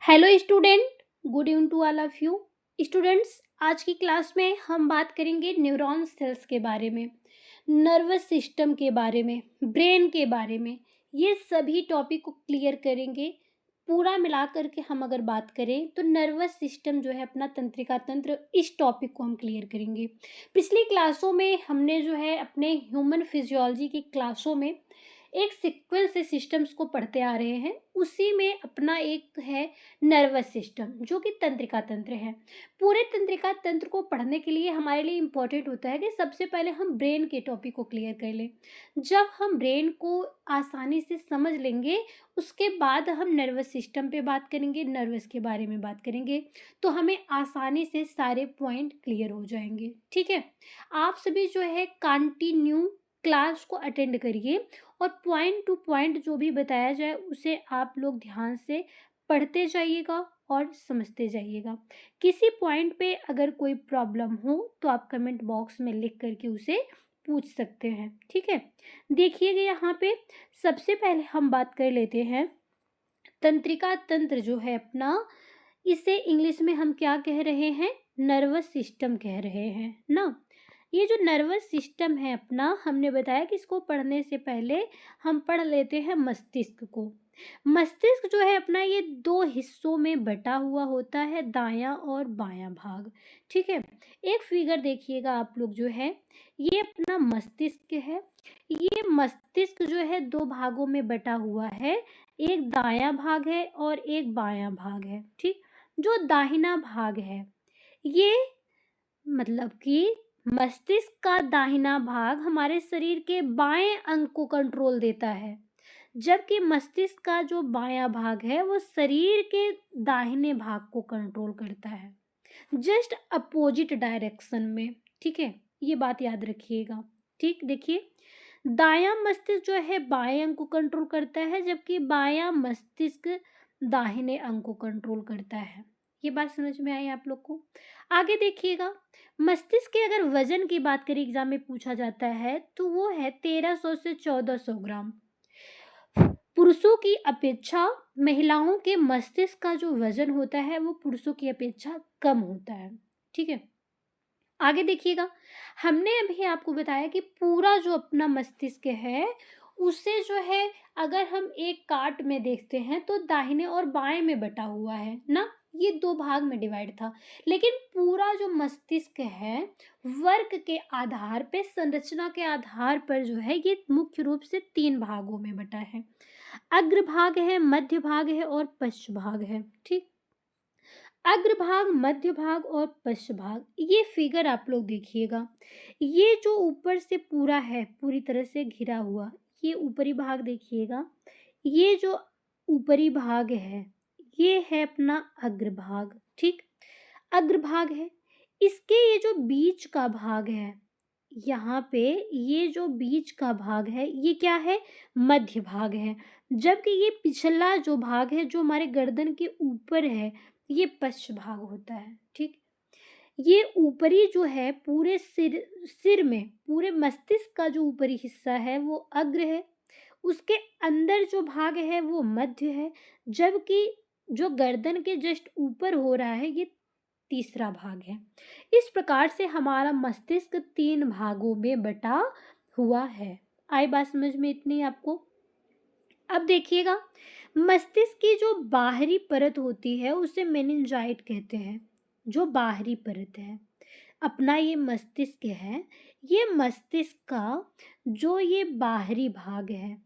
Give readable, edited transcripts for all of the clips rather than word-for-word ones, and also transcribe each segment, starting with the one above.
Hello student, good evening to all of you. Students, आज की class में हम बात करेंगे न्यूरॉन सेल्स के बारे में, नर्वस सिस्टम के बारे में, ब्रेन के बारे में। ये सभी टॉपिक को क्लियर करेंगे। पूरा मिला करके हम अगर बात करें तो नर्वस सिस्टम जो है अपना तंत्रिका तंत्र, इस टॉपिक को हम क्लियर करेंगे। पिछली क्लासों में हमने जो है अपने ह्यूमन फिजियोलॉजी की क्लासों में एक सीक्वेंस से सिस्टम्स को पढ़ते आ रहे हैं। उसी में अपना एक है नर्वस सिस्टम, जो कि तंत्रिका तंत्र है। पूरे तंत्रिका तंत्र को पढ़ने के लिए हमारे लिए इम्पोर्टेंट होता है कि सबसे पहले हम ब्रेन के टॉपिक को क्लियर कर लें। जब हम ब्रेन को आसानी से समझ लेंगे, उसके बाद हम नर्वस सिस्टम पे बात करेंगे, नर्वस के बारे में बात करेंगे, तो हमें आसानी से सारे पॉइंट क्लियर हो जाएंगे। ठीक है, आप सभी जो है कंटिन्यू क्लास को अटेंड करिए और पॉइंट टू पॉइंट जो भी बताया जाए उसे आप लोग ध्यान से पढ़ते जाइएगा और समझते जाइएगा। किसी पॉइंट पे अगर कोई प्रॉब्लम हो तो आप कमेंट बॉक्स में लिख करके उसे पूछ सकते हैं। ठीक है, देखिएगा यहाँ पे सबसे पहले हम बात कर लेते हैं तंत्रिका तंत्र जो है अपना, इसे इंग्लिश में हम क्या कह रहे हैं? नर्वस सिस्टम कह रहे हैं ना। ये जो नर्वस सिस्टम है अपना, हमने बताया कि इसको पढ़ने से पहले हम पढ़ लेते हैं मस्तिष्क को। मस्तिष्क जो है अपना, ये दो हिस्सों में बटा हुआ होता है, दायां और बायां भाग। ठीक है, एक फिगर देखिएगा आप लोग जो है, ये अपना मस्तिष्क है। ये मस्तिष्क जो है दो भागों में बटा हुआ है, एक दायां भाग है और एक बायां भाग है। ठीक, जो दाहिना भाग है, ये मतलब कि मस्तिष्क का दाहिना भाग हमारे शरीर के बाएं अंग को कंट्रोल देता है, जबकि मस्तिष्क का जो बायां भाग है वो शरीर के दाहिने भाग को कंट्रोल करता है, जस्ट अपोजिट डायरेक्शन में। ठीक है, ये बात याद रखिएगा। ठीक, देखिए, दायां मस्तिष्क जो है बाएं अंग को कंट्रोल करता है, जबकि बायां मस्तिष्क दाहिने अंग को कंट्रोल करता है। ये बात समझ में आई आप लोग को? आगे देखिएगा, मस्तिष्क के अगर वजन की बात करें, एग्जाम में पूछा जाता है, तो वो है 1300 से 1400 ग्राम। पुरुषों की अपेक्षा महिलाओं के मस्तिष्क का जो वजन होता है वो पुरुषों की अपेक्षा कम होता है। ठीक है, आगे देखिएगा, हमने अभी आपको बताया कि पूरा जो अपना मस्तिष्क है उसे जो है अगर हम एक काट में देखते हैं तो दाहिने और बाएं में बटा हुआ है ना, ये दो भाग में डिवाइड था। लेकिन पूरा जो मस्तिष्क है वर्क के आधार पे, संरचना के आधार पर जो है ये मुख्य रूप से तीन भागों में बटा है। अग्रभाग है, मध्य भाग है और पश्च भाग है। ठीक, अग्रभाग, मध्य भाग और पश्च भाग, ये फिगर आप लोग देखिएगा। ये जो ऊपर से पूरा है, पूरी तरह से घिरा हुआ, ये ऊपरी भाग देखिएगा। ये जो ऊपरी भाग है ये है अपना अग्रभाग। ठीक, अग्रभाग है। इसके ये जो बीच का भाग है, यहाँ पे ये जो बीच का भाग है ये क्या है? मध्य भाग है। जबकि ये पिछला जो भाग है जो हमारे गर्दन के ऊपर है, ये पश्च भाग होता है। ठीक, ये ऊपरी जो है पूरे सिर में, पूरे मस्तिष्क का जो ऊपरी हिस्सा है वो अग्र है, उसके अंदर जो भाग है वो मध्य है, जबकि जो गर्दन के जस्ट ऊपर हो रहा है ये तीसरा भाग है। इस प्रकार से हमारा मस्तिष्क तीन भागों में बटा हुआ है। आई बात समझ में इतनी आपको? अब देखिएगा, मस्तिष्क की जो बाहरी परत होती है उसे मेनिंजाइट कहते हैं। जो बाहरी परत है अपना, ये मस्तिष्क है, ये मस्तिष्क का जो ये बाहरी भाग है,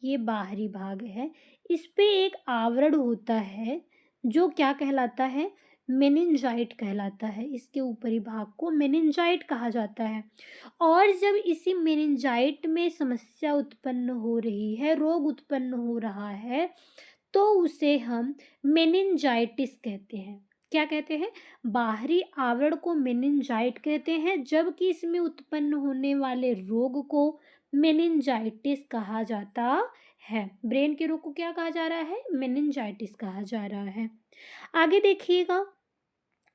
ये बाहरी भाग है, इस पे एक आवरण होता है जो क्या कहलाता है? मेनिंजाइट कहलाता है। इसके ऊपरी भाग को मेनिंजाइट कहा जाता है। और जब इसी मेनिंजाइट में समस्या उत्पन्न हो रही है, रोग उत्पन्न हो रहा है, तो उसे हम मेनिंजाइटिस कहते हैं। क्या कहते हैं? बाहरी आवरण को मेनिंजाइट कहते हैं, जबकि इसमें उत्पन्न होने वाले रोग को मेनिंजाइटिस कहा जाता है। ब्रेन के रोग को क्या कहा जा रहा है? मेनिंजाइटिस कहा जा रहा है। आगे देखिएगा,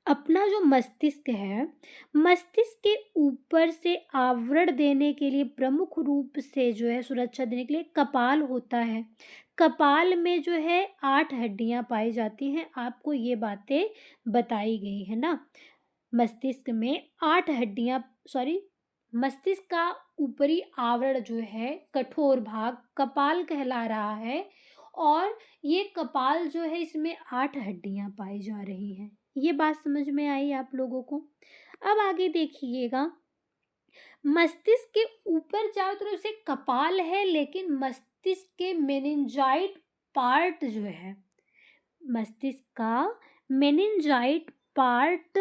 अपना जो मस्तिष्क है, मस्तिष्क के ऊपर से आवरण देने के लिए, प्रमुख रूप से जो है सुरक्षा देने के लिए कपाल होता है। कपाल में जो है 8 हड्डियाँ पाई जाती हैं, आपको ये बातें बताई गई है ना। मस्तिष्क में 8 हड्डियाँ, सॉरी, मस्तिष्क का ऊपरी आवरण जो है, कठोर भाग कपाल कहला रहा है, और ये कपाल जो है इसमें 8 हड्डियाँ पाई जा रही हैं। ये बात समझ में आई आप लोगों को? अब आगे देखिएगा, मस्तिष्क के ऊपर चारों तरफ से कपाल है, लेकिन मस्तिष्क के मेनिंजाइट पार्ट जो है, मस्तिष्क का मेनिंजाइट पार्ट,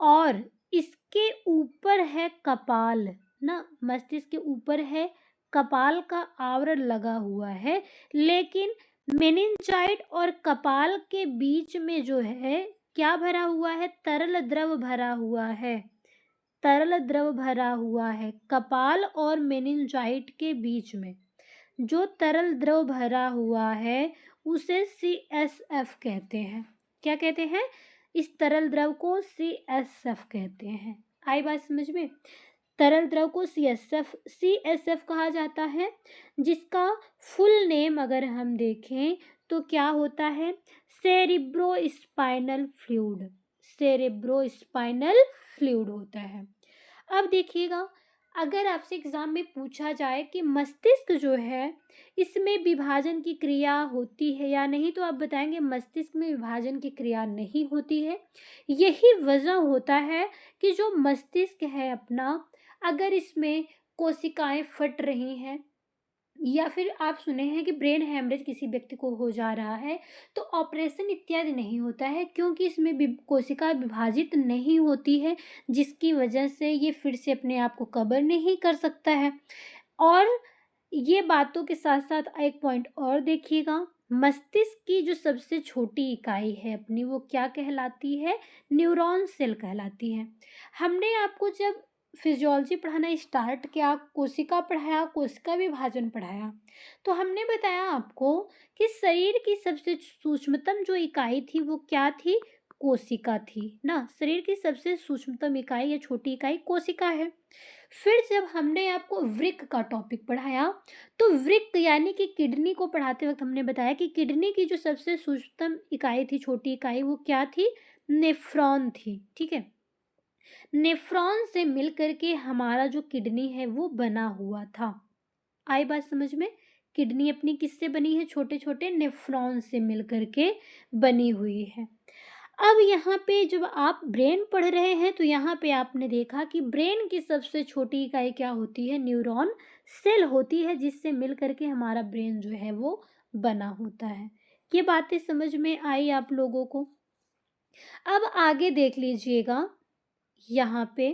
और इसके ऊपर है कपाल ना, मस्तिष्क के ऊपर है कपाल का आवरण लगा हुआ है, लेकिन मेनिंजाइट और कपाल के बीच में जो है क्या भरा हुआ है, तरल द्रव भरा हुआ है, तरल द्रव भरा हुआ है कपाल और मेनिंजाइट के बीच में। जो तरल द्रव भरा हुआ है उसे CSF कहते हैं। क्या कहते हैं? इस तरल द्रव को CSF कहते हैं। आई बात समझ में? तरल द्रव को CSF कहा जाता है, जिसका फुल नेम अगर हम देखें तो क्या होता है, सेरिब्रोस्पाइनल फ्लूइड, सेरिब्रोस्पाइनल फ्लूइड होता है। अब देखिएगा, अगर आपसे एग्जाम में पूछा जाए कि मस्तिष्क जो है इसमें विभाजन की क्रिया होती है या नहीं, तो आप बताएंगे मस्तिष्क में विभाजन की क्रिया नहीं होती है। यही वजह होता है कि जो मस्तिष्क है अपना, अगर इसमें कोशिकाएं फट रही हैं, या फिर आप सुने हैं कि ब्रेन हैमरेज किसी व्यक्ति को हो जा रहा है, तो ऑपरेशन इत्यादि नहीं होता है, क्योंकि इसमें कोशिका विभाजित नहीं होती है, जिसकी वजह से ये फिर से अपने आप को कवर नहीं कर सकता है। और ये बातों के साथ साथ एक पॉइंट और देखिएगा, मस्तिष्क की जो सबसे छोटी इकाई है अपनी, वो क्या कहलाती है, न्यूरॉन सेल कहलाती है। हमने आपको जब फिजियोलॉजी पढ़ाना स्टार्ट किया, कोशिका पढ़ाया, कोशिका विभाजन पढ़ाया, तो हमने बताया आपको कि शरीर की सबसे सूक्ष्मतम जो इकाई थी वो क्या थी, कोशिका थी ना। शरीर की सबसे सूक्ष्मतम इकाई या छोटी इकाई कोशिका है। फिर जब हमने आपको वृक्क का टॉपिक पढ़ाया, तो वृक्क यानी कि किडनी को पढ़ाते वक्त हमने बताया कि किडनी की जो सबसे सूक्ष्मतम इकाई थी, छोटी इकाई, वो क्या थी, नेफ्रॉन थी। ठीक है, नेफ्रॉन से मिलकर के हमारा जो किडनी है वो बना हुआ था। आई बात समझ में? किडनी अपनी किससे बनी है, छोटे छोटे नेफ्रॉन से मिलकर के बनी हुई है। अब यहाँ पे जब आप ब्रेन पढ़ रहे हैं, तो यहाँ पे आपने देखा कि ब्रेन की सबसे छोटी इकाई क्या होती है, न्यूरॉन सेल होती है, जिससे मिल करके हमारा ब्रेन जो है वो बना होता है। ये बातें समझ में आई आप लोगों को? अब आगे देख लीजिएगा, यहाँ पे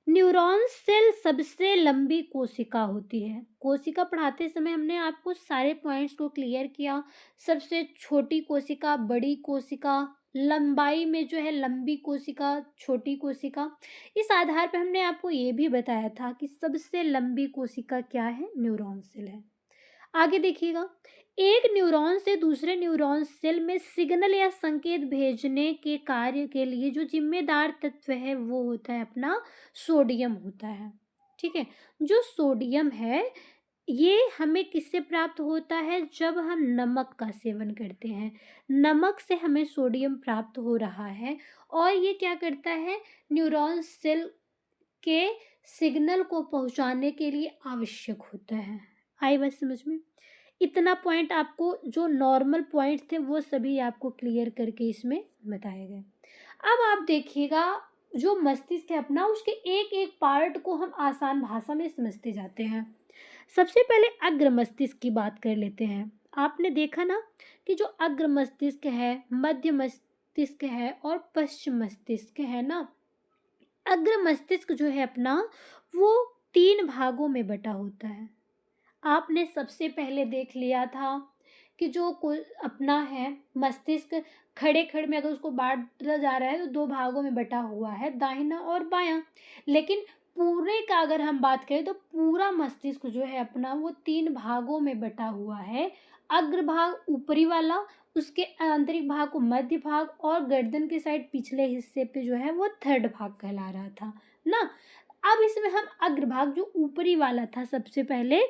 न्यूरॉन सेल सबसे लंबी कोशिका होती है। कोशिका पढ़ाते समय हमने आपको सारे पॉइंट्स को क्लियर किया, सबसे छोटी कोशिका, बड़ी कोशिका, लंबाई में जो है लंबी कोशिका, छोटी कोशिका। इस आधार पर हमने आपको ये भी बताया था कि सबसे लंबी कोशिका क्या है, न्यूरॉन सेल है। आगे देखिएगा, एक न्यूरॉन से दूसरे न्यूरॉन सेल में सिग्नल या संकेत भेजने के कार्य के लिए जो जिम्मेदार तत्व है वो होता है अपना सोडियम होता है। ठीक है, जो सोडियम है ये हमें किससे प्राप्त होता है, जब हम नमक का सेवन करते हैं, नमक से हमें सोडियम प्राप्त हो रहा है, और ये क्या करता है, न्यूरॉन सेल के सिग्नल को पहुंचाने के लिए आवश्यक होता है। आई बात समझ में? इतना पॉइंट आपको, जो नॉर्मल पॉइंट्स थे वो सभी आपको क्लियर करके इसमें बताए गए। अब आप देखिएगा, जो मस्तिष्क है अपना, उसके एक एक पार्ट को हम आसान भाषा में समझते जाते हैं। सबसे पहले अग्र मस्तिष्क की बात कर लेते हैं। आपने देखा ना कि जो अग्र मस्तिष्क है, मध्य मस्तिष्क है और पश्चिम मस्तिष्क है ना। अग्र मस्तिष्क जो है अपना, वो 3 भागों में बटा होता है। आपने सबसे पहले देख लिया था कि जो अपना है मस्तिष्क, खड़े खड़ में अगर उसको बांटा जा रहा है तो 2 भागों में बटा हुआ है, दाहिना और बायां। लेकिन पूरे का अगर हम बात करें तो पूरा मस्तिष्क जो है अपना वो 3 भागों में बटा हुआ है। अग्र भाग ऊपरी वाला, उसके आंतरिक भाग को मध्य भाग, और गर्दन के साइड पिछले हिस्से पे जो है वो थर्ड भाग कहला रहा था ना। अब इसमें हम अग्रभाग जो ऊपरी वाला था सबसे पहले,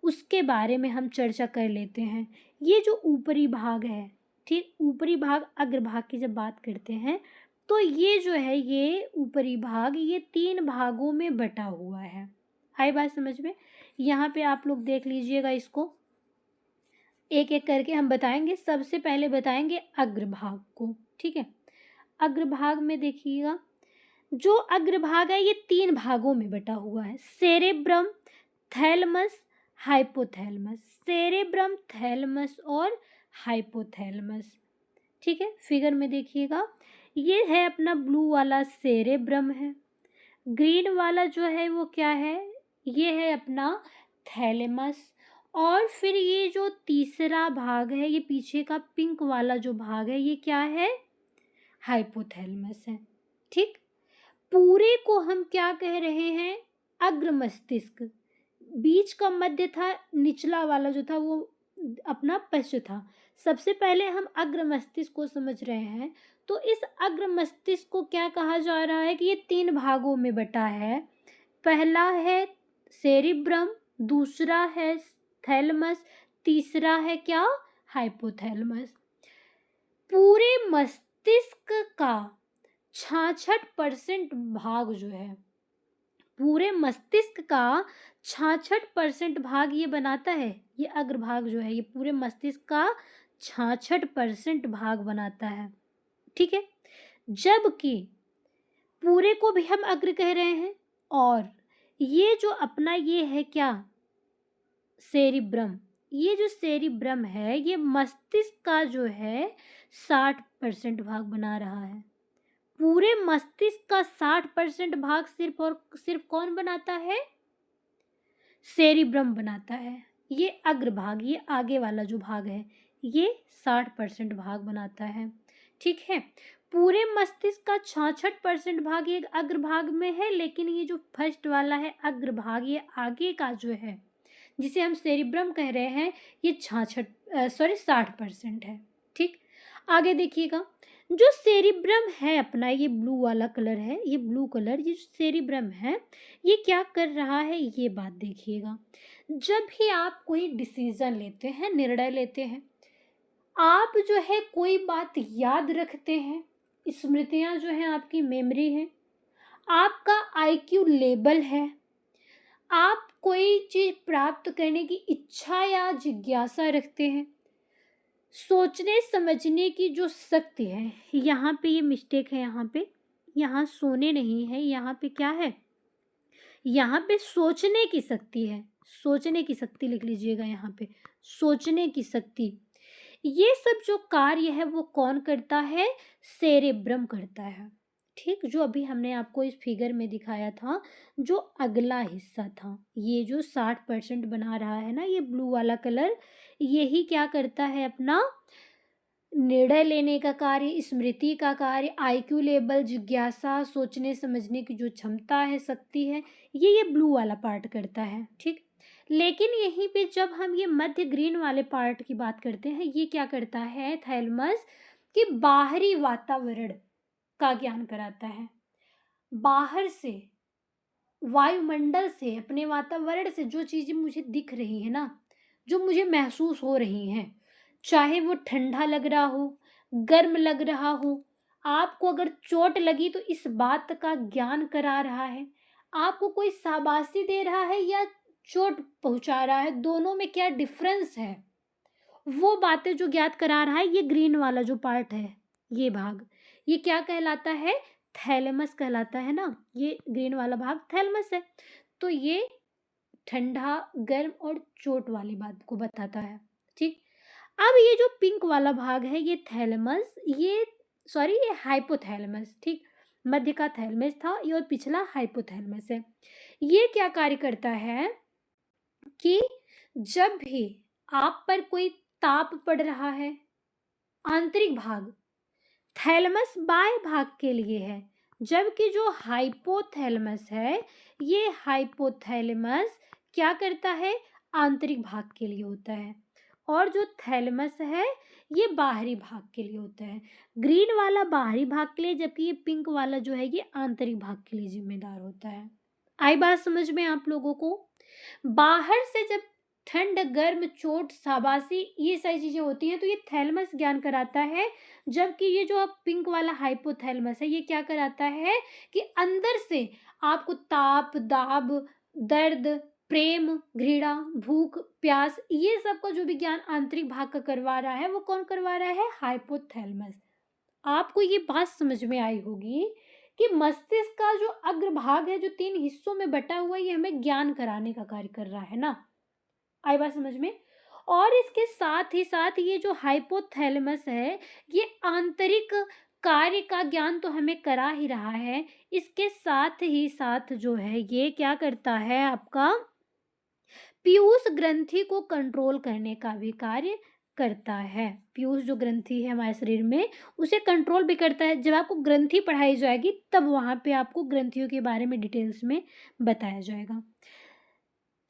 उसके बारे में हम चर्चा कर लेते हैं। ये जो ऊपरी भाग है, ठीक, ऊपरी भाग अग्रभाग की जब बात करते हैं तो ये जो है ये ऊपरी भाग ये 3 भागों में बटा हुआ है। आई बात समझ में? यहाँ पे आप लोग देख लीजिएगा इसको, एक-एक करके हम बताएँगे। सबसे पहले बताएँगे अग्रभाग को, ठीक है? अग्रभाग में देखिएगा, जो अग्रभाग है ये 3 भागों में बटा हुआ है। Cerebrum, thalamus, hypothalamus. Cerebrum, thalamus और हाइपोथैलेमस, ठीक है? फिगर में देखिएगा, ये है अपना ब्लू वाला सेरेब्रम है। ग्रीन वाला जो है वो क्या है? ये है अपना थैलेमस। और फिर ये जो तीसरा भाग है, ये पीछे का पिंक वाला जो भाग है, ये क्या है? हाइपोथैलेमस है, ठीक? पूरे को हम क्या कह रहे हैं? अग्र मस्तिष्क। बीच का मध्य था, निचला वाला जो था वो अपना पश्च था। सबसे पहले हम अग्र मस्तिष्क को समझ रहे हैं, तो इस अग्र मस्तिष्क को क्या कहा जा रहा है कि ये 3 भागों में बटा है। पहला है सेरिब्रम, दूसरा है थैलेमस, तीसरा है क्या? हाइपोथैलेमस। पूरे मस्तिष्क का 66% भाग जो है, पूरे मस्तिष्क का 66% भाग ये बनाता है। ये अग्रभाग जो है ये पूरे मस्तिष्क का 66% भाग बनाता है, ठीक है? जबकि पूरे को भी हम अग्र कह रहे हैं, और ये जो अपना ये है क्या? सेरिब्रम। ये जो सेरिब्रम है ये मस्तिष्क का जो है 60% भाग बना रहा है। पूरे मस्तिष्क का 60% भाग सिर्फ और सिर्फ कौन बनाता है? सेरिब्रम बनाता है। ये अग्रभाग, ये आगे वाला जो भाग है, ये 60% भाग बनाता है, ठीक है? पूरे मस्तिष्क का 66% भाग ये अग्रभाग में है, लेकिन ये जो फर्स्ट वाला है अग्रभाग, ये आगे का जो है जिसे हम सेरिब्रम कह रहे हैं, ये 60% है, ठीक? आगे देखिएगा, जो सेरिब्रम है अपना, ये ब्लू वाला कलर है, ये ब्लू कलर, ये जो सेरिब्रम है ये क्या कर रहा है, ये बात देखिएगा। जब भी आप कोई डिसीजन लेते हैं, निर्णय लेते हैं, आप जो है कोई बात याद रखते हैं, स्मृतियाँ जो हैं आपकी मेमोरी है, आपका आईक्यू लेवल है, आप कोई चीज़ प्राप्त करने की इच्छा या जिज्ञासा रखते हैं, सोचने समझने की जो शक्ति है, यहाँ पे ये मिस्टेक है, यहाँ सोने नहीं है, यहाँ पे क्या है? यहाँ पे सोचने की शक्ति है। सोचने की शक्ति लिख लीजिएगा यहाँ पे, सोचने की शक्ति। ये सब जो कार्य है वो कौन करता है? सेरेब्रम करता है, ठीक? जो अभी हमने आपको इस फिगर में दिखाया था, जो अगला हिस्सा था, ये जो 60% बना रहा है ना, ये ब्लू वाला कलर, यही क्या करता है? अपना निर्णय लेने का कार्य, स्मृति का कार्य, आईक्यू लेवल, जिज्ञासा, सोचने समझने की जो क्षमता है, शक्ति है, ये ब्लू वाला पार्ट करता है, ठीक? लेकिन यहीं पे जब हम ये मध्य ग्रीन वाले पार्ट की बात करते हैं, ये क्या करता है? थैलेमस कि बाहरी वातावरण का ज्ञान कराता है। बाहर से, वायुमंडल से, अपने वातावरण से जो चीज़ें मुझे दिख रही हैं ना, जो मुझे महसूस हो रही हैं, चाहे वो ठंडा लग रहा हो, गर्म लग रहा हो, आपको अगर चोट लगी तो इस बात का ज्ञान करा रहा है, आपको कोई शाबाशी दे रहा है या चोट पहुंचा रहा है, दोनों में क्या डिफरेंस है, वो बातें जो ज्ञात करा रहा है, ये ग्रीन वाला जो पार्ट है, ये भाग, ये क्या कहलाता है? थैलेमस कहलाता है ना। ये ग्रीन वाला भाग थैलेमस है। तो ये ठंडा, गर्म और चोट वाली बात को बताता है, ठीक? अब ये जो पिंक वाला भाग है, ये थैलेमस, ये हाइपोथैलेमस, ठीक? मध्य का थैलेमस था ये, और पिछला हाइपोथैलेमस है। ये क्या कार्य करता है कि जब भी आप पर कोई ताप पड़ रहा है, आंतरिक भाग, थैलेमस बाह्य भाग के लिए है, जबकि जो हाइपोथैलेमस है, ये हाइपोथैलेमस क्या करता है? आंतरिक भाग के लिए होता है, और जो थैलेमस है ये बाहरी भाग के लिए होता है। ग्रीन वाला बाहरी भाग के लिए, जबकि ये पिंक वाला जो है ये आंतरिक भाग के लिए जिम्मेदार होता है। आई बात समझ में आप लोगों को? बाहर से जब ठंड, गर्म, चोट, शाबाशी, ये सारी चीज़ें होती हैं, तो ये थैलेमस ज्ञान कराता है। जबकि ये जो अब पिंक वाला हाइपोथैलेमस है, ये क्या कराता है कि अंदर से आपको ताप, दाब, दर्द, प्रेम, घृणा, भूख, प्यास, ये सब का जो भी ज्ञान आंतरिक भाग का करवा रहा है, वो कौन करवा रहा है? हाइपोथैलेमस। आपको ये बात समझ में आई होगी कि मस्तिष्क का जो अग्रभाग है, जो 3 हिस्सों में बटा हुआ है, ये हमें ज्ञान कराने का कार्य कर रहा है ना? आई बात समझ में? और इसके साथ ही साथ ये जो हाइपोथैलेमस है, ये आंतरिक कार्य का ज्ञान तो हमें करा ही रहा है। इसके साथ ही साथ जो है, ये क्या करता है आपका पीयूष ग्रंथि को कंट्रोल करने का भी कार्य करता है। पीयूष जो ग्रंथि है हमारे शरीर में, उसे कंट्रोल भी करता है। जब आपको ग्रंथि पढ़ाई जाएगी, तब वहाँ पे आपको ग्रंथियों के बारे में डिटेल्स में बताया जाएगा।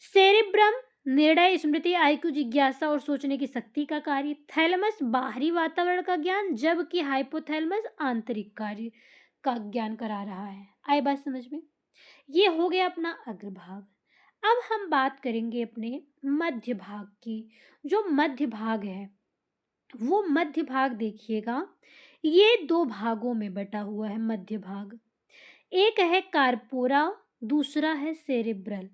सेरेब्रम निर्णय, स्मृति, आईक्यू, जिज्ञासा और सोचने की शक्ति का कार्य। थैलेमस बाहरी वातावरण का ज्ञान, जबकि हाइपोथैलेमस आंतरिक कार्य का ज्ञान करा रहा है। आई बात समझ में? ये हो गया अपना अग्रभाग। अब हम बात करेंगे अपने मध्य भाग की। जो मध्य भाग है, वो मध्य भाग देखिएगा, ये 2 भागों में बटा हुआ है मध्य भाग। एक है कार्पोरा, दूसरा है सेरेब्रल।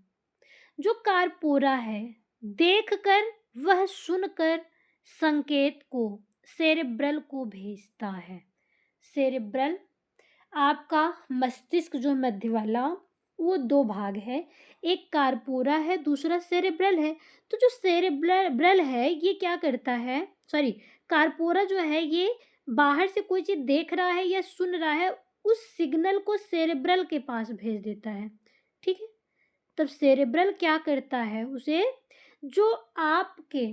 जो कारपोरा है, देखकर वह सुनकर संकेत को सेरेब्रल को भेजता है। सेरेब्रल आपका मस्तिष्क जो मध्य वाला, वो 2 भाग है, एक कारपोरा है, दूसरा सेरेब्रल है। तो जो सेरेब्रल है, ये क्या करता है, सॉरी, कारपोरा जो है, ये बाहर से कोई चीज़ देख रहा है या सुन रहा है, उस सिग्नल को सेरेब्रल के पास भेज देता है। ठीक है? तब सेरेब्रल क्या करता है, उसे जो आपके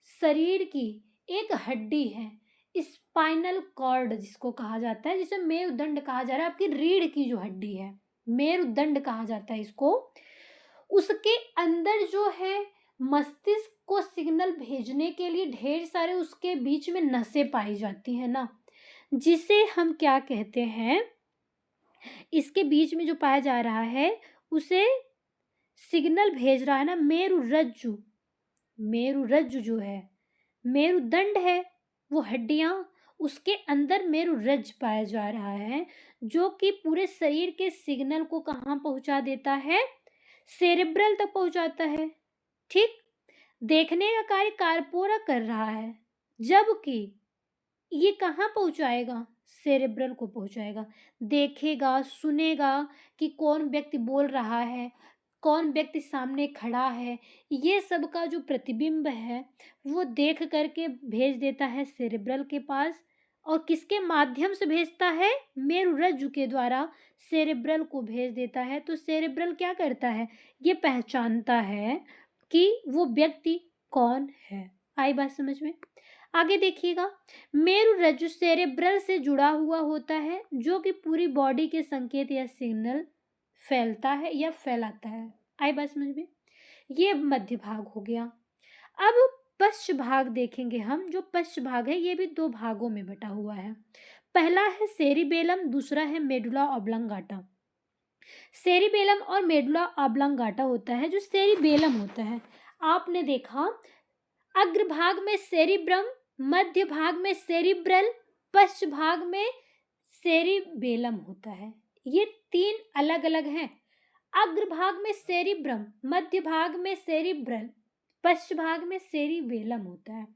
शरीर की एक हड्डी है, स्पाइनल कॉर्ड जिसको कहा जाता है, जिसे मेरुदंड कहा जा रहा है, आपकी रीढ़ की जो हड्डी है, मेरुदंड कहा जाता है इसको, उसके अंदर जो है मस्तिष्क को सिग्नल भेजने के लिए ढेर सारे उसके बीच में नसें पाई जाती हैं ना, जिसे हम क्या कहते हैं, इसके बीच में जो पाया जा रहा है, उसे सिग्नल भेज रहा है ना, मेरुरज्जु। मेरुरज्जु जो है, मेरुदंड है, वो हड्डियां, उसके अंदर मेरुरज्जु पाया जा रहा है, जो कि पूरे शरीर के सिग्नल को कहाँ पहुंचा देता है? सेरेब्रल तक पहुंचाता है। ठीक? देखने का कार्य कार्पोरा कर रहा है, जबकि ये कहाँ पहुंचाएगा? सेरेब्रल को पहुंचाएगा। देखेगा, सुनेगा कि कौन व्यक्ति बोल रहा है, कौन व्यक्ति सामने खड़ा है, ये सब का जो प्रतिबिंब है, वो देख करके भेज देता है सेरेब्रल के पास। और किसके माध्यम से भेजता है? मेरुरज्जु के द्वारा सेरेब्रल को भेज देता है। तो सेरेब्रल क्या करता है? ये पहचानता है कि वो व्यक्ति कौन है। आई बात समझ में? आगे देखिएगा, मेरुरज्जु सेरेब्रल से जुड़ा हुआ होता है, जो कि पूरी बॉडी के संकेत या सिग्नल फैलता है या फैलाता है। आई बात समझ में? ये मध्य भाग हो गया। अब पश्च भाग देखेंगे हम। जो पश्च भाग है, ये भी 2 भागों में बटा हुआ है। पहला है सेरिबेलम, दूसरा है मेडुला ऑब्लंगाटा। सेरिबेलम और मेडुला ऑब्लंगाटा होता है। जो सेरिबेलम होता है, आपने देखा अग्रभाग में सेरिब्रम, मध्य भाग में सेरिब्रल, पश्च भाग में सेरिबेलम होता है। ये 3 अलग अलग हैं। अग्रभाग में सेरिब्रम, मध्य भाग में सेरिब्रल, पश्च भाग में सेरिबेलम होता है।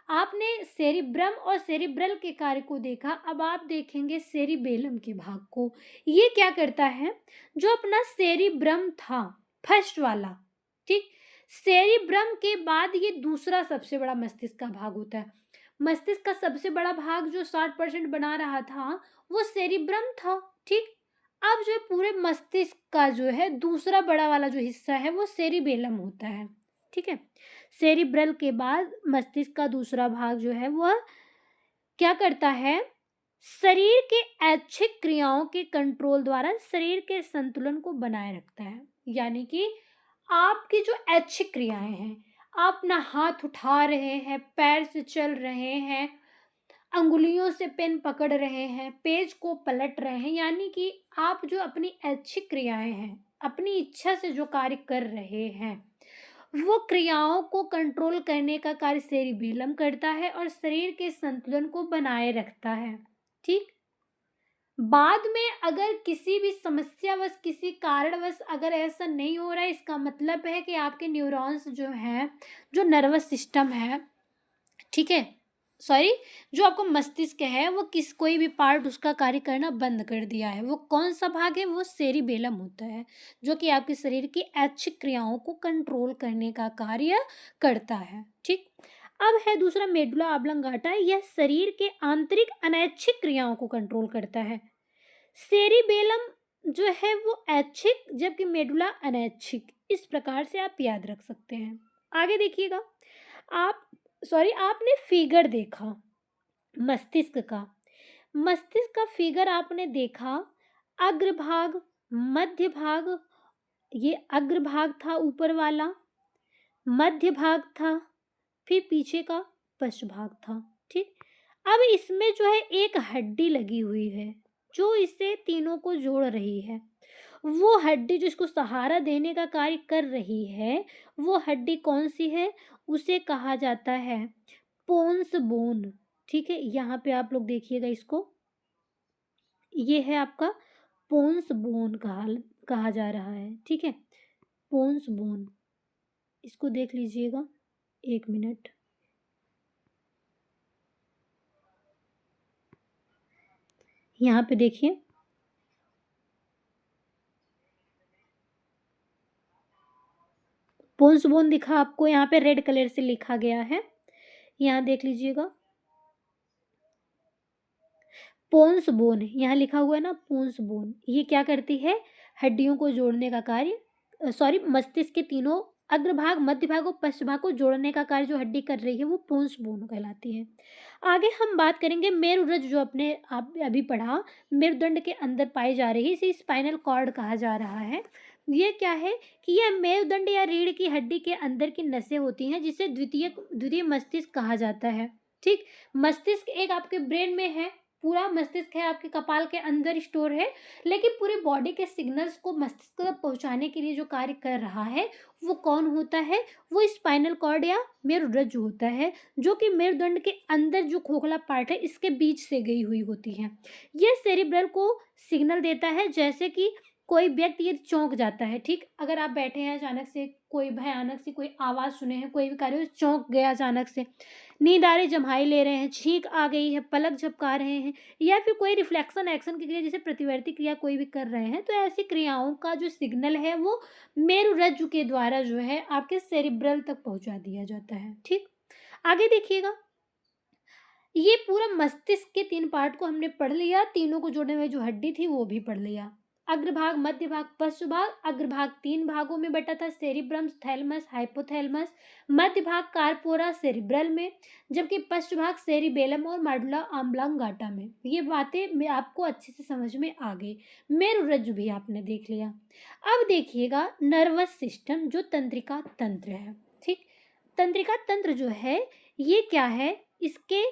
आपने सेरिब्रम और सेरिब्रल के कार्य को देखा, अब आप देखेंगे सेरिबेलम के भाग को। ये क्या करता है? जो अपना सेरिब्रम था फर्स्ट वाला, ठीक, सेरिब्रम के बाद ये दूसरा सबसे बड़ा मस्तिष्क का भाग होता है। मस्तिष्क का सबसे बड़ा भाग जो 60% बना रहा था, वो सेरिब्रम था। ठीक, अब जो पूरे मस्तिष्क का जो है दूसरा बड़ा वाला जो हिस्सा है, वो सेरिबेलम होता है। ठीक है, सेरिब्रल के बाद मस्तिष्क का दूसरा भाग जो है, वह क्या करता है? शरीर के ऐच्छिक क्रियाओं के कंट्रोल द्वारा शरीर के संतुलन को बनाए रखता है। यानी कि आपकी जो ऐच्छिक क्रियाएं हैं, आप अपना हाथ उठा रहे हैं, पैर से चल रहे हैं, अंगुलियों से पेन पकड़ रहे हैं, पेज को पलट रहे हैं, यानी कि आप जो अपनी ऐच्छिक क्रियाएं हैं, अपनी इच्छा से जो कार्य कर रहे हैं, वो क्रियाओं को कंट्रोल करने का कार्य सेरिबेलम करता है और शरीर के संतुलन को बनाए रखता है। ठीक। बाद में अगर किसी भी समस्यावश, किसी कारणवश अगर ऐसा नहीं हो रहा है, इसका मतलब है कि आपके न्यूरॉन्स जो हैं, जो नर्वस सिस्टम है, ठीक है, सॉरी, जो आपका मस्तिष्क है, वो कोई भी पार्ट उसका कार्य करना बंद कर दिया है। वो कौन सा भाग है? वो सेरिबेलम होता है, जो कि आपके शरीर की ऐच्छिक क्रियाओं को कंट्रोल करने का कार्य करता है। ठीक। अब है दूसरा मेडुला ऑब्लंगाटा। यह शरीर के आंतरिक अनैच्छिक क्रियाओं को कंट्रोल करता है। सेरिबेलम जो है वो ऐच्छिक, जबकि मेडुला अनैच्छिक। इस प्रकार से आप याद रख सकते हैं। आगे देखिएगा, आप आपने फिगर देखा मस्तिष्क का। मस्तिष्क का फिगर आपने देखा, अग्रभाग, मध्य भाग, ये अग्रभाग था ऊपर वाला, मध्य भाग था, फिर पीछे का पश्च भाग था। ठीक। अब इसमें जो है एक हड्डी लगी हुई है, जो इसे तीनों को जोड़ रही है। वो हड्डी जो इसको सहारा देने का कार्य कर रही है, वो हड्डी कौन सी है? उसे कहा जाता है पोन्स बोन। ठीक है, यहाँ पे आप लोग देखिएगा इसको, ये है आपका पोन्स बोन कहा जा रहा है। ठीक है, पोन्स बोन, इसको देख लीजिएगा, 1 मिनट। यहाँ पे देखिए, पोन्स बोन दिखा आपको, यहाँ पे रेड कलर से लिखा गया है, यहाँ देख लीजिएगा, पोन्स बोन यहाँ लिखा हुआ है ना, पोन्स बोन। ये क्या करती है? हड्डियों को जोड़ने का कार्य, सॉरी, मस्तिष्क के तीनों अग्रभाग, मध्य भाग और पश्च भाग को जोड़ने का कार्य जो हड्डी कर रही है, वो पोन्स बोन कहलाती है। आगे हम बात करेंगे मेरुरज्जु, जो अपने आप अभी पढ़ा, मेरुदंड के अंदर पाई जा रही है, इसे स्पाइनल कॉर्ड कहा जा रहा है। ये क्या है कि यह मेरुदंड या रीढ़ की हड्डी के अंदर की नसें होती हैं, जिसे द्वितीय मस्तिष्क कहा जाता है। ठीक। मस्तिष्क एक आपके ब्रेन में है, पूरा मस्तिष्क है आपके कपाल के अंदर स्टोर है, लेकिन पूरे बॉडी के सिग्नल्स को मस्तिष्क तक पहुंचाने के लिए जो कार्य कर रहा है, वो कौन होता है? वो स्पाइनल कॉर्ड या मेरुरज्जु होता है, जो कि मेरुदंड के अंदर जो खोखला पार्ट है, इसके बीच से गई हुई होती है। ये सेरिब्रल को सिग्नल देता है, जैसे कि कोई व्यक्ति यदि चौंक जाता है, ठीक, अगर आप बैठे हैं, अचानक से कोई भयानक सी कोई आवाज़ सुने हैं, कोई भी कार्य चौंक गए अचानक से, नींद आ रही, जम्हाई ले रहे हैं, छींक आ गई है, पलक झपका रहे हैं, या फिर कोई रिफ्लेक्शन एक्शन की क्रिया, जैसे प्रतिवर्ती क्रिया कोई भी कर रहे हैं, तो ऐसी क्रियाओं का जो सिग्नल है, वो मेरुरज्जु के द्वारा जो है आपके सेरिब्रल तक पहुंचा दिया जाता है। ठीक। आगे देखिएगा, ये पूरा मस्तिष्क के 3 पार्ट को हमने पढ़ लिया, तीनों को जोड़ने में जो हड्डी थी वो भी पढ़ लिया। अग्रभाग, मध्य भाग, पश्च भाग। अग्रभाग 3 भागों में बटा था, सेरिब्रम, थैलेमस, हाइपोथैलेमस। मध्य भाग कार्पोरा सेरिब्रल में, जबकि पश्च भाग सेरिबेलम और मेडुला ऑब्लंगाटा में। ये बातें आपको अच्छे से समझ में आ गई। मेरुरज्जु भी आपने देख लिया। अब देखिएगा नर्वस सिस्टम, जो तंत्रिका तंत्र है। ठीक। तंत्रिका तंत्र जो है, ये क्या है? इसके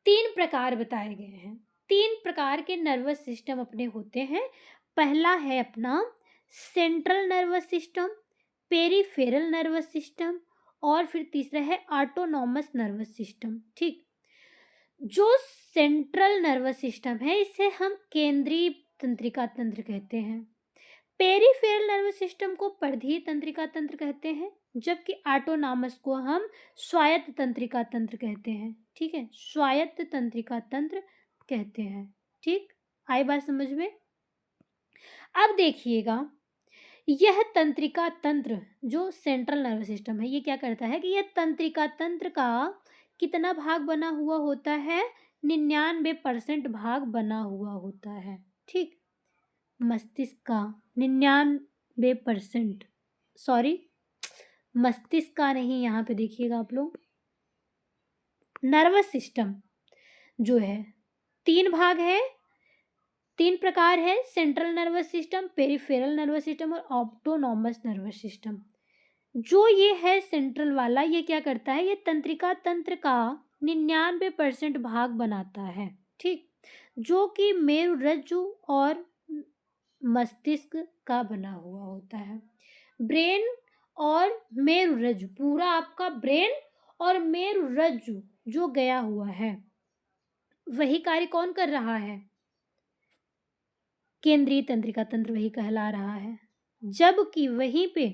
3 प्रकार बताए गए हैं। 3 प्रकार के नर्वस सिस्टम अपने होते हैं। पहला है अपना central nervous system, peripheral nervous system, और फिर तीसरा है ऑटोनॉमस नर्वस सिस्टम। ठीक। जो सेंट्रल नर्वस सिस्टम है, इसे हम केंद्रीय तंत्रिका तंत्र कहते हैं। पेरिफेरल नर्वस सिस्टम को परिधीय तंत्रिका तंत्र कहते हैं, जबकि ऑटोनॉमस को हम स्वायत्त तंत्रिका तंत्र कहते हैं। ठीक है, स्वायत्त तंत्रिका तंत्र कहते हैं। ठीक, आई बात समझ में? अब देखिएगा, यह तंत्रिका तंत्र जो सेंट्रल नर्वस सिस्टम है, ये क्या करता है कि यह तंत्रिका तंत्र का कितना भाग बना हुआ होता है? 99% भाग बना हुआ होता है। ठीक। मस्तिष्क का 99%, सॉरी, मस्तिष्क का नहीं, यहाँ पे देखिएगा आप लोग, नर्वस सिस्टम जो है 3 भाग है, 3 प्रकार है, central nervous system, peripheral nervous system और ऑटोनॉमस नर्वस सिस्टम। जो ये है सेंट्रल वाला, ये क्या करता है? ये तंत्रिका तंत्र का 99% भाग बनाता है। ठीक, जो कि मेरुरज्जु और मस्तिष्क का बना हुआ होता है। ब्रेन और मेरुरज्जु, पूरा आपका ब्रेन और मेरुरज्जु जो गया हुआ है, वही कार्य कौन कर रहा है? केंद्रीय तंत्रिका तंत्र वही कहला रहा है। जबकि वहीं पे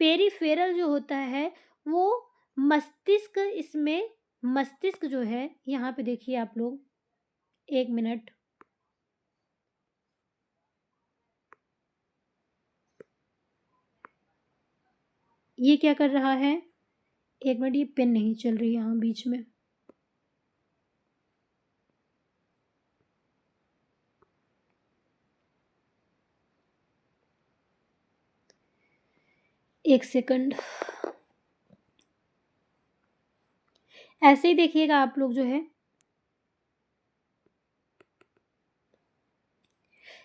पेरिफेरल जो होता है वो मस्तिष्क, इसमें मस्तिष्क जो है, यहाँ पे देखिए आप लोग, 1 मिनट। ये क्या कर रहा है? 1 मिनट, ये पेन नहीं चल रही यहाँ बीच में। एक सेकंड। ऐसे ही देखिएगा आप लोग जो है,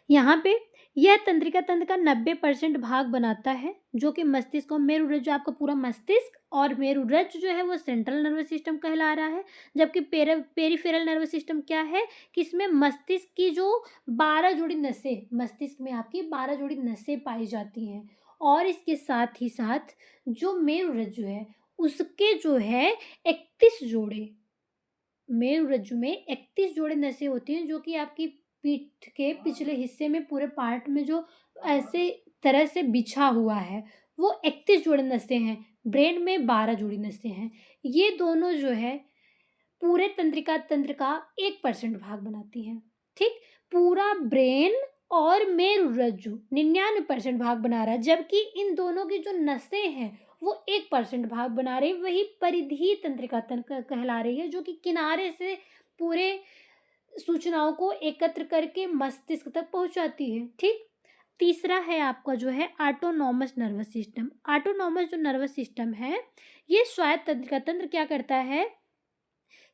यहाँ पे यह तंत्रिका तंत्र का 90% भाग बनाता है, जो कि मस्तिष्क और मेरुरज्जु, आपका पूरा मस्तिष्क और मेरुरज्जु जो है वो सेंट्रल नर्वस सिस्टम कहला रहा है। जबकि पेरिफेरल नर्वस सिस्टम क्या है कि इसमें मस्तिष्क की जो 12 जोड़ी नसें, मस्तिष्क में आपकी 12 जोड़ी नसें पाई जाती हैं, और इसके साथ ही साथ जो मेरुरज्जु है उसके जो है 31 जोड़े, मेरुरज्जु में 31 जोड़े नसें होती हैं, जो कि आपकी पीठ के पिछले हिस्से में पूरे पार्ट में जो ऐसे तरह से बिछा हुआ है, वो 31 जोड़े नसें हैं। ब्रेन में 12 जोड़ी नसें हैं। ये दोनों जो है पूरे तंत्रिका तंत्र का 1% भाग बनाती हैं। ठीक? पूरा ब्रेन और मेरुरज्जु 99% भाग बना रहा है, जबकि इन दोनों की जो नसें हैं वो 1% भाग बना रही है। वही परिधीय तंत्रिका तंत्र कहला रही है, जो कि किनारे से पूरे सूचनाओं को एकत्र करके मस्तिष्क तक पहुंचाती है। ठीक? तीसरा है आपका जो है ऑटोनॉमस नर्वस सिस्टम। ऑटोनॉमस जो नर्वस सिस्टम है, ये स्वायत्त तंत्रिका तंत्र क्या करता है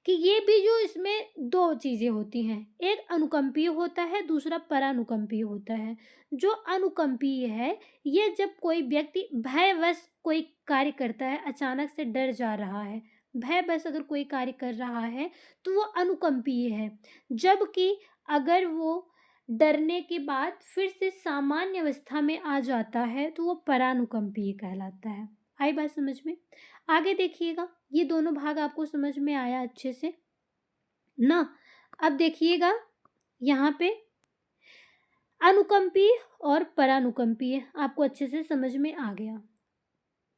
कि ये भी जो इसमें दो चीज़ें होती हैं, एक अनुकंपीय होता है, दूसरा परानुकंपीय होता है। जो अनुकंपीय है, ये जब कोई व्यक्ति भयवश कोई कार्य करता है, अचानक से डर जा रहा है, भयवश अगर कोई कार्य कर रहा है तो वो अनुकंपीय है। जबकि अगर वो डरने के बाद फिर से सामान्य अवस्था में आ जाता है तो वो परानुकंपीय कहलाता है। आई बात समझ में? आगे देखिएगा, ये दोनों भाग आपको समझ में आया अच्छे से ना? अब देखिएगा यहाँ पे अनुकंपीय और परानुकंपीय आपको अच्छे से समझ में आ गया।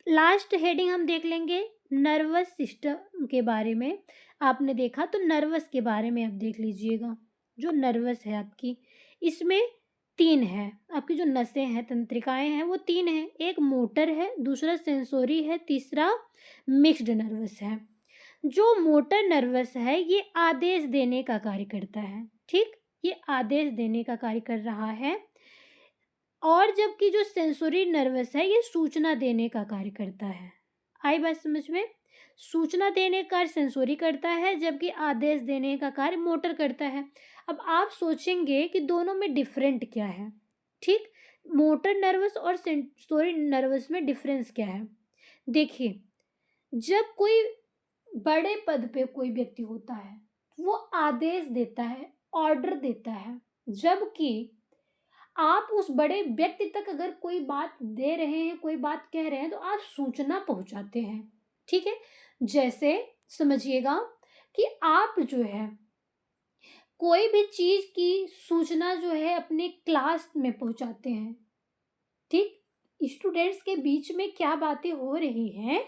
लास्ट हेडिंग हम देख लेंगे नर्वस सिस्टम के बारे में। आपने देखा तो नर्वस के बारे में आप देख लीजिएगा। जो नर्वस है आपकी, इसमें 3 है, आपकी जो नसें हैं, तंत्रिकाएं हैं, वो 3 हैं। एक मोटर है, दूसरा सेंसोरी है, तीसरा मिक्स्ड नर्वस है। जो मोटर नर्वस है ये आदेश देने का कार्य करता है। ठीक? ये आदेश देने का कार्य कर रहा है। और जबकि जो सेंसोरी नर्वस है ये सूचना देने का कार्य करता है। आई बात समझ में? सूचना देने का कार्य सेंसोरी करता है, जबकि आदेश देने का कार्य मोटर करता है। अब आप सोचेंगे कि दोनों में डिफरेंट क्या है? ठीक? मोटर नर्वस और सेंसोरी नर्वस में डिफरेंस क्या है? देखिए, जब कोई बड़े पद पे कोई व्यक्ति होता है, वो आदेश देता है, ऑर्डर देता है। जबकि आप उस बड़े व्यक्ति तक अगर कोई बात दे रहे हैं, कोई बात कह रहे हैं, तो आप सूचना पहुंचाते हैं। ठीक है? जैसे समझिएगा कि आप जो है कोई भी चीज की सूचना जो है अपने क्लास में पहुंचाते हैं। ठीक? स्टूडेंट्स के बीच में क्या बातें हो रही हैं,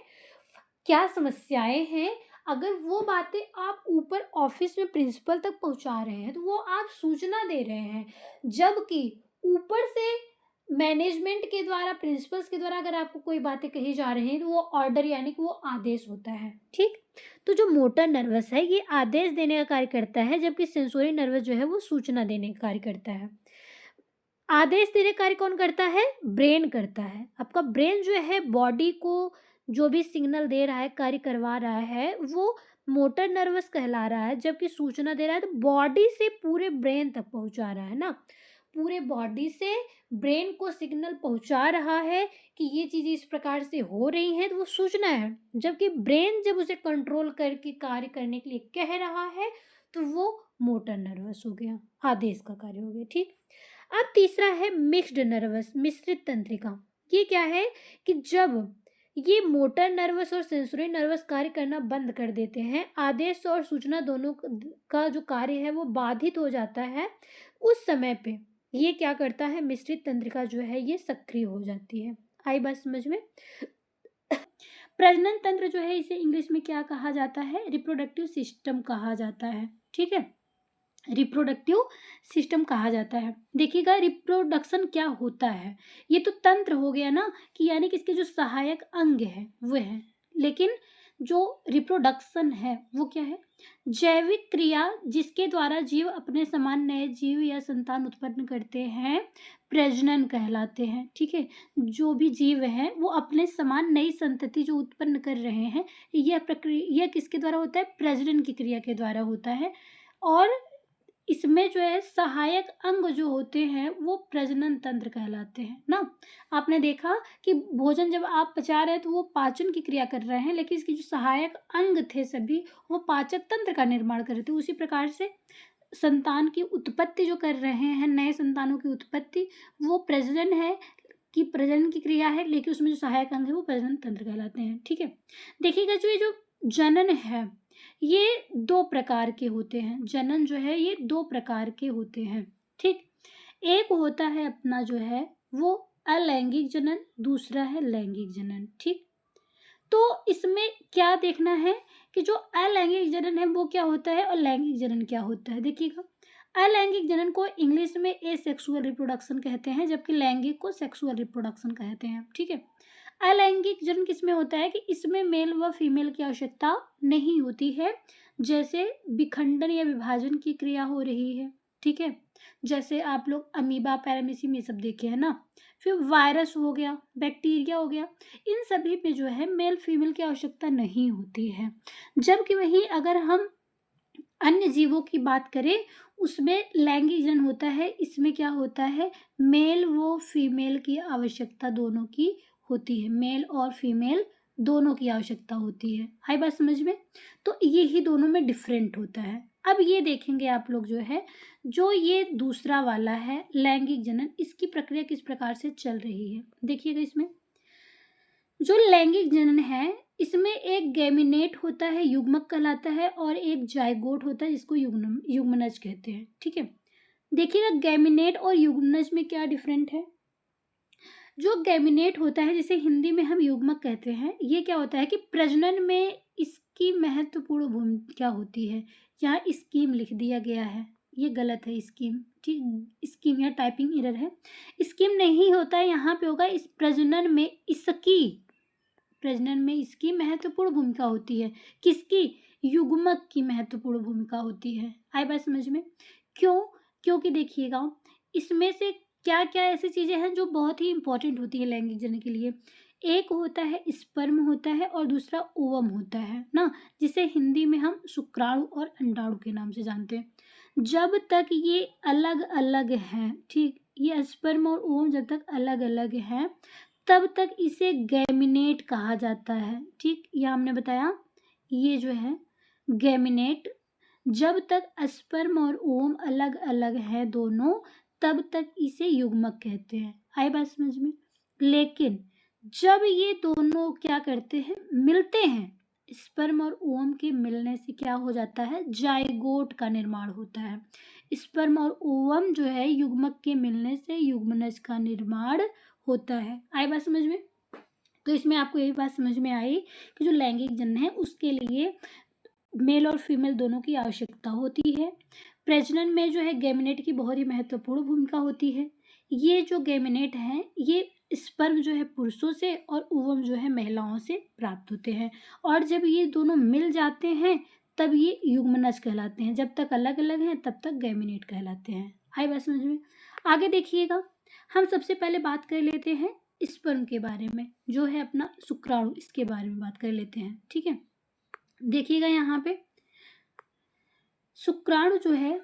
क्या समस्याएं हैं, अगर वो बातें आप ऊपर ऑफिस में प्रिंसिपल तक पहुंचा रहे हैं तो वो आप सूचना दे रहे हैं। जबकि ऊपर से मैनेजमेंट के द्वारा, प्रिंसिपल्स के द्वारा अगर आपको कोई बातें कही जा रही हैं तो वो ऑर्डर यानी कि वो आदेश होता है। ठीक? तो जो मोटर नर्वस है ये आदेश देने का कार्य करता है, जबकि सेंसोरी नर्वस जो है वो सूचना देने का कार्य करता है। आदेश देने कार्य कौन करता है? ब्रेन करता है। आपका ब्रेन जो है बॉडी को जो भी सिग्नल दे रहा है, कार्य करवा रहा है, वो मोटर नर्वस कहला रहा है। जबकि सूचना दे रहा है तो बॉडी से पूरे ब्रेन तक पहुंचा रहा है ना, पूरे बॉडी से ब्रेन को सिग्नल पहुंचा रहा है कि ये चीज़ें इस प्रकार से हो रही हैं, तो वो सूचना है। जबकि ब्रेन जब उसे कंट्रोल करके कार्य करने के लिए कह रहा है तो वो मोटर नर्वस हो गया, आदेश का कार्य हो गया। ठीक? अब तीसरा है मिक्स्ड नर्वस, मिश्रित तंत्रिका। ये क्या है कि जब ये मोटर नर्वस और सेंसरी नर्वस कार्य करना बंद कर देते हैं, आदेश और सूचना दोनों का जो कार्य है वो बाधित हो जाता है, उस समय पे ये क्या करता है, मिश्रित तंत्रिका जो है ये सक्रिय हो जाती है। आई बात समझ में? प्रजनन तंत्र जो है इसे इंग्लिश में क्या कहा जाता है, रिप्रोडक्टिव सिस्टम कहा जाता है। ठीक है, रिप्रोडक्टिव सिस्टम कहा जाता है। देखिएगा रिप्रोडक्शन क्या होता है, ये तो तंत्र हो गया ना, कि यानी कि इसके जो सहायक अंग है वो है, लेकिन जो रिप्रोडक्शन है वो क्या है, जैविक क्रिया जिसके द्वारा जीव अपने समान नए जीव या संतान उत्पन्न करते हैं, प्रजनन कहलाते हैं। ठीक है, जो भी जीव हैं वो अपने समान नई संतति जो उत्पन्न कर रहे हैं, यह प्रक्रिया किसके द्वारा होता है, प्रजनन की क्रिया के द्वारा होता है। और इसमें जो है सहायक अंग जो होते हैं वो प्रजनन तंत्र कहलाते हैं ना। आपने देखा कि भोजन जब आप पचा रहे हैं तो वो पाचन की क्रिया कर रहे हैं, लेकिन इसके जो सहायक अंग थे सभी वो पाचक तंत्र का निर्माण कर रहे थे। उसी प्रकार से संतान की उत्पत्ति जो कर रहे हैं, नए संतानों की उत्पत्ति, वो प्रजनन है कि प्रजनन की क्रिया है, लेकिन उसमें जो सहायक अंग है वो प्रजनन तंत्र कहलाते हैं। ठीक है, देखिएगा जो ये जो जनन है ये दो प्रकार के होते हैं। जनन जो है ये दो प्रकार के होते हैं। ठीक, एक होता है अपना जो है वो अलैंगिक जनन, दूसरा है लैंगिक जनन। ठीक, तो इसमें क्या देखना है कि जो अलैंगिक जनन है वो क्या होता है और लैंगिक जनन क्या होता है। देखिएगा अलैंगिक जनन को इंग्लिश में एसेक्सुअल रिप्रोडक्शन कहते हैं, जबकि लैंगिक को सेक्सुअल रिप्रोडक्शन कहते हैं। ठीक है, अलैंगिक जनन किसमें होता है कि इसमें मेल व फीमेल की आवश्यकता नहीं होती है, जैसे विखंडन या विभाजन की क्रिया हो रही है। ठीक है, जैसे आप लोग अमीबा, पैरामीसियम ये सब देखे हैं ना, फिर वायरस हो गया, बैक्टीरिया हो गया, इन सभी पे जो है मेल फीमेल की आवश्यकता नहीं होती है। जबकि वही अगर हम अन्य जीवों की बात करें उसमें लैंगिक जनन होता है, इसमें क्या होता है, मेल व फीमेल की आवश्यकता दोनों की होती है, मेल और फीमेल दोनों की आवश्यकता होती है। आई बात समझ में? तो ये ही दोनों में डिफरेंट होता है। अब ये देखेंगे आप लोग जो है, जो ये दूसरा वाला है लैंगिक जनन, इसकी प्रक्रिया किस प्रकार से चल रही है। देखिएगा इसमें जो लैंगिक जनन है इसमें एक गैमिनेट होता है, युग्मक कहलाता है, और एक जाइगोट होता है जिसको युग्मनज कहते हैं। ठीक है, देखिएगा गैमिनेट और युग्मनज में क्या डिफरेंट है। जो गैमिनेट होता है जिसे हिंदी में हम युग्मक कहते हैं, ये क्या होता है कि प्रजनन में इसकी महत्वपूर्ण भूमिका होती है। यहाँ स्कीम लिख दिया गया है, ये गलत है स्कीम। ठीक, स्कीम या टाइपिंग एरर है, स्कीम नहीं होता है, यहाँ पे होगा इस प्रजनन में इसकी महत्वपूर्ण भूमिका होती है। किसकी, युग्मक की महत्वपूर्ण भूमिका होती है। आई बात समझ में? क्यों? क्योंकि देखिएगा इसमें से क्या क्या ऐसी चीज़ें हैं जो बहुत ही इंपॉर्टेंट होती है लैंगिक जनन के लिए। एक होता है स्पर्म होता है और दूसरा ओवम होता है ना, जिसे हिंदी में हम शुक्राणु और अंडाणु के नाम से जानते हैं। जब तक ये अलग अलग हैं, ठीक, ये स्पर्म और ओवम जब तक अलग अलग हैं तब तक इसे गैमिनेट कहा जाता है। ठीक, यह हमने बताया, ये जो है गैमिनेट, जब तक स्पर्म और ओवम अलग अलग है दोनों, तब तक इसे युग्मक कहते हैं। आई बात समझ में? लेकिन जब ये दोनों क्या करते हैं, मिलते हैं, स्पर्म और ओवम के मिलने से क्या हो जाता है, जाइगोट का निर्माण होता है। स्पर्म और ओवम जो है युग्मक के मिलने से युग्मनज का निर्माण होता है। आई बात समझ में? तो इसमें आपको यही बात समझ में आई कि जो लैंगिक जनन है उसके लिए मेल और फीमेल दोनों की आवश्यकता होती है। प्रजनन में जो है गैमिनेट की बहुत ही महत्वपूर्ण भूमिका होती है। ये जो गैमिनेट हैं ये स्पर्म जो है पुरुषों से और ओवम जो है महिलाओं से प्राप्त होते हैं, और जब ये दोनों मिल जाते हैं तब ये युग्मनज कहलाते हैं। जब तक अलग अलग हैं तब तक गैमिनेट कहलाते हैं। आई बात समझ में? आगे देखिएगा, हम सबसे पहले बात कर लेते हैं स्पर्म के बारे में, जो है अपना शुक्राणु, इसके बारे में बात कर लेते हैं। ठीक है, देखिएगा यहाँ पे शुक्राणु जो है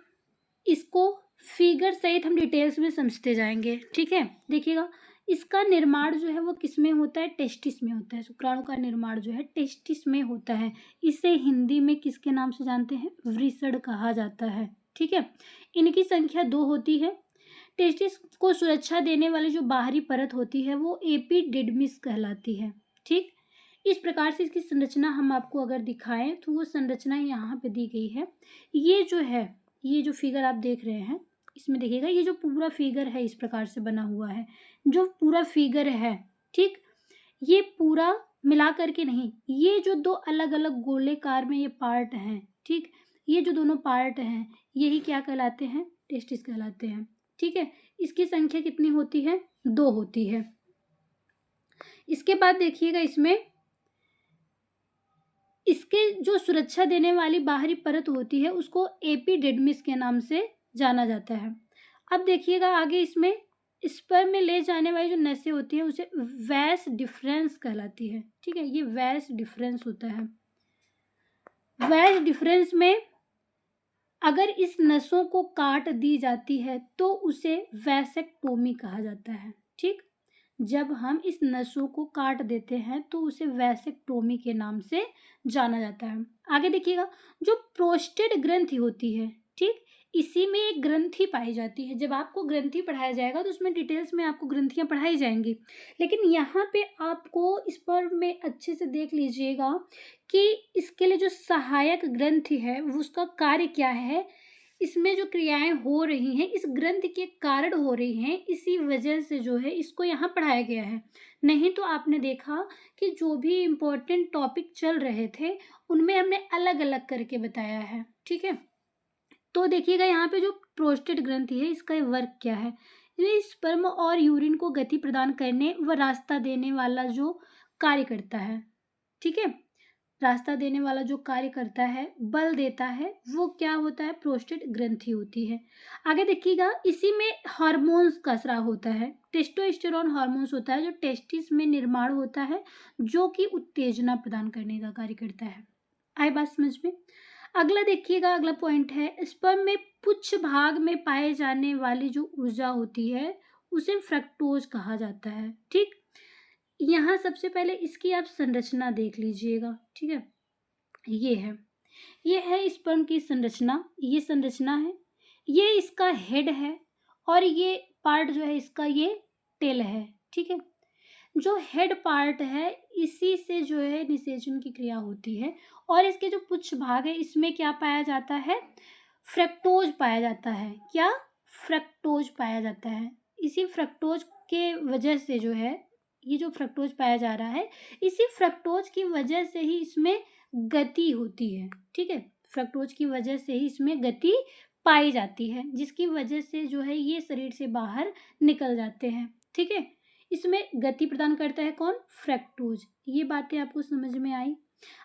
इसको फिगर सहित हम डिटेल्स में समझते जाएंगे। ठीक है, देखिएगा इसका निर्माण जो है वो किस में होता है, टेस्टिस में होता है। शुक्राणु का निर्माण जो है टेस्टिस में होता है। इसे हिंदी में किसके नाम से जानते हैं, वृषण कहा जाता है। ठीक है, इनकी संख्या 2 होती है। टेस्टिस को सुरक्षा देने वाली जो बाहरी परत होती है वो एपिडिडमिस कहलाती है। ठीक, इस प्रकार से इसकी संरचना हम आपको अगर दिखाएं तो वो संरचना यहाँ पे दी गई है। ये जो है, ये जो फिगर आप देख रहे हैं इसमें देखिएगा, ये जो पूरा फिगर है इस प्रकार से बना हुआ है, जो पूरा फिगर है, ठीक, ये पूरा मिला करके नहीं, ये जो दो अलग अलग गोलेकार में ये पार्ट हैं, ठीक, ये जो दोनों पार्ट हैं यही क्या कहलाते हैं, टेस्टिस कहलाते हैं। ठीक है, इसकी संख्या कितनी होती है, 2 होती है। इसके बाद देखिएगा इसमें इसके जो सुरक्षा देने वाली बाहरी परत होती है उसको एपिडिडमिस के नाम से जाना जाता है। अब देखिएगा आगे इसमें स्पर्म में ले जाने वाली जो नसें होती है उसे वैस डिफरेंस कहलाती है। ठीक है, ये वैस डिफरेंस होता है। वैस डिफरेंस में अगर इस नसों को काट दी जाती है तो उसे वैसेक्टोमी कहा जाता है। ठीक, जब हम इस नसों को काट देते हैं तो उसे वैसेक्टोमी के नाम से जाना जाता है। आगे देखिएगा, जो प्रोस्टेट ग्रंथि होती है, ठीक, इसी में एक ग्रंथि पाई जाती है। जब आपको ग्रंथि पढ़ाया जाएगा तो उसमें डिटेल्स में आपको ग्रंथियां पढ़ाई जाएंगी, लेकिन यहाँ पे आपको इस पर में अच्छे से देख लीजिएगा कि इसके लिए जो सहायक ग्रंथि है वो उसका कार्य क्या है, इसमें जो क्रियाएं हो रही हैं इस ग्रंथ के कारण हो रही हैं, इसी वजह से जो है इसको यहाँ पढ़ाया गया है। नहीं तो आपने देखा कि जो भी इम्पोर्टेंट टॉपिक चल रहे थे उनमें हमने अलग अलग करके बताया है। ठीक है, तो देखिएगा यहाँ पे जो प्रोस्टेट ग्रंथि है इसका वर्क क्या है, ये स्पर्म और यूरिन को गति प्रदान करने व रास्ता देने वाला जो कार्य करता है। ठीक है, रास्ता देने वाला जो कार्य करता है, बल देता है, वो क्या होता है, प्रोस्टेट ग्रंथि होती है। आगे देखिएगा, इसी में हार्मोन्स का स्राव होता है। टेस्टोस्टेरोन हार्मोन्स होता है जो टेस्टिस में निर्माण होता है, जो कि उत्तेजना प्रदान करने का कार्य करता है। आए बात समझ में। अगला देखिएगा, अगला पॉइंट है, स्पर्म में पुच्छ भाग में पाए जाने वाली जो ऊर्जा होती है उसे फ्रक्टोज कहा जाता है। ठीक, यहाँ सबसे पहले इसकी आप संरचना देख लीजिएगा। ठीक है, ये है स्पर्म की संरचना, ये संरचना है, ये इसका हेड है और ये पार्ट जो है इसका ये टेल है। ठीक है, जो हेड पार्ट है इसी से जो है निषेचन की क्रिया होती है और इसके जो पुच्छ भाग है इसमें क्या पाया जाता है, फ्रक्टोज पाया जाता है। क्या, फ्रक्टोज पाया जाता है। इसी फ्रक्टोज के वजह से जो है ये जो फ्रक्टोज पाया जा रहा है, इसी फ्रक्टोज की वजह से ही इसमें गति होती है। ठीक है, फ्रक्टोज की वजह से ही इसमें गति पाई जाती है, जिसकी वजह से जो है ये शरीर से बाहर निकल जाते हैं। ठीक है, इसमें गति प्रदान करता है कौन, फ्रक्टोज। ये बातें आपको समझ में आई।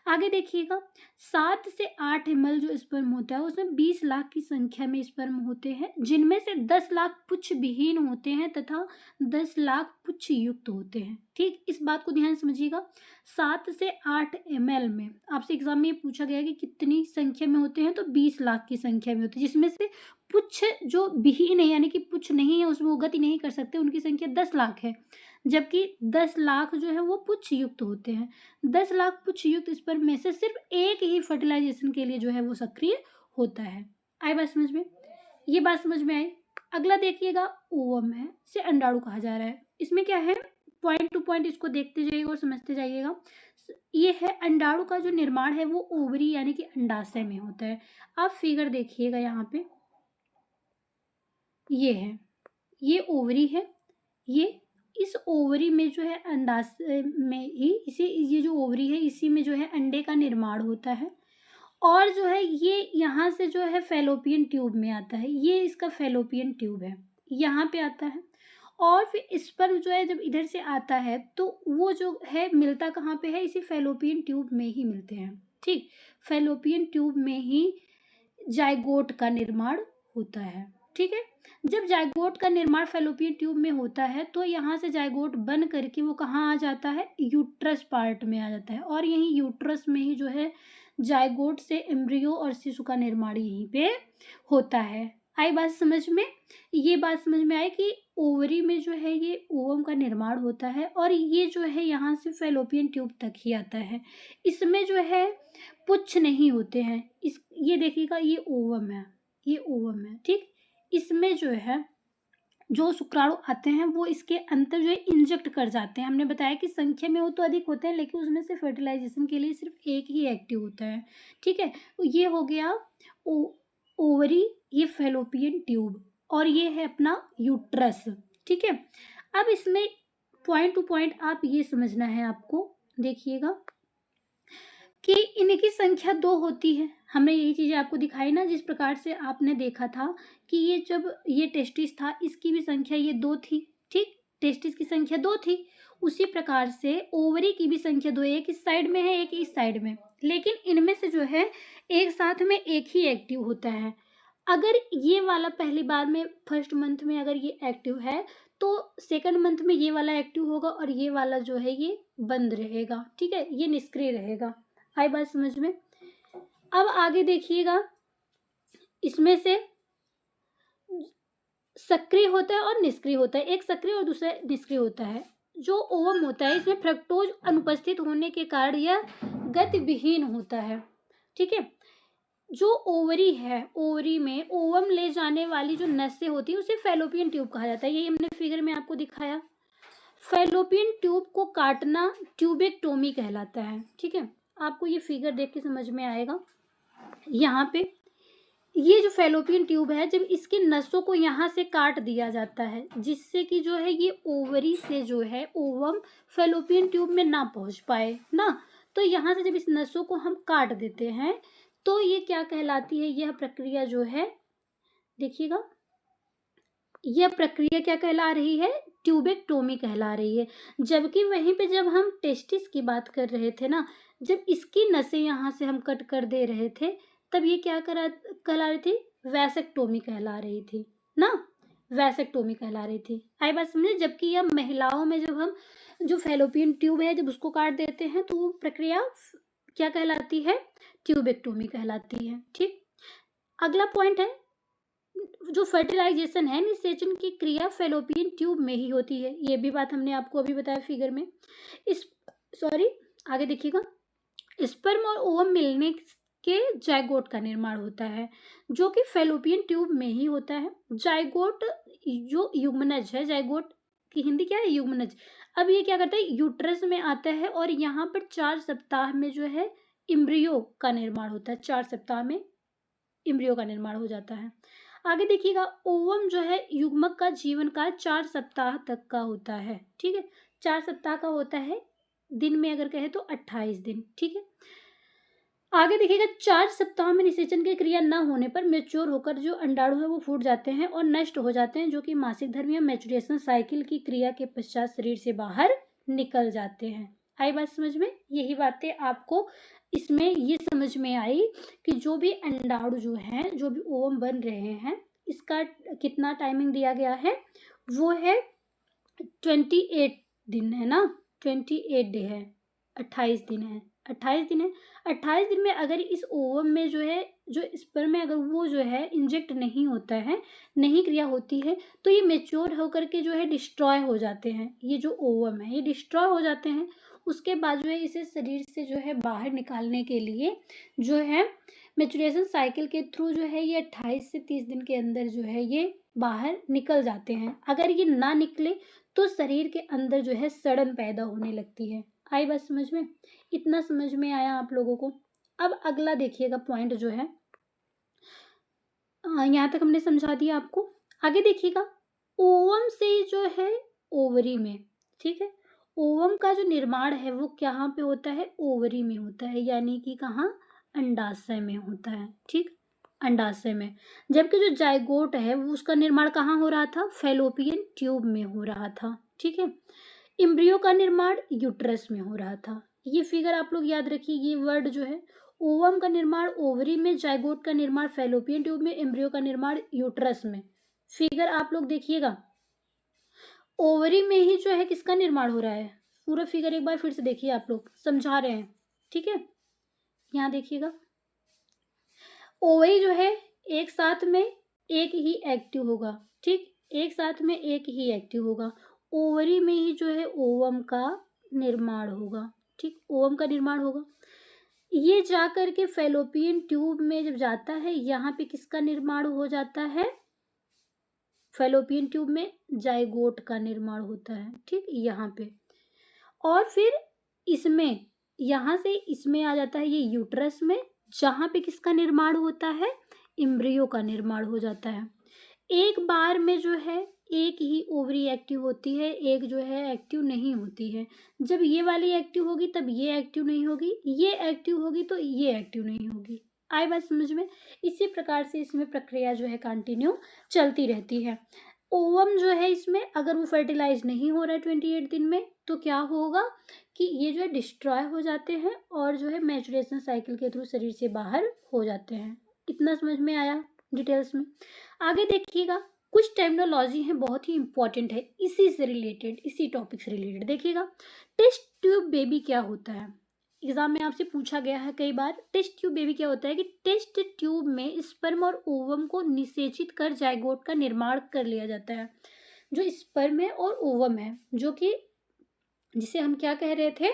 आगे देखिएगा, 7 से 8 ml जो स्पर्म होता है उसमें 20 लाख की संख्या में स्पर्म होते हैं, जिनमें से 10 लाख पुच्छ विहीन होते हैं तथा 10 लाख पुच्छ युक्त होते हैं। ठीक, इस बात को ध्यान समझिएगा। 7 से 8 ml में आपसे एग्जाम में ये पूछा गया कि कितनी संख्या में होते हैं, तो 20 लाख की संख्या में होते हैं, जिसमें से पुच्छ जो विहीन है यानी कि पुच्छ नहीं है, उसमें वो गति नहीं कर सकते, उनकी संख्या 10 लाख है, जबकि 10 लाख जो है वो पुच्छ युक्त होते हैं। 10 लाख पुच्छ युक्त स्पर्म में से सिर्फ एक ही फर्टिलाइजेशन के लिए जो है वो सक्रिय होता है। आई बात समझ में, ये बात समझ में आई। अगला देखिएगा, ओवम है, इसे अंडाणु कहा जा रहा है। इसमें क्या है, पॉइंट टू पॉइंट इसको देखते जाइएगा और समझते जाइएगा। ये है अंडाणु का जो निर्माण है वो ओवरी यानी कि अंडाशय में होता है। आप फिगर देखिएगा यहाँ पे, ये है, ये ओवरी है, ये इस ओवरी में जो है अंडाशय में ही इसी ये जो ओवरी है इसी में जो है अंडे का निर्माण होता है और जो है ये यहाँ से जो है फैलोपियन ट्यूब में आता है, ये इसका फैलोपियन ट्यूब है, यहाँ पे आता है और फिर स्पर्म जो है जब इधर से आता है तो वो जो है मिलता कहाँ पे है, इसी फैलोपियन ट्यूब में ही मिलते हैं। ठीक, फैलोपियन ट्यूब में ही जाइगोट का निर्माण होता है। ठीक है, जब जाइगोट का निर्माण फैलोपियन ट्यूब में होता है तो यहाँ से जाइगोट बन करके वो कहाँ आ जाता है, यूट्रस पार्ट में आ जाता है और यहीं यूट्रस में ही जो है जाइगोट से एम्ब्रियो और शिशु का निर्माण यहीं पे होता है। आई बात समझ में, ये बात समझ में आई कि ओवरी में जो है ये ओवम का निर्माण होता है और ये जो है यहाँ से फैलोपियन ट्यूब तक ही आता है। इसमें जो है पुच्छ नहीं होते हैं, इस ये देखिएगा, ये ओवम है, ये ओवम है। ठीक, इसमें जो है जो शुक्राणु आते हैं वो इसके अंदर जो है इंजेक्ट कर जाते हैं। हमने बताया कि संख्या में वो तो अधिक होते हैं, लेकिन उसमें से फर्टिलाइजेशन के लिए सिर्फ एक ही एक्टिव होता है। ठीक है, तो ये हो गया ओवरी, ये फेलोपियन ट्यूब, और ये है अपना यूट्रस। ठीक है, अब इसमें पॉइंट टू पॉइंट आप ये समझना है आपको। देखिएगा कि इनकी संख्या 2 होती है। हमने यही चीज़ें आपको दिखाई ना, जिस प्रकार से आपने देखा था कि ये जब ये टेस्टिस था, इसकी भी संख्या ये 2 थी। ठीक, टेस्टिस की संख्या 2 थी। उसी प्रकार से ओवरी की भी संख्या 2, एक इस साइड में है, एक इस साइड में। लेकिन इनमें से जो है एक साथ में एक ही एक्टिव होता है। अगर ये वाला पहली बार में फर्स्ट मंथ में अगर ये एक्टिव है, तो सेकंड मंथ में ये वाला एक्टिव होगा और ये वाला जो है ये बंद रहेगा। ठीक है, ये निष्क्रिय रहेगा। आई बात समझ में? अब आगे देखिएगा, इसमें से सक्रिय होता है और निष्क्रिय होता है। एक सक्रिय और दूसरा निष्क्रिय होता है। जो ओवम होता है, इसमें फ्रक्टोज अनुपस्थित होने के कारण यह गतिविहीन होता है। ठीक है, जो ओवरी है, ओवरी में ओवम ले जाने वाली जो नसें होती हैं उसे फैलोपियन ट्यूब कहा जाता है। यही हमने फिगर में आपको दिखाया। फैलोपियन ट्यूब को काटना ट्यूबेक्टोमी कहलाता है। ठीक है, आपको ये फिगर देख के समझ में आएगा। यहाँ पे ये जो फैलोपियन ट्यूब है, जब इसकी नसों को यहाँ से काट दिया जाता है, जिससे कि जो है ये ओवरी से जो है ओवम फैलोपियन ट्यूब में ना पहुँच पाए ना, तो यहाँ से जब इस नसों को हम काट देते हैं तो ये क्या कहलाती है, यह प्रक्रिया जो है, देखिएगा, यह प्रक्रिया क्या कहला रही है, ट्यूबेक्टोमी कहला रही है। जबकि वहीं पे जब हम टेस्टिस की बात कर रहे थे ना, जब इसकी नसें यहाँ से हम कट कर दे रहे थे, तब ये क्या कहला रही थी, वैसेक्टोमी कहला रही थी ना, वैसेक्टोमी कहला रही थी। आई बात समझे? जबकि यह महिलाओं में जब हम जो फैलोपियन ट्यूब है जब उसको काट देते हैं तो वो प्रक्रिया क्या कहलाती है, ट्यूबेक्टोमी कहलाती है। ठीक, अगला पॉइंट है, जो फर्टिलाइजेशन है, निषेचन की क्रिया फैलोपियन ट्यूब में ही होती है। ये भी बात हमने आपको अभी बताया फिगर में। आगे देखिएगा, स्पर्म और ओवम मिलने के जाइगोट का निर्माण होता है, जो कि फैलोपियन ट्यूब में ही होता है। जाइगोट जो युग्मनज है, जाइगोट की हिंदी क्या है, युग्मनज। अब ये क्या करता है, यूट्रस में आता है और यहाँ पर 4 सप्ताह में जो है इम्ब्रियो का निर्माण होता है। 4 सप्ताह में इम्ब्रियो का निर्माण हो जाता है। आगे देखिएगा, ओवम जो है युग्मक का जीवन काल 4 सप्ताह तक का होता है। ठीक है, 4 सप्ताह का होता है, दिन में अगर कहे तो 28 दिन। ठीक है, आगे देखिएगा, 4 सप्ताह में निषेचन की क्रिया न होने पर मेच्योर होकर जो अंडाणु है वो फूट जाते हैं और नष्ट हो जाते हैं, जो कि मासिक धर्म या मैचुरेशन साइकिल की क्रिया के पश्चात शरीर से बाहर निकल जाते हैं। आई बात समझ में? यही बातें आपको इसमें ये समझ में आई कि जो भी अंडाणु जो हैं, जो भी ओवम बन रहे हैं, इसका कितना टाइमिंग दिया गया है, वो है 28 दिन है ना, 28 डे है, 28 दिन है, 28 दिन है। 28 दिन में अगर इस ओवम में जो है, जो स्पर्म में अगर वो जो है इंजेक्ट नहीं होता है, नहीं क्रिया होती है, तो ये मेच्योर होकर के जो है डिस्ट्रॉय हो जाते हैं। ये जो ओवम है ये डिस्ट्रॉय हो जाते हैं। उसके बाद जो है इसे शरीर से जो है बाहर निकालने के लिए जो है मेचुरेशन साइकिल के थ्रू जो है ये 28 से 30 दिन के अंदर जो है ये बाहर निकल जाते हैं। अगर ये ना निकले तो शरीर के अंदर जो है सड़न पैदा होने लगती है। आई बात समझ में? इतना समझ में आया आप लोगों को? अब अगला देखिएगा पॉइंट जो है, यहाँ तक हमने समझा दिया आपको। आगे देखिएगा, ओवम से जो है ओवरी में, ठीक है, ओवम का जो निर्माण है वो कहाँ पे होता है, ओवरी में होता है, यानी कि कहाँ, अंडाशय में होता है। ठीक, अंडाशय में। जबकि जो जाइगोट है वो उसका निर्माण कहाँ हो रहा था, फैलोपियन ट्यूब में हो रहा था। ठीक है, इम्ब्रियो का निर्माण यूट्रस में हो रहा था। ये फिगर आप लोग याद रखिए, ये वर्ड जो है, ओवम का निर्माण ओवरी में, जाइगोट का निर्माण फैलोपियन ट्यूब में, एम्ब्रियो का निर्माण यूट्रस में। फिगर आप लोग देखिएगा, ओवरी में ही जो है किसका निर्माण हो रहा है, पूरा फिगर एक बार फिर से देखिए, आप लोग समझा रहे हैं। ठीक है, यहाँ देखिएगा, ओवरी जो है एक साथ में एक ही एक्टिव होगा। ठीक, एक साथ में एक ही एक्टिव होगा। ओवरी में ही जो है ओवम का निर्माण होगा। ठीक, ओवम का निर्माण होगा। ये जाकर के फैलोपियन ट्यूब में जब जाता है, यहाँ पे किसका निर्माण हो जाता है, फैलोपियन ट्यूब में जाइगोट का निर्माण होता है, ठीक, यहाँ पे। और फिर इसमें, यहाँ से इसमें आ जाता है ये यूट्रस में, जहाँ पे किसका निर्माण होता है, एम्ब्रियो का निर्माण हो जाता है। एक बार में जो है एक ही ओवरी एक्टिव होती है, एक जो है एक्टिव नहीं होती है। जब ये वाली एक्टिव होगी तब ये एक्टिव नहीं होगी, ये एक्टिव होगी तो ये एक्टिव नहीं होगी। आई बात समझ में? इसी प्रकार से इसमें प्रक्रिया जो है कंटिन्यू चलती रहती है। ओवम जो है इसमें अगर वो फर्टिलाइज नहीं हो रहा है 28 दिन में, तो क्या होगा कि ये जो है डिस्ट्रॉय हो जाते हैं और जो है मैचुरेशन साइकिल के थ्रू शरीर से बाहर हो जाते हैं। इतना समझ में आया डिटेल्स में? आगे देखिएगा, कुछ टर्मिनोलॉजी है बहुत ही इंपॉर्टेंट है, इसी से रिलेटेड, इसी टॉपिक से रिलेटेड। देखिएगा, टेस्ट ट्यूब बेबी क्या होता है? एग्जाम में आपसे पूछा गया है कई बार। टेस्ट ट्यूब बेबी क्या होता है कि टेस्ट ट्यूब में स्पर्म और ओवम को निषेचित कर जाइगोट का निर्माण कर लिया जाता है। जो स्पर्म है और ओवम है, जो कि जिसे हम क्या कह रहे थे,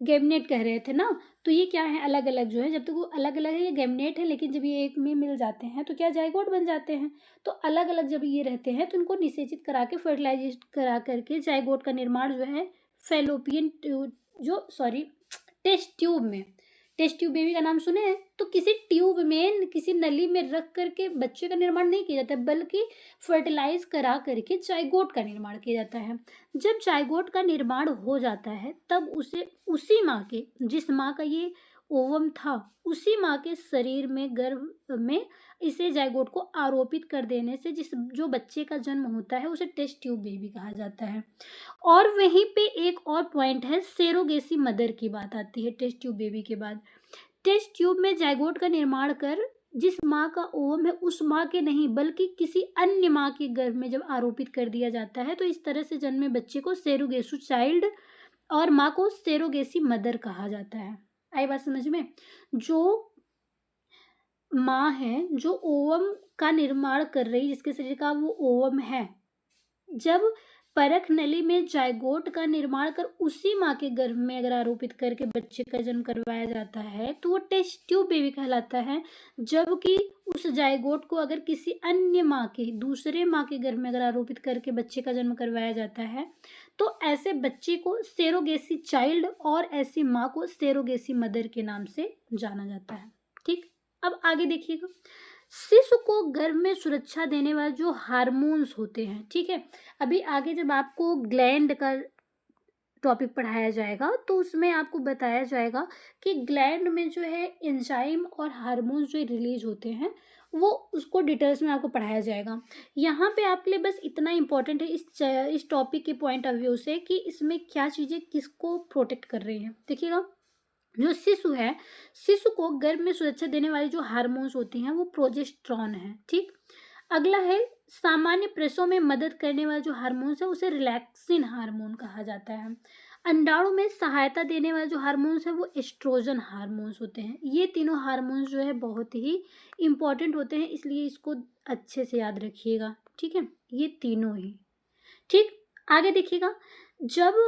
गैमनेट कह रहे थे ना, तो ये क्या है, अलग अलग जो है, जब तक वो अलग अलग है ये गैमनेट है, लेकिन जब ये एक में मिल जाते हैं तो क्या जाइगोट बन जाते हैं। तो अलग अलग जब ये रहते हैं तो इनको निषेचित करा के, फर्टिलाइज करा करके जाइगोट का निर्माण जो है फैलोपियन टेस्ट ट्यूब में, टेस्ट ट्यूब बेबी का नाम सुने हैं, तो किसी ट्यूब में, किसी नली में रख करके बच्चे का निर्माण नहीं किया जाता है, बल्कि फर्टिलाइज करा करके जाइगोट का निर्माण किया जाता है। जब जाइगोट का निर्माण हो जाता है तब उसे उसी माँ के, जिस माँ का ये ओवम था, उसी माँ के शरीर में, गर्भ में इसे जाइगोट को आरोपित कर देने से जो बच्चे का जन्म होता है उसे टेस्ट ट्यूब बेबी कहा जाता है। और वहीं पे एक और पॉइंट है, सेरोगेसी मदर की बात आती है टेस्ट ट्यूब बेबी के बाद। टेस्ट ट्यूब में जाइगोट का निर्माण कर जिस माँ का ओवम है उस माँ के नहीं बल्कि किसी अन्य माँ के गर्भ में जब आरोपित कर दिया जाता है, तो इस तरह से जन्मे बच्चे को सेरोगेसु चाइल्ड और माँ को सेरोगेसी मदर कहा जाता है। आई बात समझ में? जो माँ है, जो ओवम का निर्माण कर रही, जिसके शरीर का वो ओवम है, जब परख नली में जाइगोट का निर्माण कर उसी माँ के गर्भ में अगर आरोपित करके बच्चे का जन्म करवाया जाता है तो वो टेस्ट ट्यूब बेबी कहलाता है। जबकि उस जाइगोट को अगर किसी अन्य माँ के, दूसरे माँ के गर्भ में अगर आरोपित करके बच्चे का जन्म करवाया जाता है तो ऐसे बच्चे को सेरोगेसी चाइल्ड और ऐसी माँ को सेरोगेसी मदर के नाम से जाना जाता है। ठीक, अब आगे देखिएगा, शिशु को गर्भ में सुरक्षा देने वाले जो हार्मोन्स होते हैं, ठीक है, अभी आगे जब आपको ग्लैंड का टॉपिक पढ़ाया जाएगा तो उसमें आपको बताया जाएगा कि ग्लैंड में जो है एंजाइम और हार्मोन्स जो रिलीज होते हैं वो उसको डिटेल्स में आपको पढ़ाया जाएगा। यहाँ पे आपके लिए बस इतना इम्पोर्टेंट है इस टॉपिक के पॉइंट ऑफ व्यू से कि इसमें क्या चीज़ें किसको प्रोटेक्ट कर रही हैं। देखिएगा, जो शिशु है, शिशु को गर्भ में सुरक्षा देने वाली जो हार्मोन्स होती हैं वो प्रोजेस्टेरॉन है। ठीक, अगला है सामान्य प्रसव में मदद करने वाला जो हार्मोन्स है उसे रिलैक्सिन हार्मोन कहा जाता है। अंडाणु में सहायता देने वाले जो हार्मोन्स है वो एस्ट्रोजन हार्मोन्स होते हैं। ये तीनों हार्मोन्स जो है बहुत ही इंपॉर्टेंट होते हैं, इसलिए इसको अच्छे से याद रखिएगा। ठीक है, ये तीनों ही। ठीक, आगे देखिएगा, जब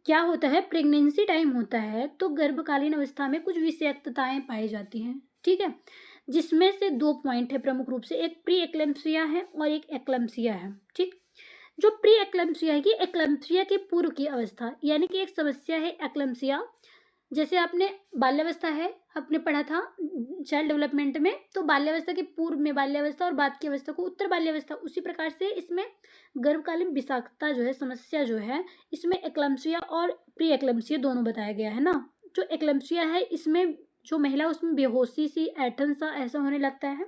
क्या होता है, प्रेगनेंसी टाइम होता है तो गर्भकालीन अवस्था में कुछ विषाक्तताएं पाई जाती हैं। ठीक है, जिसमें से 2 पॉइंट है प्रमुख रूप से, एक प्री एक्लेम्पसिया है और एक एक्लेम्पसिया है। ठीक, जो प्री एक्लेम्पसिया है कि एक्लेम्पसिया के पूर्व की अवस्था, यानी कि एक समस्या है एक्लेम्पसिया, जैसे आपने बाल्यावस्था है, आपने पढ़ा था चाइल्ड डेवलपमेंट में, तो बाल्यावस्था के पूर्व में बाल्यावस्था और बाद की अवस्था को उत्तर बाल्यावस्था, उसी प्रकार से इसमें गर्भकालीन विषाक्तता जो है, समस्या जो है, इसमें एक्लेम्पसिया और प्री एक्लेम्पसिया दोनों बताया गया है ना। जो एक्लेम्पसिया है इसमें जो महिला, उसमें बेहोशी सी, ऐठन सा ऐसा होने लगता है,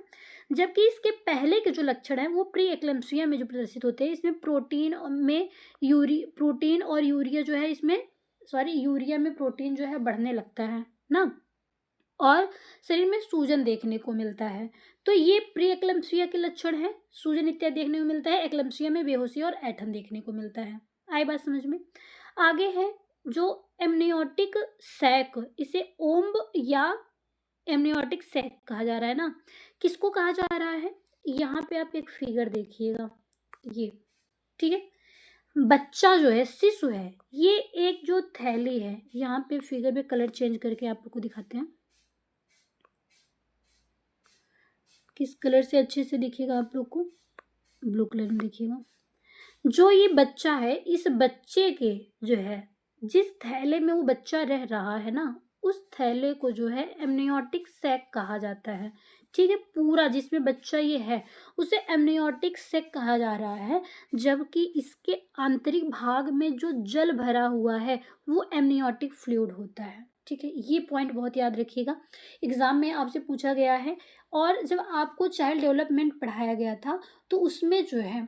जबकि इसके पहले के जो लक्षण हैं वो प्री एक्लेम्पसिया में जो प्रदर्शित होते हैं, इसमें प्रोटीन और यूरिया जो है, इसमें यूरिया में प्रोटीन जो है बढ़ने लगता है ना, और शरीर में सूजन देखने को मिलता है। तो ये प्री एक्लेम्पसिया के लक्षण है, सूजन इत्यादि देखने को मिलता है। एक्लेम्पसिया में बेहोशी और ऐठन देखने को मिलता है। आई बात समझ में? आगे है जो एमनियोटिक सैक, इसे ओम्ब या एमनियोटिक सैक कहा जा रहा है ना। किसको कहा जा रहा है? यहाँ पे आप एक फिगर देखिएगा, ये, ठीक है, बच्चा जो है, शिशु है, ये एक जो थैली है, यहाँ पे फिगर में कलर चेंज करके आप लोग को दिखाते हैं, किस कलर से अच्छे से दिखेगा आप लोग को। ब्लू कलर में देखिएगा। जो ये बच्चा है, इस बच्चे के जो है, जिस थैले में वो बच्चा रह रहा है ना, उस थैले को जो है एमनियोटिक सैक कहा जाता है। ठीक है, पूरा जिसमें बच्चा ये है उसे एमनियोटिक सैक कहा जा रहा है, जबकि इसके आंतरिक भाग में जो जल भरा हुआ है वो एमनियोटिक फ्लूइड होता है। ठीक है, ये पॉइंट बहुत याद रखिएगा, एग्जाम में आपसे पूछा गया है। और जब आपको चाइल्ड डेवलपमेंट पढ़ाया गया था तो उसमें जो है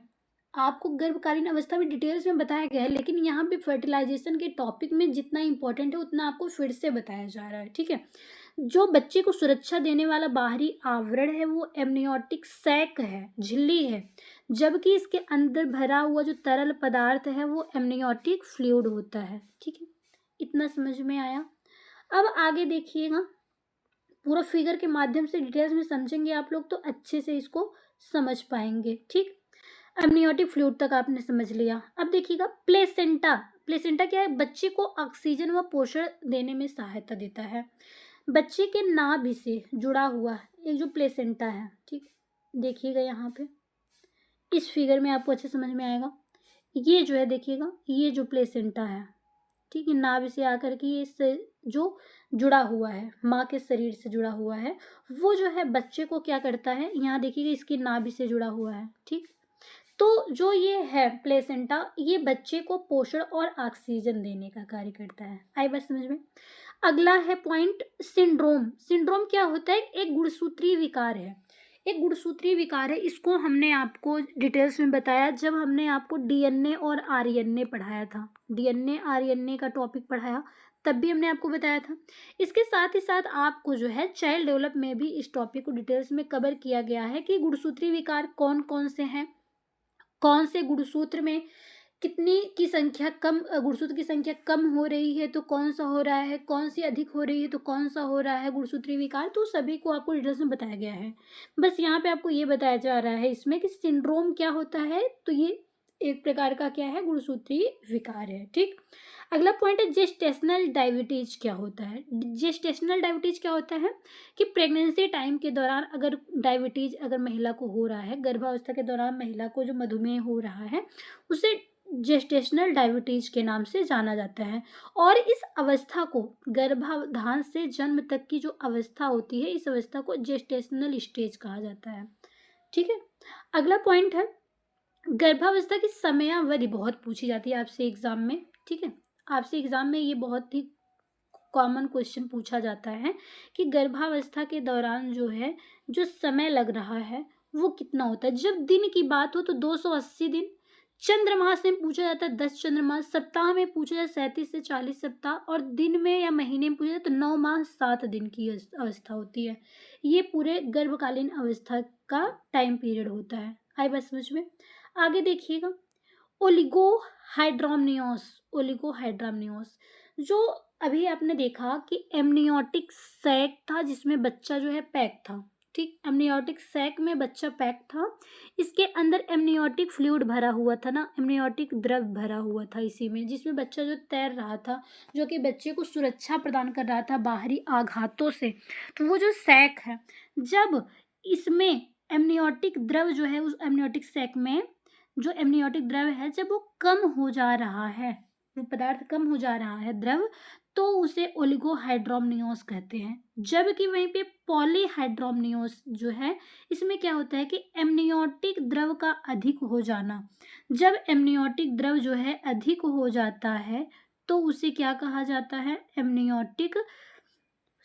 आपको गर्भकालीन अवस्था में डिटेल्स में बताया गया है, लेकिन यहाँ पे फर्टिलाइजेशन के टॉपिक में जितना इंपॉर्टेंट है उतना आपको फिर से बताया जा रहा है। ठीक है, जो बच्चे को सुरक्षा देने वाला बाहरी आवरण है वो एमनियोटिक सैक है, झिल्ली है, जबकि इसके अंदर भरा हुआ जो तरल पदार्थ है वो एमनियोटिक फ्लूइड होता है। ठीक है, इतना समझ में आया। अब आगे देखिएगा, पूरा फिगर के माध्यम से डिटेल्स में समझेंगे आप लोग तो अच्छे से इसको समझ पाएंगे। ठीक, एमनियोटिक फ्लूइड तक आपने समझ लिया। अब देखिएगा प्लेसेंटा। प्लेसेंटा क्या है? बच्चे को ऑक्सीजन व पोषण देने में सहायता देता है। बच्चे के नाभि से जुड़ा हुआ एक जो प्लेसेंटा है, ठीक, देखिएगा यहाँ पे इस फिगर में आपको अच्छे समझ में आएगा। ये जो है देखिएगा, ये जो प्लेसेंटा है, ठीक है, नाभि से आकर के ये जो जुड़ा हुआ है, माँ के शरीर से जुड़ा हुआ है, वो जो है बच्चे को क्या करता है, यहाँ देखिएगा इसकी नाभि से जुड़ा हुआ है। ठीक, तो जो ये है प्लेसेंटा, ये बच्चे को पोषण और ऑक्सीजन देने का कार्य करता है। आई बात समझ में? अगला है पॉइंट सिंड्रोम। सिंड्रोम क्या होता है? एक गुणसूत्रीय विकार है। एक गुणसूत्रीय विकार है, इसको हमने आपको डिटेल्स में बताया जब हमने आपको डीएनए और आरएनए पढ़ाया था। डीएनए आरएनए का टॉपिक पढ़ाया तब भी हमने आपको बताया था। इसके साथ ही साथ आपको जो है चाइल्ड डेवलप में भी इस टॉपिक को डिटेल्स में कवर किया गया है कि गुणसूत्रीय विकार कौन कौन से हैं, कौन से गुणसूत्र में कितनी की संख्या कम, गुणसूत्र की संख्या कम हो रही है तो कौन सा हो रहा है, कौन सी अधिक हो रही है तो कौन सा हो रहा है गुणसूत्रीय विकार, तो सभी को आपको डिटेल्स में बताया गया है। बस यहाँ पे आपको ये बताया जा रहा है इसमें कि सिंड्रोम क्या होता है, तो ये एक प्रकार का क्या है, गुणसूत्रीय विकार है। ठीक, अगला पॉइंट है जेस्टेशनल डायबिटीज क्या होता है। जेस्टेशनल डायबिटीज क्या होता है कि प्रेगनेंसी टाइम के दौरान अगर डायबिटीज अगर महिला को हो रहा है, गर्भावस्था के दौरान महिला को जो मधुमेह हो रहा है उसे जेस्टेशनल डायबिटीज के नाम से जाना जाता है। और इस अवस्था को, गर्भाधान से जन्म तक की जो अवस्था होती है, इस अवस्था को जेस्टेशनल स्टेज कहा जाता है। ठीक है, अगला पॉइंट है गर्भावस्था की समयावधि, बहुत पूछी जाती है आपसे एग्जाम में। ठीक है, आपसे एग्जाम में ये बहुत ही कॉमन क्वेश्चन पूछा जाता है कि गर्भावस्था के दौरान जो है जो समय लग रहा है वो कितना होता है। जब दिन की बात हो तो 280 दिन, चंद्रमास में पूछा जाता है 10 चंद्रमास, सप्ताह में पूछा जाए 37 से 40 सप्ताह, और दिन में या महीने में पूछा जाए तो 9 माह 7 दिन की अवस्था होती है। ये पूरे गर्भकालीन अवस्था का टाइम पीरियड होता है। आई बात समझ में? आगे देखिएगा ओलिगोहाइड्रोमनियोस। ओलिगोहाइड्रोमनियोस जो अभी आपने देखा कि एमनियोटिक सैक था जिसमें बच्चा जो है पैक था। ठीक, एमनियोटिक सैक में बच्चा पैक था, इसके अंदर एमनियोटिक फ्लूइड भरा हुआ था ना, एमनियोटिक द्रव भरा हुआ था इसी में, जिसमें बच्चा जो तैर रहा था, जो कि बच्चे को सुरक्षा प्रदान कर रहा था बाहरी आघातों से। तो वो जो सैक है, जब इसमें एमनियोटिक द्रव जो है, उस एमनियोटिक सैक में जो एमनियोटिक द्रव है जब वो कम हो जा रहा है, वो पदार्थ कम हो जा रहा है द्रव, तो उसे ओलिगोहाइड्रोमनियोस कहते हैं। जबकि वहीं पे पॉलीहाइड्रोमनियोस जो है, इसमें क्या होता है कि एमनियोटिक द्रव का अधिक हो जाना, जब एमनियोटिक द्रव जो है अधिक हो जाता है तो उसे क्या कहा जाता है, एमनियोटिक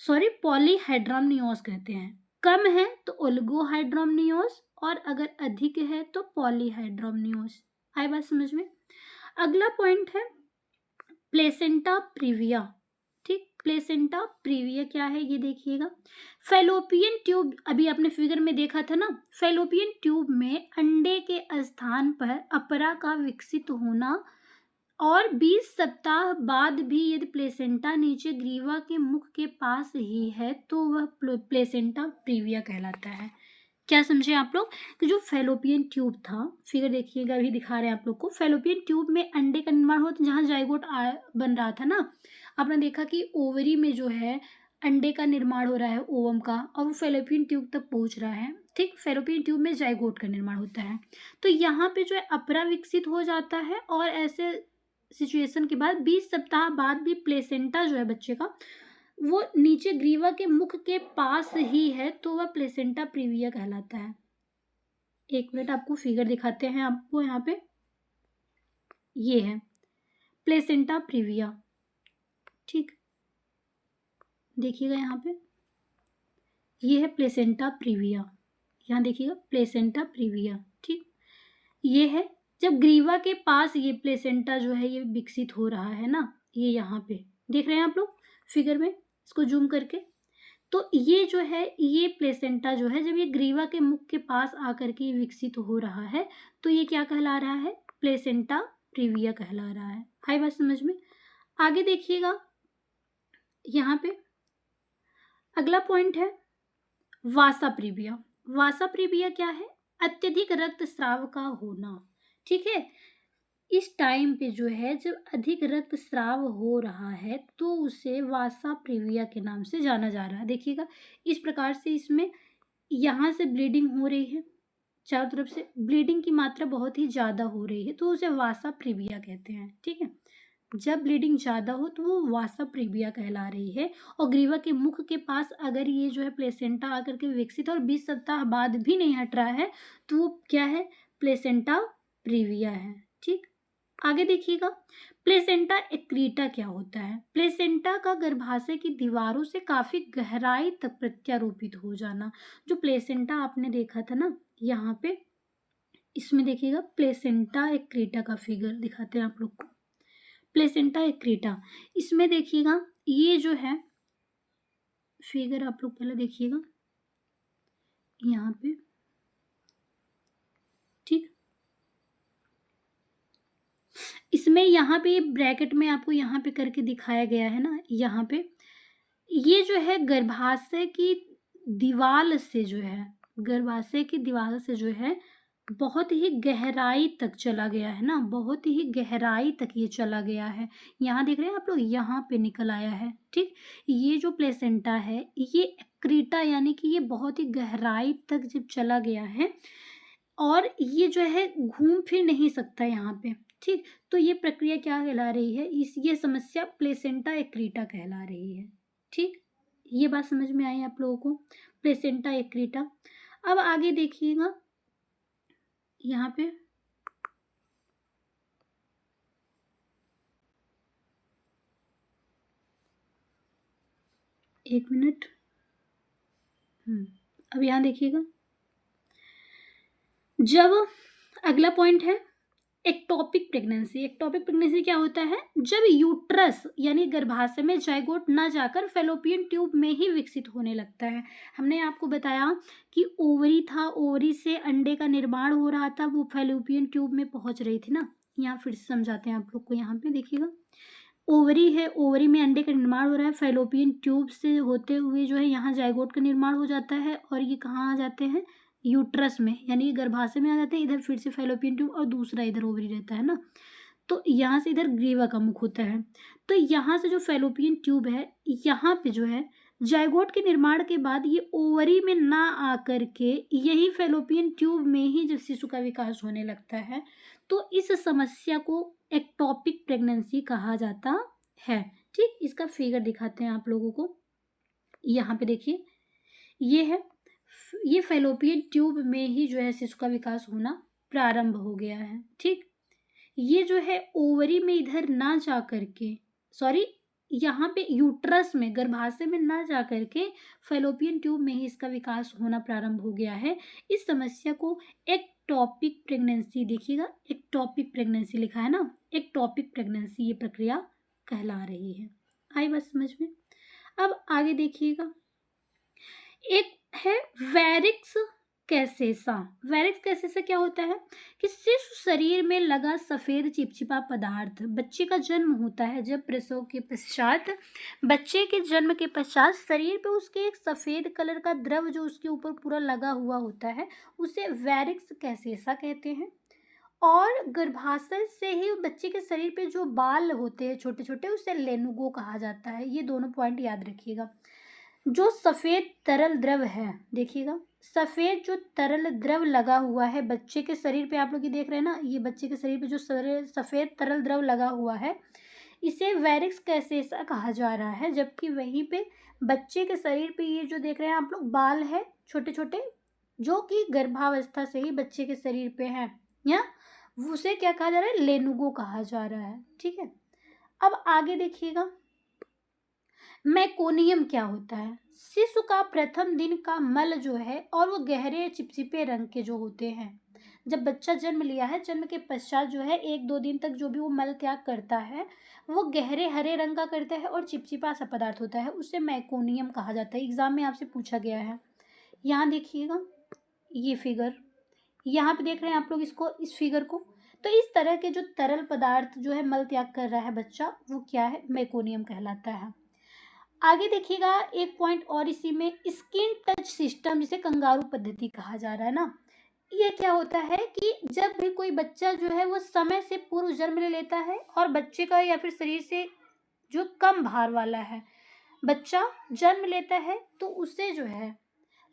सॉरी पॉलीहाइड्रोमनियोस कहते हैं। कम है तो ओलिगोहाइड्रोमनियोस, और अगर अधिक है तो पॉलीहाइड्रोमनियोस। आई बात समझ में? अगला पॉइंट है प्लेसेंटा प्रीविया। ठीक, प्लेसेंटा प्रीविया क्या है ये देखिएगा। फैलोपियन ट्यूब, अभी आपने फिगर में देखा था ना, फैलोपियन ट्यूब में अंडे के स्थान पर अपरा का विकसित होना, और 20 सप्ताह बाद भी यदि प्लेसेंटा नीचे ग्रीवा के मुख के पास ही है तो वह प्लेसेंटा प्रीविया कहलाता है। क्या समझे आप लोग कि जो फैलोपियन ट्यूब था, फिगर देखिएगा अभी दिखा रहे हैं आप लोग को, फैलोपियन ट्यूब में अंडे का निर्माण होता, जहाँ जाइगोट बन रहा था ना, आपने देखा कि ओवरी में जो है अंडे का निर्माण हो रहा है ओवम का, और वो फेलोपियन ट्यूब तक पहुंच रहा है। ठीक, फेलोपियन ट्यूब में जाइगोट का निर्माण होता है। तो यहाँ पे जो है अपरा विकसित हो जाता है, और ऐसे सिचुएशन के बाद 20 सप्ताह बाद भी प्लेसेंटा जो है बच्चे का, वो नीचे ग्रीवा के मुख के पास ही है, तो वह प्लेसेंटा प्रीविया कहलाता है। एक मिनट, आपको फिगर दिखाते हैं आपको यहाँ पे। ये है प्लेसेंटा प्रीविया। ठीक, देखिएगा यहाँ पे, ये है प्लेसेंटा प्रीविया। यहाँ देखिएगा प्लेसेंटा प्रीविया। ठीक, ये है जब ग्रीवा के पास ये प्लेसेंटा जो है ये विकसित हो रहा है ना, ये यहाँ पे देख रहे हैं आप लोग फिगर में, इसको जूम करके। तो ये जो है, ये प्लेसेंटा जो है जब ये ग्रीवा के मुख के पास आकर के विकसित हो रहा है, तो ये क्या कहला रहा है? प्लेसेंटा प्रीविया कहला रहा है। आई बात समझ में? आगे देखिएगा, यहाँ पे अगला पॉइंट है वासा प्रीविया। वासा प्रीविया क्या है? अत्यधिक रक्तस्राव का होना। ठीक है, इस टाइम पे जो है जब अधिक रक्तस्राव हो रहा है तो उसे वासा प्रीविया के नाम से जाना जा रहा है। देखिएगा, इस प्रकार से इसमें यहाँ से ब्लीडिंग हो रही है, चारों तरफ से ब्लीडिंग की मात्रा बहुत ही ज़्यादा हो रही है, तो उसे वासा प्रीविया कहते हैं। ठीक है, जब ब्लीडिंग ज़्यादा हो तो वो वासा प्रीविया कहला रही है। और ग्रीवा के मुख के पास अगर ये जो है प्लेसेंटा आकर के विकसित और 20 सप्ताह बाद भी नहीं हट रहा है, तो वो क्या है? प्लेसेंटा प्रीविया है। ठीक, आगे देखिएगा, प्लेसेंटा एक्रीटा क्या होता है? प्लेसेंटा का गर्भाशय की दीवारों से काफी गहराई तक प्रत्यारोपित हो जाना। जो प्लेसेंटा आपने देखा था ना यहाँ पे, इसमें देखिएगा प्लेसेंटा एक्रीटा का फिगर दिखाते हैं आप लोग को। प्लेसेंटा एक्रीटा, इसमें देखिएगा ये जो है फिगर आप लोग पहले देखिएगा यहाँ पे। ठीक, इसमें यहाँ पे ब्रैकेट में आपको यहाँ पे करके दिखाया गया है ना, यहाँ पे ये जो है गर्भाशय की दीवार से जो है, गर्भाशय की दीवार से जो है बहुत ही गहराई तक चला गया है ना, बहुत ही गहराई तक ये चला गया है। यहाँ देख रहे हैं आप लोग, यहाँ पे निकल आया है। ठीक, ये जो प्लेसेंटा है ये एक्रीटा, यानी कि ये बहुत ही गहराई तक जब चला गया है और ये जो है घूम फिर नहीं सकता यहाँ पे। ठीक, तो ये प्रक्रिया क्या कहला रही है? ये समस्या प्लेसेंटा एक्रीटा कहला रही है। ठीक, ये बात समझ में आई आप लोगों को? प्लेसेंटा एक्रीटा। अब आगे देखिएगा यहाँ पे, एक मिनट। अब यहाँ देखिएगा, जब अगला पॉइंट है एक्टोपिक प्रेगनेंसी। एक्टोपिक प्रेगनेंसी क्या होता है? जब यूट्रस यानी गर्भाशय में जाइगोट ना जाकर फेलोपियन ट्यूब में ही विकसित होने लगता है। हमने आपको बताया कि ओवरी था, ओवरी से अंडे का निर्माण हो रहा था, वो फेलोपियन ट्यूब में पहुंच रही थी ना। यहाँ फिर से समझाते हैं आप लोग को। यहाँ पे देखिएगा, ओवरी है, ओवरी में अंडे का निर्माण हो रहा है, फेलोपियन ट्यूब से होते हुए जो है यहाँ जाइगोट का निर्माण हो जाता है, और ये कहाँ आ जाते हैं? यूट्रस में, यानी गर्भाशय में आ जाते हैं। इधर फिर से फेलोपियन ट्यूब और दूसरा इधर ओवरी रहता है ना, तो यहाँ से इधर ग्रीवा का मुख होता है। तो यहाँ से जो फेलोपियन ट्यूब है, यहाँ पे जो है जाइगोट के निर्माण के बाद ये ओवरी में ना आकर के यही फेलोपियन ट्यूब में ही जब शिशु का विकास होने लगता है, तो इस समस्या को एक्टोपिक प्रेगनेंसी कहा जाता है। ठीक, इसका फिगर दिखाते हैं आप लोगों को। यहाँ पे देखिए, ये है, ये फेलोपियन ट्यूब में ही जो है शिशु का विकास होना प्रारंभ हो गया है। ठीक, ये जो है ओवरी में इधर ना जा करके, सॉरी, यहाँ पे यूट्रस में, गर्भाशय में ना जा करके फेलोपियन ट्यूब में ही इसका विकास होना प्रारंभ हो गया है। इस समस्या को एक्टोपिक प्रेगनेंसी, देखिएगा एक्टोपिक प्रेगनेंसी लिखा है ना, एक्टोपिक प्रेगनेंसी ये प्रक्रिया कहला रही है। आई बात समझ में? अब आगे देखिएगा, एक है वेरिक्स कैसेसा। वेरिक्स कैसेसा क्या होता है? कि शिशु शरीर में लगा सफ़ेद चिपचिपा पदार्थ, बच्चे का जन्म होता है, जब प्रसव के पश्चात, बच्चे के जन्म के पश्चात शरीर पे उसके एक सफ़ेद कलर का द्रव जो उसके ऊपर पूरा लगा हुआ होता है, उसे वेरिक्स कैसेसा कहते हैं। और गर्भाशय से ही बच्चे के शरीर पे जो बाल होते हैं छोटे छोटे, उसे लेनुगो कहा जाता है। ये दोनों पॉइंट याद रखिएगा। जो सफ़ेद तरल द्रव है, देखिएगा, सफ़ेद जो तरल द्रव लगा हुआ है बच्चे के शरीर पे, आप लोग ये देख रहे हैं ना, ये बच्चे के शरीर पे जो सफ़ेद तरल द्रव लगा हुआ है, इसे वैरिक्स कैसेसा कहा जा रहा है। जबकि वहीं पे बच्चे के शरीर पे ये जो देख रहे हैं आप लोग बाल है छोटे छोटे, जो कि गर्भावस्था से ही बच्चे के शरीर पे हैं, या उसे क्या कहा जा रहा है, लेनुगो कहा जा रहा है। ठीक है, अब आगे देखिएगा, मैकोनियम क्या होता है। शिशु का प्रथम दिन का मल जो है, और वो गहरे चिपचिपे रंग के जो होते हैं, जब बच्चा जन्म लिया है, जन्म के पश्चात जो है 1-2 दिन तक जो भी वो मल त्याग करता है, वो गहरे हरे रंग का करता है और चिपचिपा सा पदार्थ होता है, उसे मैकोनियम कहा जाता है। एग्जाम में आपसे पूछा गया है। यहाँ देखिएगा, ये फिगर, यहाँ पे देख रहे हैं आप लोग इसको, इस फिगर को। तो इस तरह के जो तरल पदार्थ जो है मल त्याग कर रहा है बच्चा, वो क्या है, मैकोनियम कहलाता है। आगे देखिएगा, एक पॉइंट और इसी में, स्किन टच सिस्टम जिसे कंगारू पद्धति कहा जा रहा है ना, ये क्या होता है कि जब भी कोई बच्चा जो है वो समय से पूर्व जन्म ले लेता है, और बच्चे का या फिर शरीर से जो कम भार वाला है बच्चा जन्म लेता है, तो उसे जो है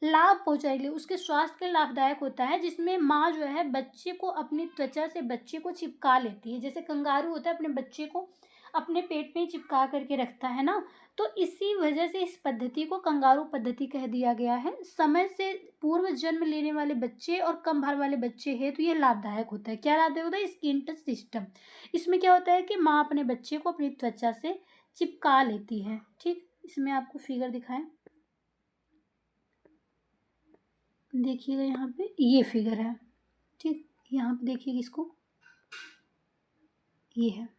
लाभ पहुंचाने के लिए, उसके स्वास्थ्य के लिए लाभदायक होता है, जिसमें माँ जो है बच्चे को अपनी त्वचा से बच्चे को चिपका लेती है। जैसे कंगारू होता है अपने बच्चे को अपने पेट में ही चिपका करके रखता है ना, तो इसी वजह से इस पद्धति को कंगारू पद्धति कह दिया गया है। समय से पूर्व जन्म लेने वाले बच्चे और कम भार वाले बच्चे हैं तो ये लाभदायक होता है। क्या लाभदायक होता है, स्किन टच सिस्टम। इसमें क्या होता है कि माँ अपने बच्चे को अपनी त्वचा से चिपका लेती है। ठीक, इसमें आपको फिगर दिखाएं, देखिएगा यहाँ पे ये फिगर है। ठीक, यहाँ पे देखिएगा इसको, ये है।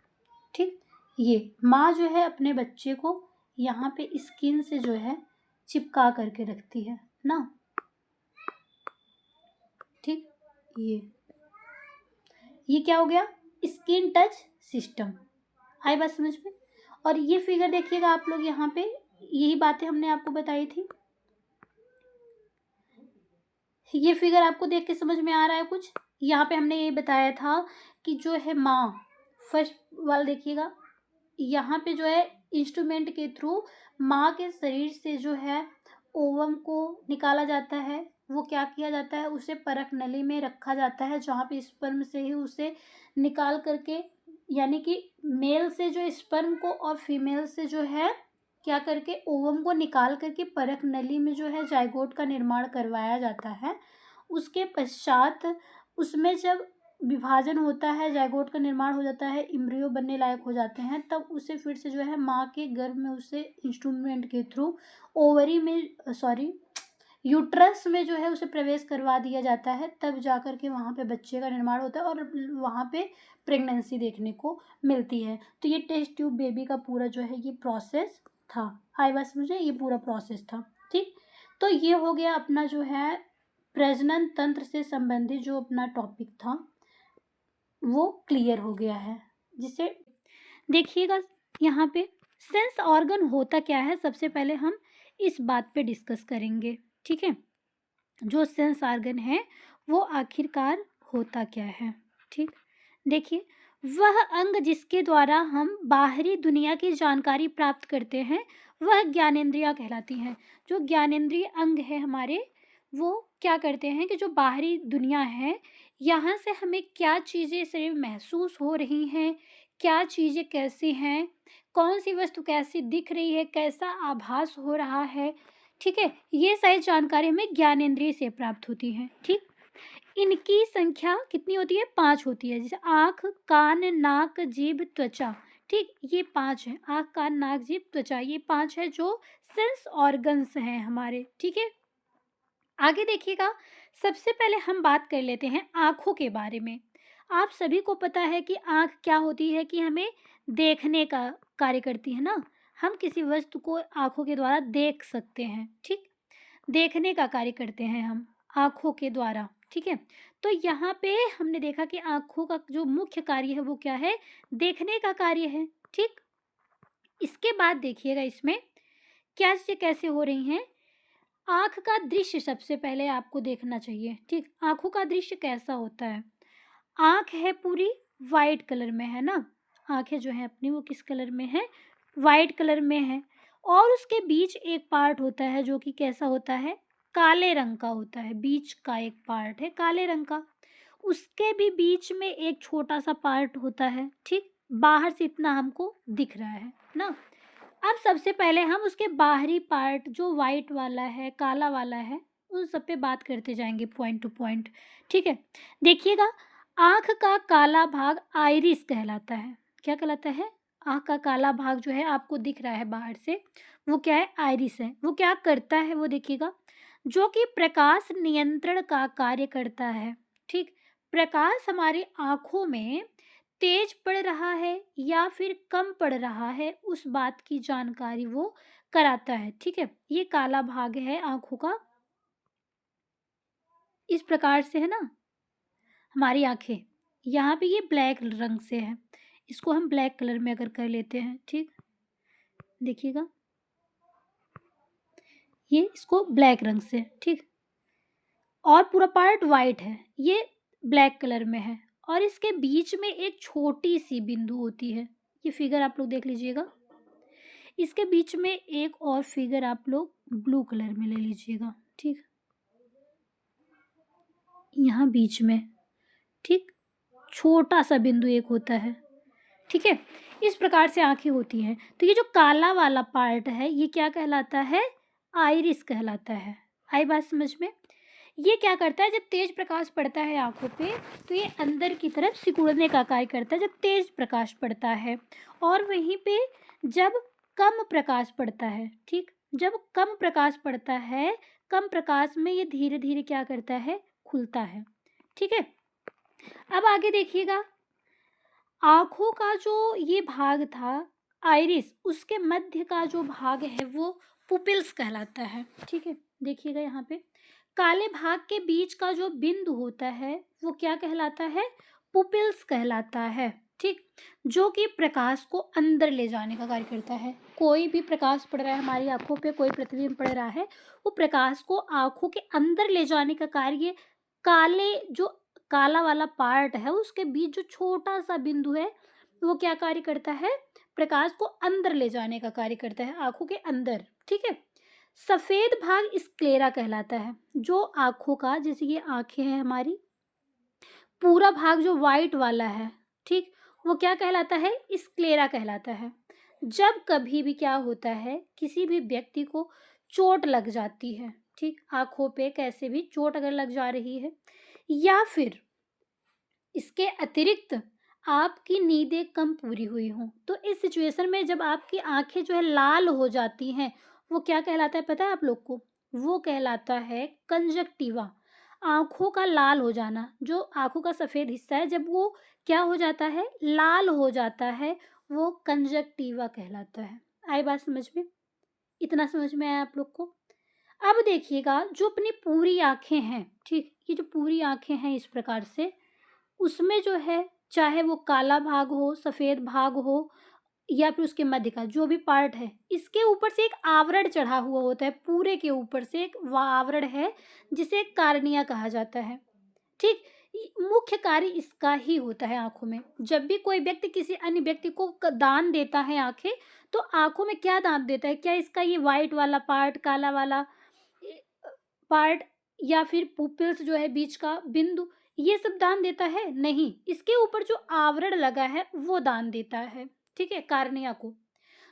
ठीक, ये माँ जो है अपने बच्चे को यहाँ पे स्किन से जो है चिपका करके रखती है ना। ठीक, ये क्या हो गया, स्किन टच सिस्टम। आई बात समझ में। और ये फिगर देखिएगा आप लोग, यहाँ पे यही बातें हमने आपको बताई थी। ये फिगर आपको देख के समझ में आ रहा है कुछ। यहाँ पे हमने ये बताया था कि जो है माँ, फर्स्ट वाला देखिएगा, यहाँ पे जो है इंस्ट्रूमेंट के थ्रू माँ के शरीर से जो है ओवम को निकाला जाता है। वो क्या किया जाता है, उसे परख नली में रखा जाता है, जहाँ पे स्पर्म से ही उसे निकाल करके, यानी कि मेल से जो स्पर्म को और फीमेल से जो है क्या करके ओवम को निकाल करके परख नली में जो है जाइगोट का निर्माण करवाया जाता है। उसके पश्चात उसमें जब विभाजन होता है, जाइगोट का निर्माण हो जाता है, एम्ब्रियो बनने लायक हो जाते हैं, तब उसे फिर से जो है माँ के गर्भ में उसे इंस्ट्रूमेंट के थ्रू ओवरी में, सॉरी, यूट्रस में जो है उसे प्रवेश करवा दिया जाता है। तब जा कर के वहाँ पे बच्चे का निर्माण होता है और वहाँ पे प्रेगनेंसी देखने को मिलती है। तो ये टेस्ट ट्यूब बेबी का पूरा जो है ये प्रोसेस था। आई बात समझे, ये पूरा प्रोसेस था। ठीक, तो ये हो गया अपना जो है प्रजनन तंत्र से संबंधित जो अपना टॉपिक था वो क्लियर हो गया है। जिसे देखिएगा यहाँ पे सेंस ऑर्गन होता क्या है, सबसे पहले हम इस बात पे डिस्कस करेंगे। ठीक है, जो सेंस ऑर्गन है वो आखिरकार होता क्या है। ठीक, देखिए, वह अंग जिसके द्वारा हम बाहरी दुनिया की जानकारी प्राप्त करते हैं वह ज्ञानेंद्रियां कहलाती हैं। जो ज्ञानेंद्रिय अंग है हमारे, वो क्या करते हैं कि जो बाहरी दुनिया है, यहाँ से हमें क्या चीज़ें शरीर में महसूस हो रही हैं, क्या चीज़ें कैसी हैं, कौन सी वस्तु कैसी दिख रही है, कैसा आभास हो रहा है, ठीक है, ये सारी जानकारी हमें ज्ञानेंद्रिय से प्राप्त होती है। ठीक, इनकी संख्या कितनी होती है, 5 होती है। जैसे आँख, कान, नाक, जीभ, त्वचा। ठीक, ये 5 है, आँख, कान, नाक, जीभ, त्वचा, ये 5 है जो सेंस ऑर्गन्स हैं हमारे। ठीक है, आगे देखिएगा, सबसे पहले हम बात कर लेते हैं आँखों के बारे में। आप सभी को पता है कि आँख क्या होती है, कि हमें देखने का कार्य करती है ना। हम किसी वस्तु को आँखों के द्वारा देख सकते हैं। ठीक, देखने का कार्य करते हैं हम आँखों के द्वारा। ठीक है, तो यहाँ पे हमने देखा कि आँखों का जो मुख्य कार्य है वो क्या है, देखने का कार्य है। ठीक, इसके बाद देखिएगा इसमें क्या चीज़ें कैसे हो रही हैं। आँख का दृश्य सबसे पहले आपको देखना चाहिए। ठीक, आँखों का दृश्य कैसा होता है, आँख है पूरी वाइट कलर में है ना, आँखें जो है अपनी वो किस कलर में है, वाइट कलर में है। और उसके बीच एक पार्ट होता है जो कि कैसा होता है, काले रंग का होता है, बीच का एक पार्ट है काले रंग का। उसके भी बीच में एक छोटा सा पार्ट होता है, ठीक, बाहर से इतना हमको दिख रहा है ना। अब सबसे पहले हम उसके बाहरी पार्ट जो वाइट वाला है, काला वाला है, उन सब पे बात करते जाएंगे पॉइंट टू पॉइंट, ठीक है। देखिएगा, आँख का काला भाग आइरिस कहलाता है। क्या कहलाता है? आँख का काला भाग जो है आपको दिख रहा है बाहर से, वो क्या है? आइरिस है। वो क्या करता है वो देखिएगा, जो कि प्रकाश नियंत्रण का कार्य करता है, ठीक। प्रकाश हमारी आँखों में तेज पड़ रहा है या फिर कम पड़ रहा है, उस बात की जानकारी वो कराता है, ठीक है। ये काला भाग है आँखों का, इस प्रकार से है ना हमारी आँखें। यहाँ पे ये ब्लैक रंग से है, इसको हम ब्लैक कलर में अगर कर लेते हैं, ठीक, देखिएगा, ये इसको ब्लैक रंग से, ठीक, और पूरा पार्ट वाइट है, ये ब्लैक कलर में है, और इसके बीच में एक छोटी सी बिंदु होती है। ये फिगर आप लोग देख लीजिएगा, इसके बीच में एक और फिगर आप लोग ब्लू कलर में ले लीजिएगा, ठीक, यहाँ बीच में, ठीक, छोटा सा बिंदु एक होता है, ठीक है। इस प्रकार से आंखें होती हैं। तो ये जो काला वाला पार्ट है ये क्या कहलाता है? आइरिस कहलाता है। आई बात समझ में? ये क्या करता है, जब तेज प्रकाश पड़ता है आंखों पे तो ये अंदर की तरफ सिकुड़ने का कार्य करता है जब तेज प्रकाश पड़ता है, और वहीं पे जब कम प्रकाश पड़ता है, ठीक, जब कम प्रकाश पड़ता है, कम प्रकाश में ये धीरे धीरे क्या करता है, खुलता है, ठीक है। अब आगे देखिएगा, आँखों का जो ये भाग था आइरिस, उसके मध्य का जो भाग है वो पुपिल्स कहलाता है, ठीक है। देखिएगा यहाँ पे काले भाग के बीच का जो बिंदु होता है वो क्या कहलाता है? पुपिल्स कहलाता है, ठीक, जो कि प्रकाश को अंदर ले जाने का कार्य करता है। कोई भी प्रकाश पड़ रहा है हमारी आंखों पे, कोई प्रतिबिंब पड़ रहा है, वो प्रकाश को आंखों के अंदर ले जाने का कार्य काले जो काला वाला पार्ट है उसके बीच जो छोटा सा बिंदु है वो क्या कार्य करता है? प्रकाश को अंदर ले जाने का कार्य करता है आंखों के अंदर, ठीक है। सफेद भाग स्क्लेरा कहलाता है, जो आंखों का, जैसे ये आंखें हैं हमारी, पूरा भाग जो वाइट वाला है, ठीक, वो क्या कहलाता है? स्क्लेरा कहलाता है। जब कभी भी क्या होता है, किसी भी व्यक्ति को चोट लग जाती है, ठीक, आंखों पे कैसे भी चोट अगर लग जा रही है, या फिर इसके अतिरिक्त आपकी नींदें कम पूरी हुई हों, तो इस सिचुएशन में जब आपकी आंखें जो है लाल हो जाती हैं, वो क्या कहलाता है पता है आप लोग को? वो कहलाता है कंजक्टिवा। आंखों का लाल हो जाना, जो आंखों का सफ़ेद हिस्सा है जब वो क्या हो जाता है, लाल हो जाता है, वो कंजक्टिवा कहलाता है। आई बात समझ में? इतना समझ में आया आप लोग को? अब देखिएगा, जो अपनी पूरी आंखें हैं, ठीक, ये जो पूरी आंखें हैं इस प्रकार से, उसमें जो है चाहे वो काला भाग हो, सफ़ेद भाग हो, या फिर उसके मध्य का जो भी पार्ट है, इसके ऊपर से एक आवरण चढ़ा हुआ होता है, पूरे के ऊपर से एक आवरण है जिसे कार्निया कहा जाता है, ठीक। मुख्य कार्य इसका ही होता है आंखों में। जब भी कोई व्यक्ति किसी अन्य व्यक्ति को दान देता है आंखें, तो आंखों में क्या दान देता है? क्या इसका ये वाइट वाला पार्ट, काला वाला पार्ट, या फिर पुपिल्स जो है बीच का बिंदु, ये सब दान देता है? नहीं, इसके ऊपर जो आवरण लगा है वो दान देता है, ठीक है, कार्निया को।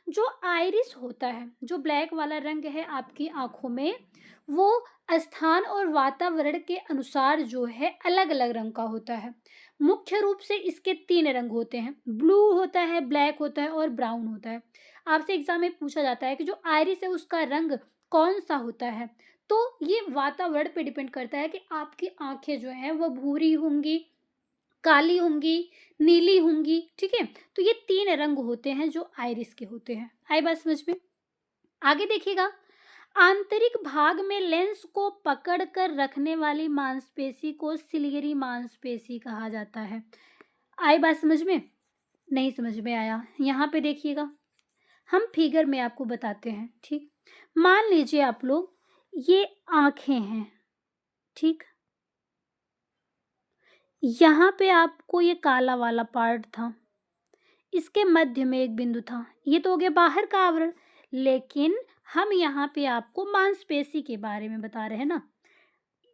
जो आइरिस होता है, जो ब्लैक वाला रंग है आपकी आंखों में, वो स्थान और वातावरण के अनुसार जो है अलग अलग रंग का होता है। मुख्य रूप से इसके 3 रंग होते हैं, ब्लू होता है, ब्लैक होता है और ब्राउन होता है। आपसे एग्जाम में पूछा जाता है कि जो आइरिस है उसका रंग कौन सा होता है, तो ये वातावरण पे डिपेंड करता है कि आपकी आंखें जो हैं वो भूरी होंगी, काली होंगी, नीली होंगी, ठीक है। तो ये 3 रंग होते हैं जो आइरिस के होते हैं। आई बात समझ में? आगे देखिएगा, आंतरिक भाग में लेंस को पकड़ कर रखने वाली मांसपेशी को सिलियरी मांसपेशी कहा जाता है। आई बात समझ में? नहीं समझ में आया? यहाँ पे देखिएगा, हम फिगर में आपको बताते हैं, ठीक। मान लीजिए आप लोग, ये आंखें हैं, ठीक, यहाँ पे आपको ये काला वाला पार्ट था, इसके मध्य में एक बिंदु था, ये तो हो गया बाहर का आवरण। लेकिन हम यहाँ पे आपको मांसपेशी के बारे में बता रहे हैं ना।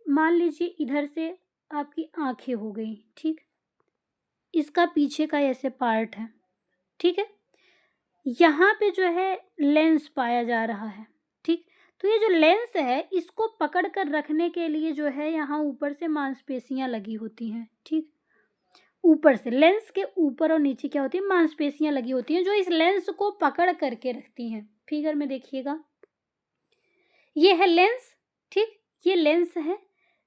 मान लीजिए इधर से आपकी आँखें हो गई, ठीक? इसका पीछे का ऐसे पार्ट है, ठीक है? यहाँ पे जो है लेंस पाया जा रहा है, ठीक? तो ये जो लेंस है इसको पकड़ कर रखने के लिए जो है यहाँ ऊपर से मांसपेशियाँ लगी होती हैं, ठीक? ऊपर से लेंस के ऊपर और नीचे क्या होती है, मांसपेशियाँ लगी होती हैं जो इस लेंस को पकड़ करके रखती हैं। फिगर में देखिएगा, ये है लेंस, ठीक? ये लेंस है।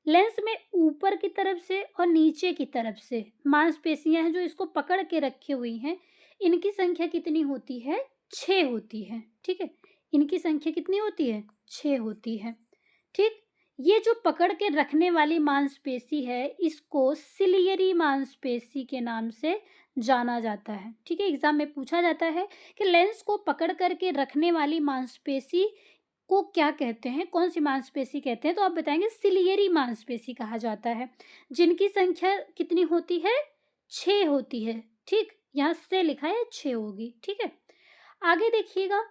लेंस में ऊपर की तरफ से और नीचे की तरफ से मांसपेशियां हैं जो इसको पकड़ के रखी हुई हैं। इनकी संख्या कितनी होती है, 6 होती है, ठीक है? इनकी संख्या कितनी होती है, 6 होती है, ठीक? ये जो पकड़ के रखने वाली मांसपेशी है इसको सिलियरी मांसपेशी के नाम से जाना जाता है, ठीक है? एग्जाम में पूछा जाता है कि लेंस को पकड़ करके रखने वाली मांसपेशी को क्या कहते हैं, कौन सी मांसपेशी कहते हैं? तो आप बताएंगे सिलियरी मांसपेशी कहा जाता है, जिनकी संख्या कितनी होती है, 6 होती है, ठीक? यहाँ से लिखा है 6 होगी, ठीक है? आगे देखिएगा,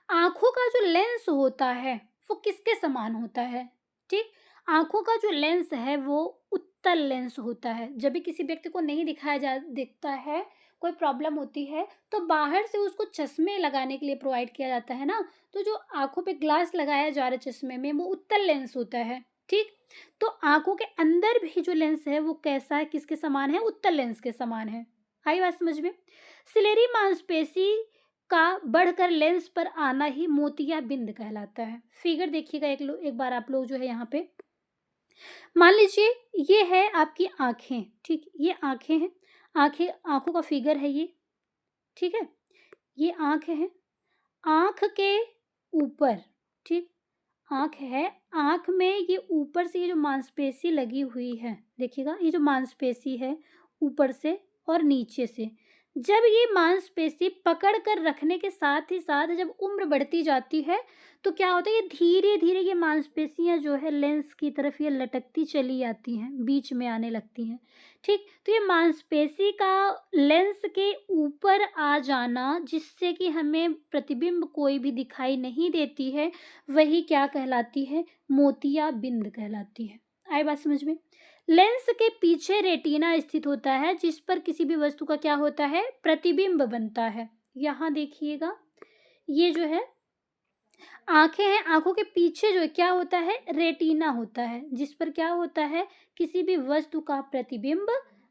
आंखों का जो लेंस होता है वो किसके समान होता है, ठीक? आंखों का जो लेंस है वो उत्तल लेंस होता है। जब भी किसी व्यक्ति को नहीं दिखता है, कोई प्रॉब्लम होती है, तो बाहर से उसको चश्मे लगाने के लिए प्रोवाइड किया जाता है ना। तो जो आंखों पे ग्लास लगाया जा रहा है चश्मे में, वो उत्तल लेंस होता है, ठीक? तो आंखों के अंदर भी जो लेंस है वो कैसा है, किसके समान है, उत्तल लेंस के समान है। आई बात समझ में? सिलेरी मांसपेशी का बढ़कर लेंस पर आना ही मोतियाबिंद कहलाता है। फिगर देखिएगा एक बार आप लोग जो है यहाँ पे, मान लीजिए ये है आपकी आंखें, ठीक? ये आंखें हैं, आंखें, आंखों का फिगर है ये, ठीक है? ये आंख है, आंख के ऊपर, ठीक? आंख है, आंख में ये ऊपर से ये जो मांसपेशी लगी हुई है, देखिएगा ये जो मांसपेशी है ऊपर से और नीचे से, जब ये मांसपेशी पकड़ कर रखने के साथ ही साथ जब उम्र बढ़ती जाती है तो क्या होता है, ये धीरे धीरे ये मांसपेशियां जो है लेंस की तरफ ये लटकती चली आती हैं, बीच में आने लगती हैं, ठीक? तो ये मांसपेशी का लेंस के ऊपर आ जाना जिससे कि हमें प्रतिबिंब कोई भी दिखाई नहीं देती है, वही क्या कहलाती है, मोतियाबिंद कहलाती है। आई बात समझ में? लेंस के पीछे रेटिना स्थित होता है जिस पर किसी भी वस्तु का क्या होता है, प्रतिबिंब बनता है। यहाँ देखिएगा, ये जो है आंखें हैं, आंखों के पीछे जो है क्या होता है, रेटिना होता है जिस पर क्या होता है, किसी भी वस्तु का प्रतिबिंब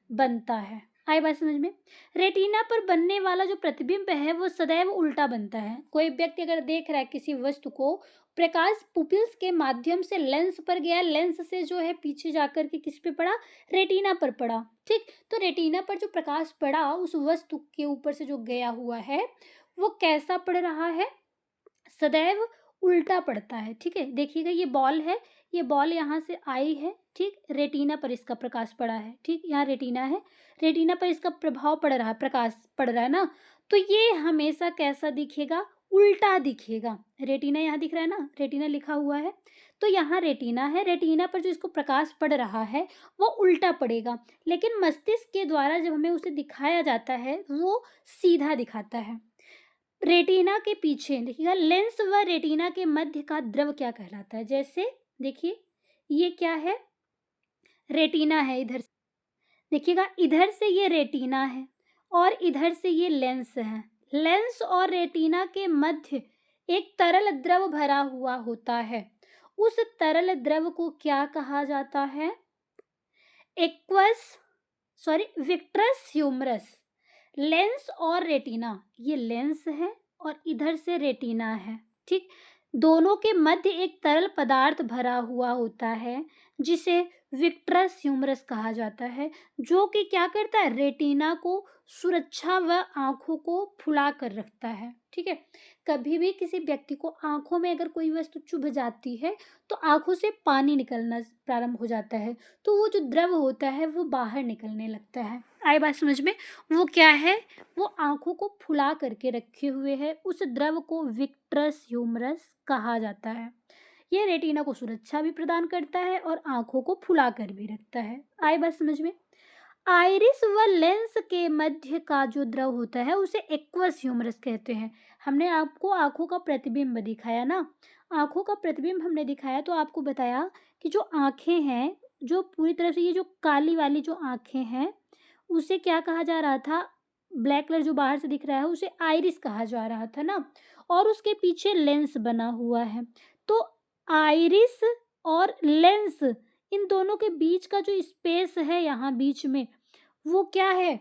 बनता है। आई बात समझ में? रेटिना पर बनने वाला जो प्रतिबिंब है वो सदैव उल्टा बनता है। कोई व्यक्ति अगर देख रहा है किसी वस्तु को, प्रकाश पुपिल्स के माध्यम से लेंस पर गया, लेंस से जो है पीछे जाकर के किस पे पड़ा, रेटिना पर पड़ा, ठीक? तो रेटिना पर जो प्रकाश पड़ा उस वस्तु के ऊपर से जो गया हुआ है वो कैसा पड़ रहा है, सदैव उल्टा पड़ता है, ठीक है? देखिएगा ये बॉल है, ये बॉल यहाँ से आई है, ठीक? रेटिना पर इसका प्रकाश पड़ा है, ठीक? यहाँ रेटिना है, रेटिना पर इसका प्रभाव पड़ रहा है, प्रकाश पड़ रहा है ना, तो ये हमेशा कैसा दिखेगा, उल्टा दिखेगा। रेटिना यहाँ दिख रहा है ना, रेटिना लिखा हुआ है, तो यहाँ रेटिना है, रेटिना पर जो इसको प्रकाश पड़ रहा है वो उल्टा पड़ेगा, लेकिन मस्तिष्क के द्वारा जब हमें उसे दिखाया जाता है वो सीधा दिखाता है। रेटिना के पीछे देखिएगा, लेंस व रेटिना के मध्य का द्रव क्या कहलाता है? जैसे देखिए ये क्या है, रेटिना है, इधर से देखिएगा, इधर से ये रेटिना है और इधर से ये लेंस है। लेंस और रेटिना के मध्य एक तरल द्रव भरा हुआ होता है। उस तरल द्रव को क्या कहा जाता है, aqueous sorry vitreous humorous. Lens और रेटिना, ये लेंस है और इधर से रेटिना है, ठीक? दोनों के मध्य एक तरल पदार्थ भरा हुआ होता है जिसे विट्रस ह्यूमरस कहा जाता है, जो कि क्या करता है, रेटिना को सुरक्षा व आंखों को फुला कर रखता है, ठीक है? कभी भी किसी व्यक्ति को आंखों में अगर कोई वस्तु चुभ जाती है तो आंखों से पानी निकलना प्रारंभ हो जाता है, तो वो जो द्रव होता है वो बाहर निकलने लगता है। आई बात समझ में? वो क्या है, वो आंखों को फुला करके रखे हुए है, उस द्रव को विट्रस ह्यूमरस कहा जाता है। ये रेटिना को सुरक्षा भी प्रदान करता है और आंखों को फुला कर भी रखता है। आई बात समझ में? आइरिस व लेंस के मध्य का जो द्रव होता है उसे एक्वस ह्यूमरस कहते हैं। हमने आपको आंखों का प्रतिबिंब दिखाया ना, आंखों का प्रतिबिंब हमने दिखाया तो आपको बताया कि जो आंखें हैं, जो पूरी तरह से ये जो काली वाली जो आंखें हैं, उसे क्या कहा जा रहा था, ब्लैक कलर जो बाहर से दिख रहा है उसे आइरिस कहा जा रहा था ना, और उसके पीछे लेंस बना हुआ है। तो आइरिस और लेंस, इन दोनों के बीच का जो स्पेस है यहाँ बीच में, वो क्या है,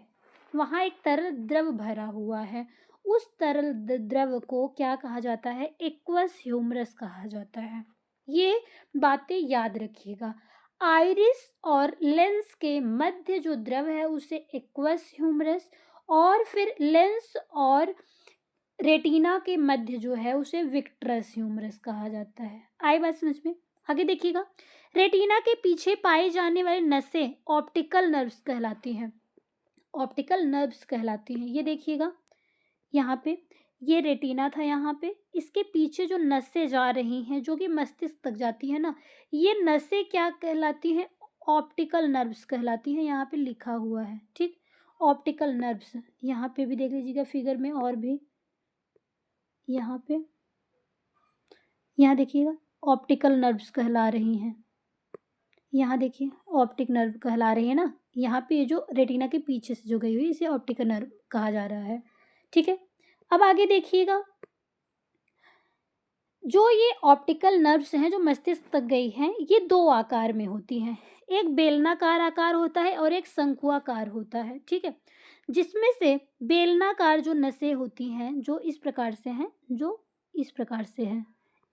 वहाँ एक तरल द्रव भरा हुआ है। उस तरल द्रव को क्या कहा जाता है, एक्वस ह्यूमरस कहा जाता है। ये बातें याद रखिएगा। आइरिस और लेंस के मध्य जो द्रव है उसे एक्वस ह्यूमरस, और फिर लेंस और रेटिना के मध्य जो है उसे विट्रस ह्यूमरस कहा जाता है। आई बात समझ में? आगे देखिएगा, रेटिना के पीछे पाए जाने वाली नसें ऑप्टिकल नर्व्स कहलाती हैं। ऑप्टिकल नर्व्स कहलाती हैं। ये देखिएगा, यहाँ पे ये रेटिना था, यहाँ पे इसके पीछे जो नसें जा रही हैं जो कि मस्तिष्क तक जाती है ना, ये नसें क्या कहलाती हैं, ऑप्टिकल नर्व्स कहलाती हैं। यहाँ पे लिखा हुआ है, ठीक, ऑप्टिकल नर्व्स। यहाँ पे भी देख लीजिएगा फिगर में, और भी यहाँ पे, यहाँ देखिएगा ऑप्टिकल नर्व्स कहला रही हैं। यहाँ देखिए ऑप्टिक नर्व कहला रही है ना, यहाँ पे ये जो रेटिना के पीछे से जो गई हुई इसे ऑप्टिकल नर्व कहा जा रहा है। ठीक है, अब आगे देखिएगा, जो ये ऑप्टिकल नर्व्स हैं जो मस्तिष्क तक गई हैं, ये दो आकार में होती हैं। एक बेलनाकार आकार होता है और एक शंकुआकार होता है। ठीक है, जिसमें से बेलनाकार जो नसें होती हैं जो इस प्रकार से हैं, जो इस प्रकार से हैं,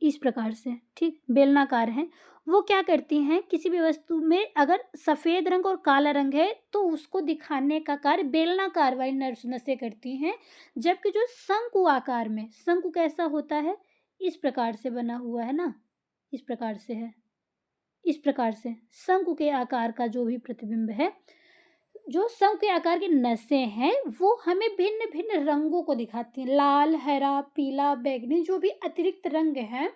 इस प्रकार से, ठीक, बेलनाकार हैं, वो क्या करती हैं, किसी भी वस्तु में अगर सफ़ेद रंग और काला रंग है तो उसको दिखाने का कार्य बेलनाकार वाली नर्व्स नसें करती हैं। जबकि जो शंकु आकार में, शंकु कैसा होता है, इस प्रकार से बना हुआ है ना, इस प्रकार से है, इस प्रकार से शंकु के आकार का जो भी प्रतिबिंब है, जो शंकु के आकार की नसें हैं वो हमें भिन्न भिन्न रंगों को दिखाती हैं। लाल, हरा, पीला, बैंगनी, जो भी अतिरिक्त रंग हैं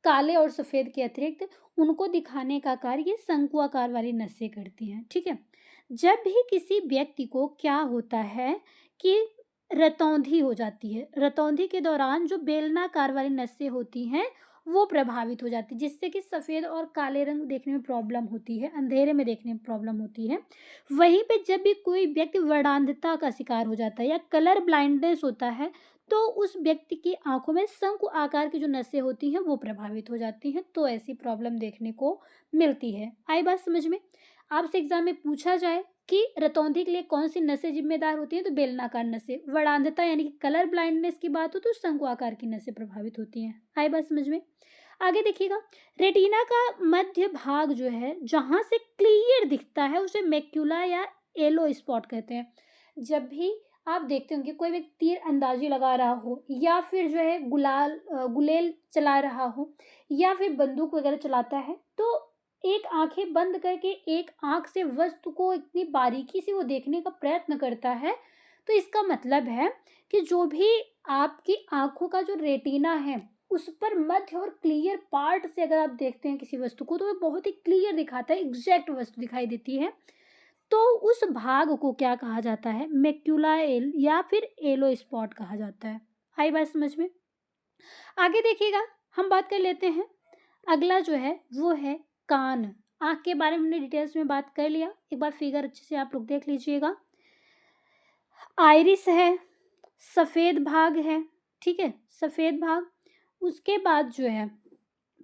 काले और सफ़ेद के अतिरिक्त, उनको दिखाने का कार्य ये शंकु आकार वाली नसें करती हैं। ठीक है, जब भी किसी व्यक्ति को क्या होता है कि रतौंधी हो जाती है, रतौंधी के दौरान जो बेलनाकार वाली नसें होती हैं वो प्रभावित हो जाती है, जिससे कि सफ़ेद और काले रंग देखने में प्रॉब्लम होती है, अंधेरे में देखने में प्रॉब्लम होती है। वहीं पे जब भी कोई व्यक्ति वर्णांधता का शिकार हो जाता है या कलर ब्लाइंडनेस होता है, तो उस व्यक्ति की आंखों में शंकु आकार की जो नसें होती हैं वो प्रभावित हो जाती हैं, तो ऐसी प्रॉब्लम देखने को मिलती है। आई बात समझ में? आपसे एग्जाम में पूछा जाए कि रतौंधी के लिए कौन सी नसें जिम्मेदार होती हैं, तो बेलनाकार नसें। वर्णांधता यानी कि कलर ब्लाइंडनेस की बात हो तो शंकु आकार की नसें प्रभावित होती हैं। आई बात समझ में? आगे देखिएगा, रेटिना का मध्य भाग जो है जहाँ से क्लियर दिखता है उसे मैक्यूला या येलो स्पॉट कहते हैं। जब भी आप देखते होंगे कोई व्यक्ति तीर अंदाजी लगा रहा हो या फिर जो है गुलेल चला रहा हो या फिर बंदूक वगैरह चलाता है, तो एक आंखें बंद करके एक आंख से वस्तु को इतनी बारीकी से वो देखने का प्रयत्न करता है। तो इसका मतलब है कि जो भी आपकी आंखों का जो रेटिना है उस पर मध्य और क्लियर पार्ट से अगर आप देखते हैं किसी वस्तु को तो वह बहुत ही क्लियर दिखाता है, एग्जैक्ट वस्तु दिखाई देती है। तो उस भाग को क्या कहा जाता है, मैक्यूला एल या फिर एलो स्पॉट कहा जाता है। आई बात समझ में? आगे देखिएगा, हम बात कर लेते हैं, अगला जो है वो है कान। आँख के बारे में हमने डिटेल्स में बात कर लिया, एक बार फिगर अच्छे से आप लोग देख लीजिएगा। आइरिस है, सफ़ेद भाग है, ठीक है, सफ़ेद भाग। उसके बाद जो है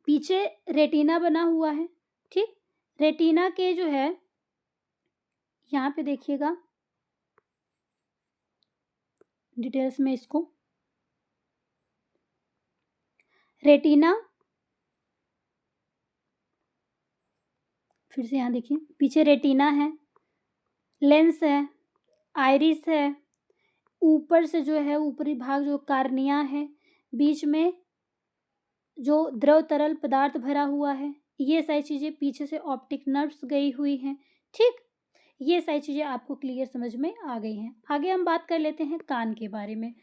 पीछे रेटिना बना हुआ है, ठीक, रेटिना के जो है यहाँ पे देखिएगा डिटेल्स में इसको, रेटिना, फिर से यहाँ देखिए पीछे रेटिना है, लेंस है, आइरिस है, ऊपर से जो है ऊपरी भाग जो कार्निया है, बीच में जो द्रव तरल पदार्थ भरा हुआ है, ये सारी चीज़ें पीछे से ऑप्टिक नर्व्स गई हुई हैं। ठीक, ये सारी चीज़ें आपको क्लियर समझ में आ गई हैं। आगे हम बात कर लेते हैं कान के बारे में।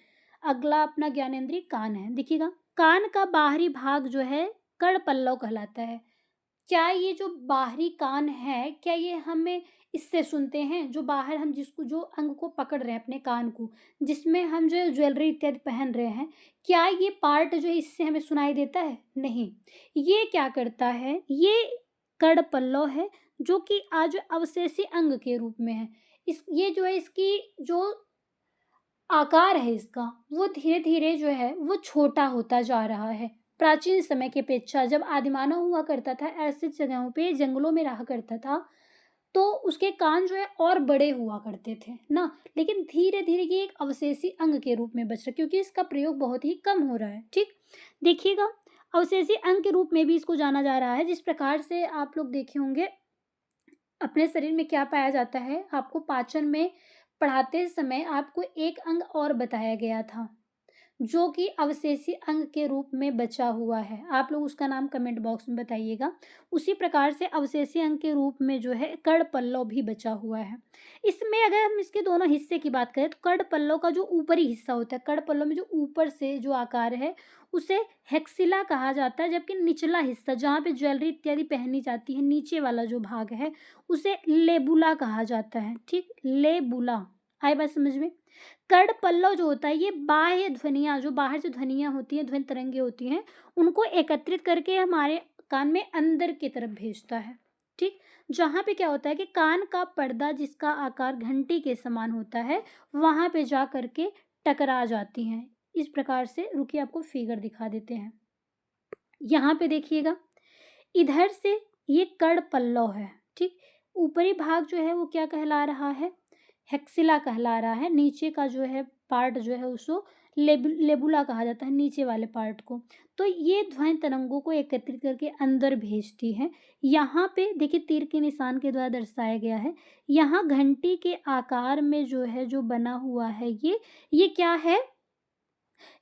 अगला अपना ज्ञानेंद्रिय कान है। देखिएगा, कान का बाहरी भाग जो है कर्ण पल्लव कहलाता है। क्या ये जो बाहरी कान है, क्या ये हमें इससे सुनते हैं, जो बाहर हम जिसको जो अंग को पकड़ रहे हैं अपने कान को, जिसमें हम जो ज्वेलरी इत्यादि पहन रहे हैं, क्या ये पार्ट जो है इससे हमें सुनाई देता है? नहीं। ये क्या करता है, ये कर्णपल्लव है जो कि आज अवशेषी अंग के रूप में है। इस ये जो है इसकी जो आकार है इसका, वो धीरे-धीरे जो है वो छोटा होता जा रहा है। प्राचीन समय की अपेक्षा जब आदिमानव हुआ करता था, ऐसी जगहों पे जंगलों में रहा करता था, तो उसके कान जो है और बड़े हुआ करते थे ना। लेकिन धीरे-धीरे ये एक अवशेषी अंग के रूप में बच रहा है क्योंकि इसका प्रयोग बहुत ही कम हो रहा है, ठीक? देखिएगा, अवशेषी अंग के रूप में भी इसको जाना जा रहा है। जिस प्रकार से आप लोग देखे होंगे अपने शरीर में क्या पाया जाता है, आपको पाचन में पढ़ाते समय आपको एक अंग और बताया गया था, जो कि अवशेषी अंग के रूप में बचा हुआ है। आप लोग उसका नाम कमेंट बॉक्स में बताइएगा। उसी प्रकार से अवशेषी अंग के रूप में जो है कर्णपल्लव भी बचा हुआ है। इसमें अगर हम इसके दोनों हिस्से की बात करें तो कर्णपल्लव का जो ऊपरी हिस्सा होता है, कर्णपल्लव में जो ऊपर से जो आकार है, उसे हेक्सिला कहा जाता है, जबकि निचला हिस्सा जहाँ पे ज्वेलरी इत्यादि पहनी जाती है, नीचे वाला जो भाग है, उसे लेबुला कहा जाता है, ठीक? लेबुला। आई बात समझ में? कर्णपल्लव जो होता है ये बाह्य ध्वनियाँ, जो बाहर से ध्वनियाँ होती हैं, ध्वनि तरंगे होती हैं, उनको एकत्रित करके हमारे कान में अंदर की तरफ भेजता है, ठीक? जहाँ पे क्या होता है कि कान का पर्दा जिसका आकार घंटी के समान होता है, वहाँ पे जा करके टकरा जाती हैं। इस प्रकार से रुकिए आपको फिगर दिखा देते हैं। यहाँ पे देखिएगा, इधर से ये कर्णपल्लव है, ठीक? ऊपरी भाग जो है वो क्या कहला रहा है? हेक्सिला कहला रहा है। नीचे का जो है पार्ट जो है उसको लेबुला कहा जाता है, नीचे वाले पार्ट को। तो ये ध्वनि तरंगों को एकत्रित करके अंदर भेजती है। यहाँ पे देखिए तीर के निशान के द्वारा दर्शाया गया है। यहाँ घंटी के आकार में जो है जो बना हुआ है ये क्या है?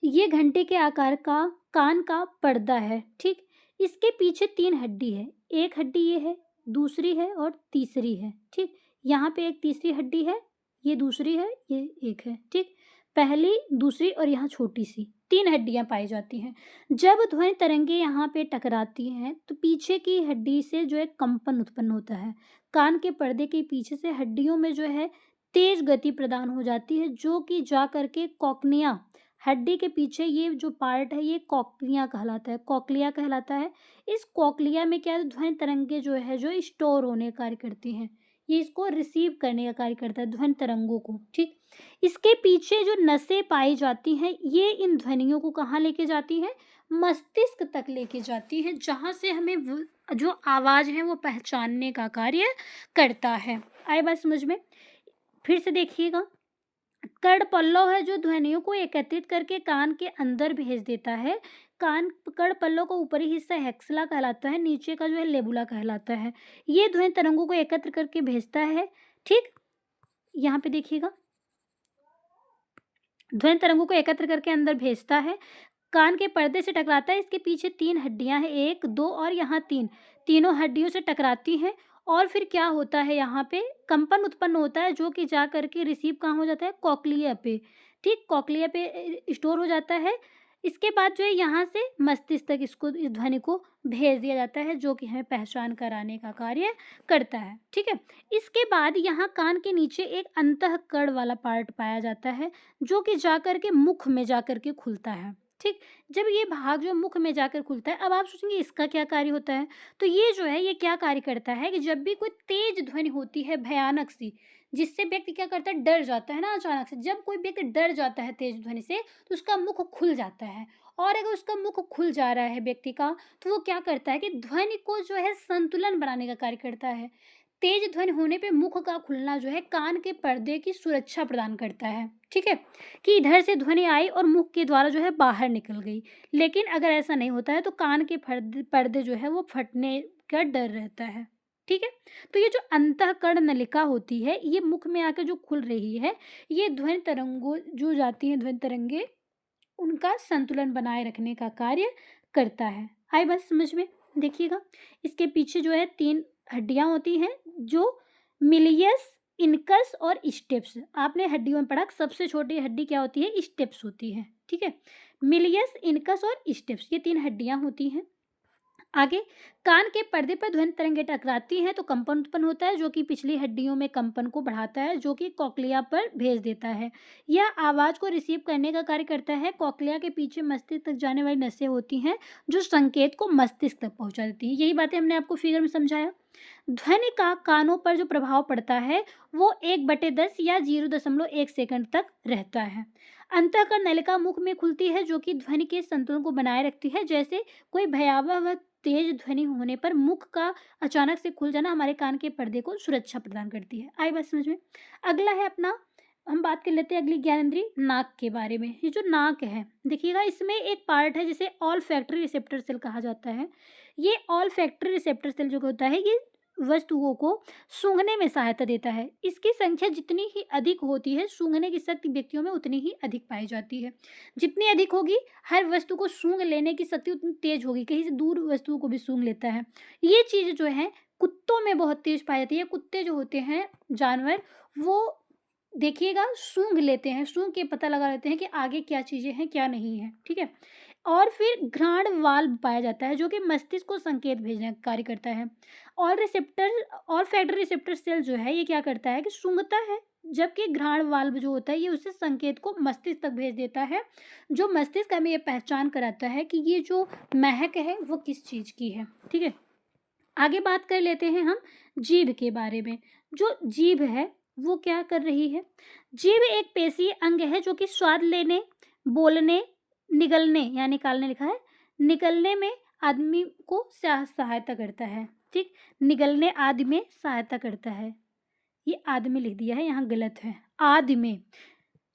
ये घंटे के आकार का कान का पर्दा है, ठीक? इसके पीछे 3 हड्डी है। एक हड्डी ये है, दूसरी है और तीसरी है, ठीक? यहाँ पे एक तीसरी हड्डी है, ये दूसरी है, ये एक है, ठीक? पहली, दूसरी और यहाँ छोटी-सी 3 हड्डियाँ पाई जाती हैं। जब ध्वनि तरंगे यहाँ पे टकराती हैं, तो पीछे की हड्डी से जो है कंपन उत्पन्न होता है। कान के पर्दे के पीछे से हड्डियों में जो है तेज गति प्रदान हो जाती है, जो कि जा कर के कॉर्निया, हड्डी के पीछे ये जो पार्ट है ये कॉक्लिया कहलाता है, कॉक्लिया कहलाता है। इस कॉक्लिया में क्या है, ध्वनि तरंगे जो है जो स्टोर होने का कार्य करती हैं। ये इसको रिसीव करने का कार्य करता है ध्वनि तरंगों को, ठीक? इसके पीछे जो नसें पाई जाती हैं ये इन ध्वनियों को कहाँ लेके जाती हैं? मस्तिष्क तक लेके जाती है, जहाँ से हमें जो आवाज़ है वो पहचानने का कार्य करता है। आई बात समझ में? फिर से देखिएगा, कर्णपल्लव है जो ध्वनियों को एकत्रित करके कान के अंदर भेज देता है। कर्णपल्लव का ऊपरी हिस्सा हेक्सिला कहलाता है, नीचे का जो है लेबुला कहलाता है। ये ध्वनि तरंगों को एकत्र करके भेजता है, ठीक? यहाँ पे देखिएगा, ध्वनि तरंगों को एकत्र करके अंदर भेजता है, कान के पर्दे से टकराता है। इसके पीछे 3 हड्डियां हैं, 1, 2 और यहाँ 3। तीनों हड्डियों से टकराती हैं और फिर क्या होता है, यहाँ पे कंपन उत्पन्न होता है, जो कि जा करके रिसीव कहाँ हो जाता है? कॉक्लिया पे, ठीक? कॉक्लिया पे स्टोर हो जाता है। इसके बाद जो है यहाँ से मस्तिष्क तक इसको, इस ध्वनि को भेज दिया जाता है, जो कि हमें पहचान कराने का कार्य करता है, ठीक है? इसके बाद यहाँ कान के नीचे एक अंतःकरण वाला पार्ट पाया जाता है, जो कि जा करके मुख में जा करके खुलता है, ठीक? जब ये भाग जो मुख में जाकर खुलता है, अब आप सोचेंगे इसका क्या कार्य होता है? तो ये जो है ये क्या कार्य करता है कि जब भी कोई तेज ध्वनि होती है भयानक सी, जिससे व्यक्ति क्या करता है, डर जाता है ना अचानक से। जब कोई व्यक्ति डर जाता है तेज ध्वनि से, तो उसका मुख खुल जाता है। और अगर उसका मुख खुल जा रहा है व्यक्ति का, तो वो क्या करता है कि ध्वनि को जो है संतुलन बनाने का कार्य करता है। तेज ध्वनि होने पे मुख का खुलना जो है कान के पर्दे की सुरक्षा प्रदान करता है, ठीक है? कि इधर से ध्वनि आई और मुख के द्वारा जो है बाहर निकल गई। लेकिन अगर ऐसा नहीं होता है तो कान के पर्दे जो है वो फटने का डर रहता है, ठीक है? तो ये जो अंतःकरण नलिका होती है, ये मुख में आकर जो खुल रही है, ये ध्वनि तरंगों जो जाती हैं, ध्वनि तरंगे, उनका संतुलन बनाए रखने का कार्य करता है। आई बात समझ में? देखिएगा, इसके पीछे जो है 3 हड्डियां होती हैं, जो मिलियस, इनकस और स्टेप्स। आपने हड्डियों में पढ़ा, सबसे छोटी हड्डी क्या होती है? स्टेप्स होती है, ठीक है? मिलियस, इनकस और स्टेप्स, ये 3 हड्डियां होती हैं। आगे कान के पर्दे पर ध्वनि तरंगें टकराती हैं तो कंपन उत्पन्न होता है, जो कि पिछली हड्डियों में कंपन को बढ़ाता है, जो कि कॉक्लिया पर भेज देता है। यह आवाज़ को रिसीव करने का कार्य करता है। कॉक्लिया के पीछे मस्तिष्क तक जाने वाली नसें होती हैं, जो संकेत को मस्तिष्क तक पहुंचा देती हैं। यही बातें हमने आपको फिगर में समझाया। ध्वनि का कानों पर जो प्रभाव पड़ता है वो 1/10 या 0.1 सेकंड तक रहता है। अंतःकर नलिका मुख में खुलती है, जो कि ध्वनि के संतुलन को बनाए रखती है। जैसे कोई भयावह व तेज ध्वनि होने पर मुख का अचानक से खुल जाना हमारे कान के पर्दे को सुरक्षा प्रदान करती है। आई बात समझ में? अगला है अपना, हम बात कर लेते हैं अगली ज्ञानेंद्रिय नाक के बारे में। ये जो नाक है, देखिएगा इसमें एक पार्ट है जिसे ऑल फैक्ट्री रिसेप्टर सेल कहा जाता है। ये ऑल फैक्ट्री रिसेप्टर सेल जो होता है, ये वस्तुओं को सूंघने में सहायता देता है। इसकी संख्या जितनी ही अधिक होती है, सूंघने की शक्ति व्यक्तियों में उतनी ही अधिक पाई जाती है। जितनी अधिक होगी, हर वस्तु को सूंघ लेने की शक्ति उतनी तेज होगी, कहीं से दूर वस्तुओं को भी सूंघ लेता है। ये चीज़ जो है कुत्तों में बहुत तेज पाई जाती है। कुत्ते जो होते हैं जानवर, वो देखिएगा सूंघ लेते हैं, सूंघ के पता लगा लेते हैं कि आगे क्या चीज़ें हैं क्या नहीं है, ठीक है। और फिर घ्राण वाल्व पाया जाता है, जो कि मस्तिष्क को संकेत भेजने का कार्य करता है। ऑल फैक्टर रिसेप्टर सेल जो है ये क्या करता है कि सूंघता है, जबकि घ्राण वाल्व जो होता है ये उसे संकेत को मस्तिष्क तक भेज देता है, जो मस्तिष्क हमें ये पहचान कराता है कि ये जो महक है वो किस चीज़ की है, ठीक है। आगे बात कर लेते हैं हम जीभ के बारे में। जो जीभ है वो क्या कर रही है? जीभ एक पेशीय अंग है जो कि स्वाद लेने, बोलने, निगलने या निकालने लिखा है, निकलने में आदमी को सहायता करता है, ठीक। निगलने आदि में सहायता करता है। ये आदमी लिख दिया है, यहाँ गलत है, आदि में।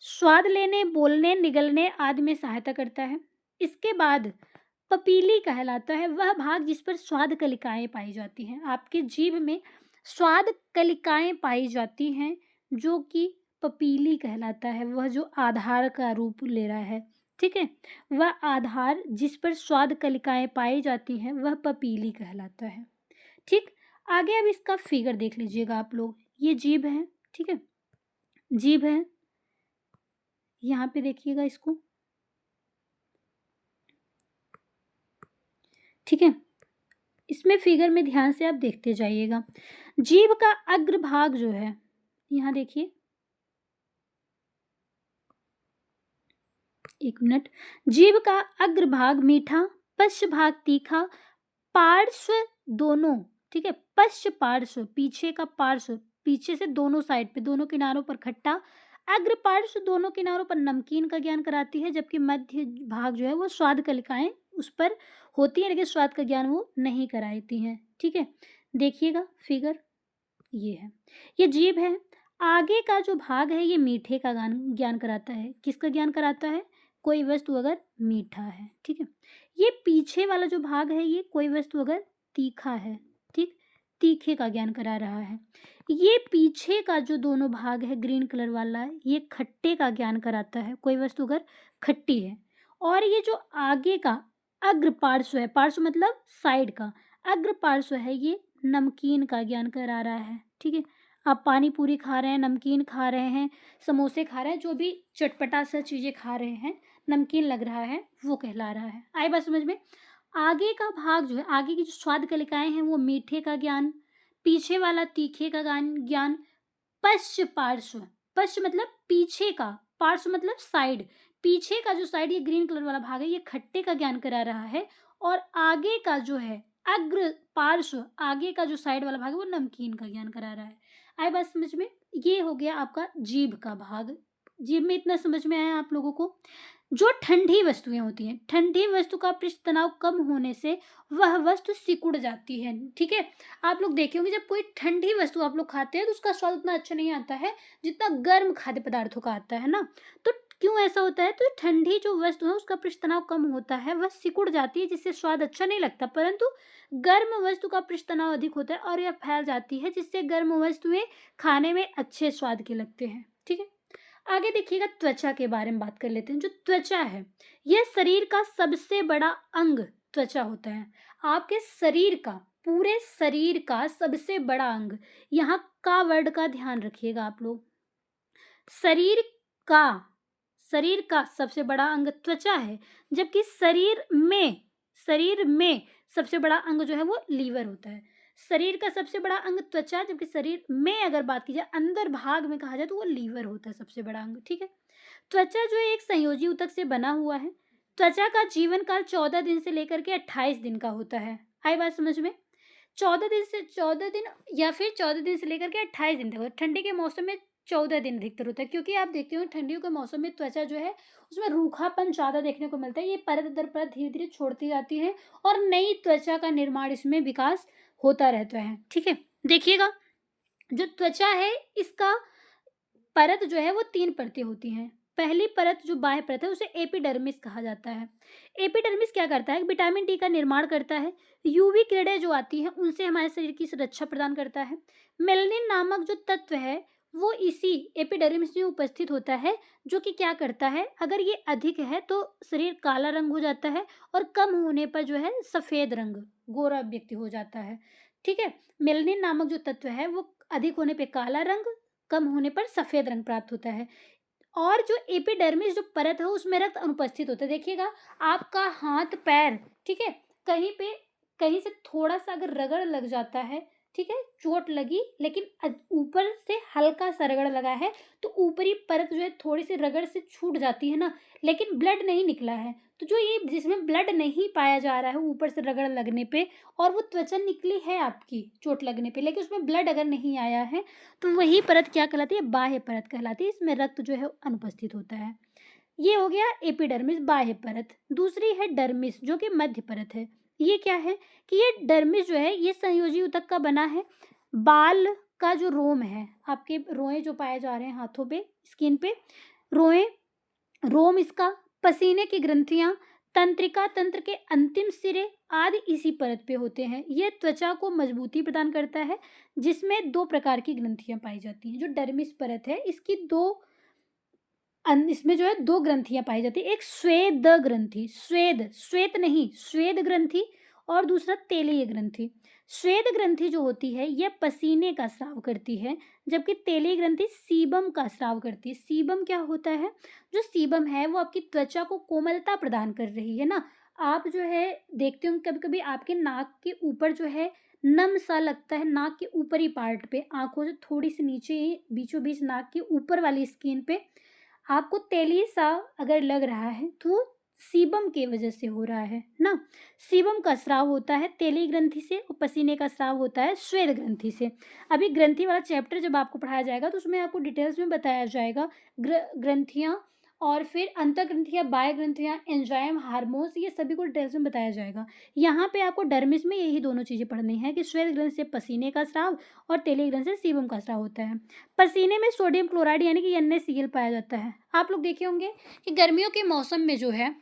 स्वाद लेने, बोलने, निगलने आदि में सहायता करता है। इसके बाद पपीली कहलाता है वह भाग जिस पर स्वाद कलिकाएं पाई जाती हैं। आपके जीभ में स्वाद कलिकाएं पाई जाती हैं, जो कि पपीली कहलाता है, वह जो आधार का रूप ले रहा है, ठीक है। वह आधार जिस पर स्वाद कलिकाएं पाई जाती हैं वह पपीली कहलाता है, ठीक। आगे अब इसका फिगर देख लीजिएगा आप लोग। ये जीभ है, ठीक है, जीभ है, यहाँ पे देखिएगा इसको, ठीक है। इसमें फिगर में ध्यान से आप देखते जाइएगा। जीभ का अग्रभाग जो है, यहाँ देखिए, एक मिनट। जीभ का अग्रभाग मीठा, पश्च भाग तीखा, पार्श्व दोनों, ठीक है, पश्च पार्श्व पीछे का पार्श्व, पीछे से दोनों साइड पे दोनों किनारों पर खट्टा, अग्र पार्श्व दोनों किनारों पर नमकीन का ज्ञान कराती है, जबकि मध्य भाग जो है वो स्वाद कलिकाएं उस पर होती है, लेकिन स्वाद का ज्ञान वो नहीं कराती हैं, ठीक है। देखिएगा फिगर, ये है, ये जीभ है। आगे का जो भाग है ये मीठे का ज्ञान कराता है। किसका ज्ञान कराता है? कोई वस्तु अगर मीठा है, ठीक है। ये पीछे वाला जो भाग है ये कोई वस्तु अगर तीखा है, ठीक, तीखे का ज्ञान करा रहा है। ये पीछे का जो दोनों भाग है ग्रीन कलर वाला, ये खट्टे का ज्ञान कराता है, कोई वस्तु अगर खट्टी है। और ये जो आगे का अग्र पार्श्व है, पार्श्व मतलब साइड का, अग्र पार्श्व है, ये नमकीन का ज्ञान करा रहा है, ठीक है। आप पानी पूरी खा रहे हैं, नमकीन खा रहे हैं, समोसे खा रहे हैं, जो भी चटपटा सा चीज़ें खा रहे हैं, नमकीन लग रहा है, वो कहला रहा है। आई बात समझ में? आगे का भाग जो है, आगे की जो स्वाद कलिकाएं हैं वो मीठे का ज्ञान, पीछे वाला तीखे का ज्ञान, पश्च पार्श्व, पश्च मतलब पीछे का, पार्श्व मतलब साइड, पीछे का जो साइड ये ग्रीन कलर वाला भाग है ये खट्टे का ज्ञान करा रहा है, और आगे का जो है अग्र पार्श्व, आगे का जो साइड वाला भाग है वो नमकीन का ज्ञान करा रहा है। आई बात समझ में? ये हो गया आपका जीभ का भाग। जीभ में इतना समझ में आया आप लोगों को? जो ठंडी वस्तुएं होती हैं, ठंडी वस्तु का पृष्ठ तनाव कम होने से वह वस्तु सिकुड़ जाती है, ठीक है। आप लोग देखे होंगे जब कोई ठंडी वस्तु आप लोग खाते हैं तो उसका स्वाद उतना अच्छा नहीं आता है जितना गर्म खाद्य पदार्थों का आता है ना। तो क्यों ऐसा होता है? तो ठंडी जो वस्तु है उसका पृष्ठ तनाव कम होता है, वह सिकुड़ जाती है, जिससे स्वाद अच्छा नहीं लगता। परंतु गर्म वस्तु का पृष्ठ तनाव अधिक होता है और यह फैल जाती है, जिससे गर्म वस्तुएं खाने में अच्छे स्वाद के लगते हैं, ठीक है। आगे देखिएगा त्वचा के बारे में बात कर लेते हैं। जो त्वचा है यह शरीर का सबसे बड़ा अंग त्वचा होता है। आपके शरीर का, पूरे शरीर का सबसे बड़ा अंग, यहाँ का वर्ड का ध्यान रखिएगा आप लोग। शरीर का, शरीर का सबसे बड़ा अंग त्वचा है, जबकि शरीर में सबसे बड़ा अंग जो है वो लीवर होता है। शरीर का सबसे बड़ा अंग त्वचा, जबकि शरीर में अगर बात की जाए अंदर भाग में कहा जाए तो वो लीवर होता है सबसे बड़ा अंग, ठीक है। त्वचा जो है एक संयोजी ऊतक से बना हुआ है। त्वचा का जीवन काल 14 दिन से लेकर के 28 दिन का होता है। आई बात समझ में? 14 दिन या फिर 14 दिन से लेकर के 28 दिन तक। ठंडी के मौसम में 14 दिन अधिकतर होता है, क्योंकि आप देखते हो ठंडियों के मौसम में त्वचा जो है उसमें रूखापन ज़्यादा देखने को मिलता है। ये परत दर परत धीरे-धीरे छोड़ती जाती है और नई त्वचा का निर्माण इसमें विकास होता रहता है, ठीक है। देखिएगा, जो त्वचा है इसका परत जो है वो 3 परतें होती हैं। पहली परत जो बाह्य परत है उसे एपिडर्मिस कहा जाता है। एपिडर्मिस क्या करता है? विटामिन डी का निर्माण करता है। यूवी किरणें जो आती हैं उनसे हमारे शरीर की सुरक्षा प्रदान करता है। मेलानिन नामक जो तत्व है वो इसी एपिडर्मिस में उपस्थित होता है, जो कि क्या करता है, अगर ये अधिक है तो शरीर काला रंग हो जाता है और कम होने पर जो है सफ़ेद रंग, गोरा व्यक्ति हो जाता है, ठीक है। मेलानिन नामक जो तत्व है वो अधिक होने पे काला रंग, कम होने पर सफ़ेद रंग प्राप्त होता है। और जो एपिडर्मिस जो परत है उसमें रक्त अनुपस्थित होता है। देखिएगा, आपका हाथ पैर, ठीक है, कहीं पे कहीं से थोड़ा सा अगर रगड़ लग जाता है, ठीक है, चोट लगी लेकिन ऊपर से हल्का सा रगड़ लगा है तो ऊपरी परत जो है थोड़ी सी रगड़ से छूट जाती है ना, लेकिन ब्लड नहीं निकला है। तो जो ये जिसमें ब्लड नहीं पाया जा रहा है ऊपर से रगड़ लगने पे, और वो त्वचा निकली है आपकी चोट लगने पे, लेकिन उसमें ब्लड अगर नहीं आया है तो वही परत क्या कहलाती है? बाह्य परत कहलाती है। इसमें रक्त जो है अनुपस्थित होता है। ये हो गया एपिडर्मिस, बाह्य परत। दूसरी है डर्मिस, जो कि मध्य परत है। ये क्या है कि ये डर्मिस जो है ये संयोजी ऊतक का बना है। बाल का जो रोम है, आपके रोए जो पाए जा रहे हैं हाथों पे, स्किन पे, रोए, रोम इसका, पसीने की ग्रंथियां, तंत्रिका तंत्र के अंतिम सिरे आदि इसी परत पे होते हैं। यह त्वचा को मजबूती प्रदान करता है, जिसमें 2 प्रकार की ग्रंथियां पाई जाती हैं। जो डर्मिस परत है इसकी इसमें जो है 2 ग्रंथियां पाई जाती है। एक स्वेद ग्रंथि, स्वेद, श्वेत नहीं, स्वेद ग्रंथि, और दूसरा तेलीय ग्रंथि। स्वेद ग्रंथि जो होती है यह पसीने का स्राव करती है, जबकि तेलीय ग्रंथि सीबम का स्राव करती है। सीबम क्या होता है? जो सीबम है वो आपकी त्वचा को कोमलता प्रदान कर रही है ना। आप जो है देखते होंगे कभी-कभी आपके नाक के ऊपर जो है नम सा लगता है, नाक के ऊपरी पार्ट पे, आँखों से थोड़ी सी नीचे बीचों-बीच नाक के ऊपर वाली स्किन पे आपको तेली सा अगर लग रहा है तो वो सीबम की वजह से हो रहा है ना। सीबम का स्राव होता है तेली ग्रंथि से और पसीने का स्राव होता है श्वेत ग्रंथि से। अभी ग्रंथि वाला चैप्टर जब आपको पढ़ाया जाएगा तो उसमें आपको डिटेल्स में बताया जाएगा ग्रंथियाँ, और फिर अंतःग्रंथियाँ, बाह्य ग्रंथियाँ, एंजाइम, हार्मोन्स, ये सभी को डिटेल्स में बताया जाएगा। यहाँ पे आपको डर्मिस में यही दोनों चीज़ें पढ़नी है कि श्वेत ग्रंथि से पसीने का स्राव और तेली ग्रंथि से सीबम का स्राव होता है। पसीने में सोडियम क्लोराइड यानी कि NaCl पाया जाता है। आप लोग देखे होंगे कि गर्मियों के मौसम में जो है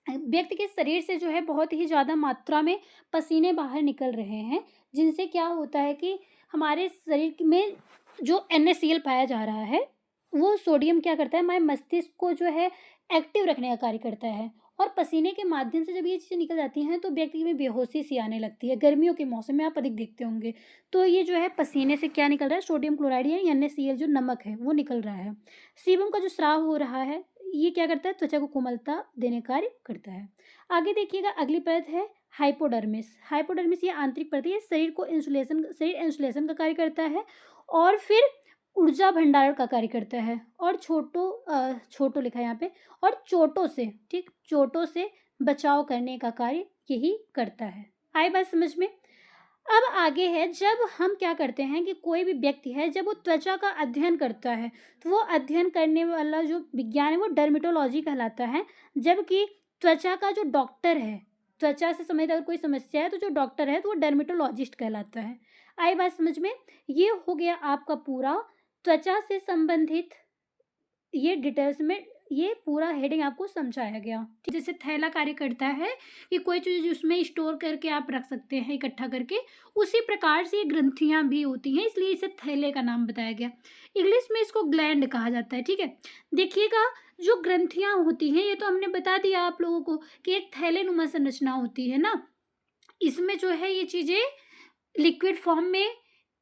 व्यक्ति के शरीर से जो है बहुत ही ज़्यादा मात्रा में पसीने बाहर निकल रहे हैं, जिनसे क्या होता है कि हमारे शरीर में जो NaCl पाया जा रहा है वो सोडियम क्या करता है, हमारे मस्तिष्क को जो है एक्टिव रखने का कार्य करता है। और पसीने के माध्यम से जब ये चीज़ें निकल जाती हैं तो व्यक्ति में बेहोशी सी आने लगती है। गर्मियों के मौसम में आप अधिक देखते होंगे। तो ये जो है पसीने से क्या निकल रहा है, सोडियम क्लोराइड या NaCl जो नमक है वो निकल रहा है। सीबम का जो स्राव हो रहा है ये क्या करता है, त्वचा को कोमलता देने का कार्य करता है। आगे देखिएगा, अगली परत है हाइपोडर्मिस। हाइपोडर्मिस ये आंतरिक परत है, शरीर इंसुलेशन का कार्य करता है और फिर ऊर्जा भंडारण का कार्य करता है, और छोटों लिखा है यहाँ पे, और चोटों से, ठीक, चोटों से बचाव करने का कार्य यही करता है। आई बात समझ में? अब आगे है, जब हम क्या करते हैं कि कोई भी व्यक्ति है जब वो त्वचा का अध्ययन करता है तो वो अध्ययन करने वाला जो विज्ञान है वो डर्मेटोलॉजी कहलाता है, जबकि त्वचा का जो डॉक्टर है, त्वचा से संबंधित अगर कोई समस्या है तो जो डॉक्टर है तो वो डर्मेटोलॉजिस्ट कहलाता है। आई बात समझ में? ये हो गया आपका पूरा त्वचा से संबंधित, ये डिटेल्स में ये पूरा हेडिंग आपको समझाया गया। ठीक, जैसे थैला कार्य करता है कि कोई चीज़ उसमें स्टोर करके आप रख सकते हैं इकट्ठा करके, उसी प्रकार से ये ग्रंथियाँ भी होती हैं, इसलिए इसे थैले का नाम बताया गया। इंग्लिश में इसको ग्लैंड कहा जाता है, ठीक है। देखिएगा, जो ग्रंथियाँ होती हैं ये तो हमने बता दिया आप लोगों को कि एक थैलेनुमा संरचना होती है ना, इसमें जो है ये चीज़ें लिक्विड फॉर्म में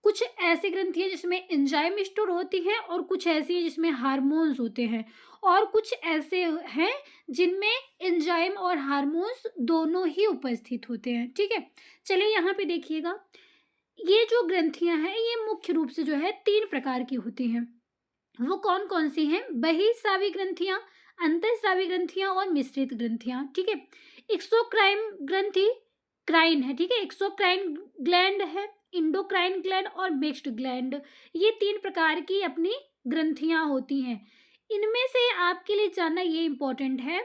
कुछ ऐसी ग्रंथियाँ जिसमें एंजाइम स्टोर होती हैं और कुछ ऐसी हैं जिसमें हार्मोन्स होते हैं, और कुछ ऐसे हैं जिनमें एंजाइम और हार्मोन्स दोनों ही उपस्थित होते हैं। ठीक है, चलिए यहाँ पे देखिएगा, ये जो ग्रंथियाँ हैं ये मुख्य रूप से जो है 3 प्रकार की होती हैं। वो कौन-कौन सी हैं? बहिःस्रावी ग्रंथियाँ, अंतःस्रावी ग्रंथियाँ और मिश्रित ग्रंथियाँ। ठीक है, एक्सोक्राइन ग्रंथि क्राइन है, ठीक है, एक्सोक्राइन ग्लैंड है, इंडोक्राइन ग्लैंड और मिक्स्ड ग्लैंड। ये 3 प्रकार की अपनी ग्रंथियाँ होती हैं। इनमें से आपके लिए जानना ये इम्पोर्टेंट है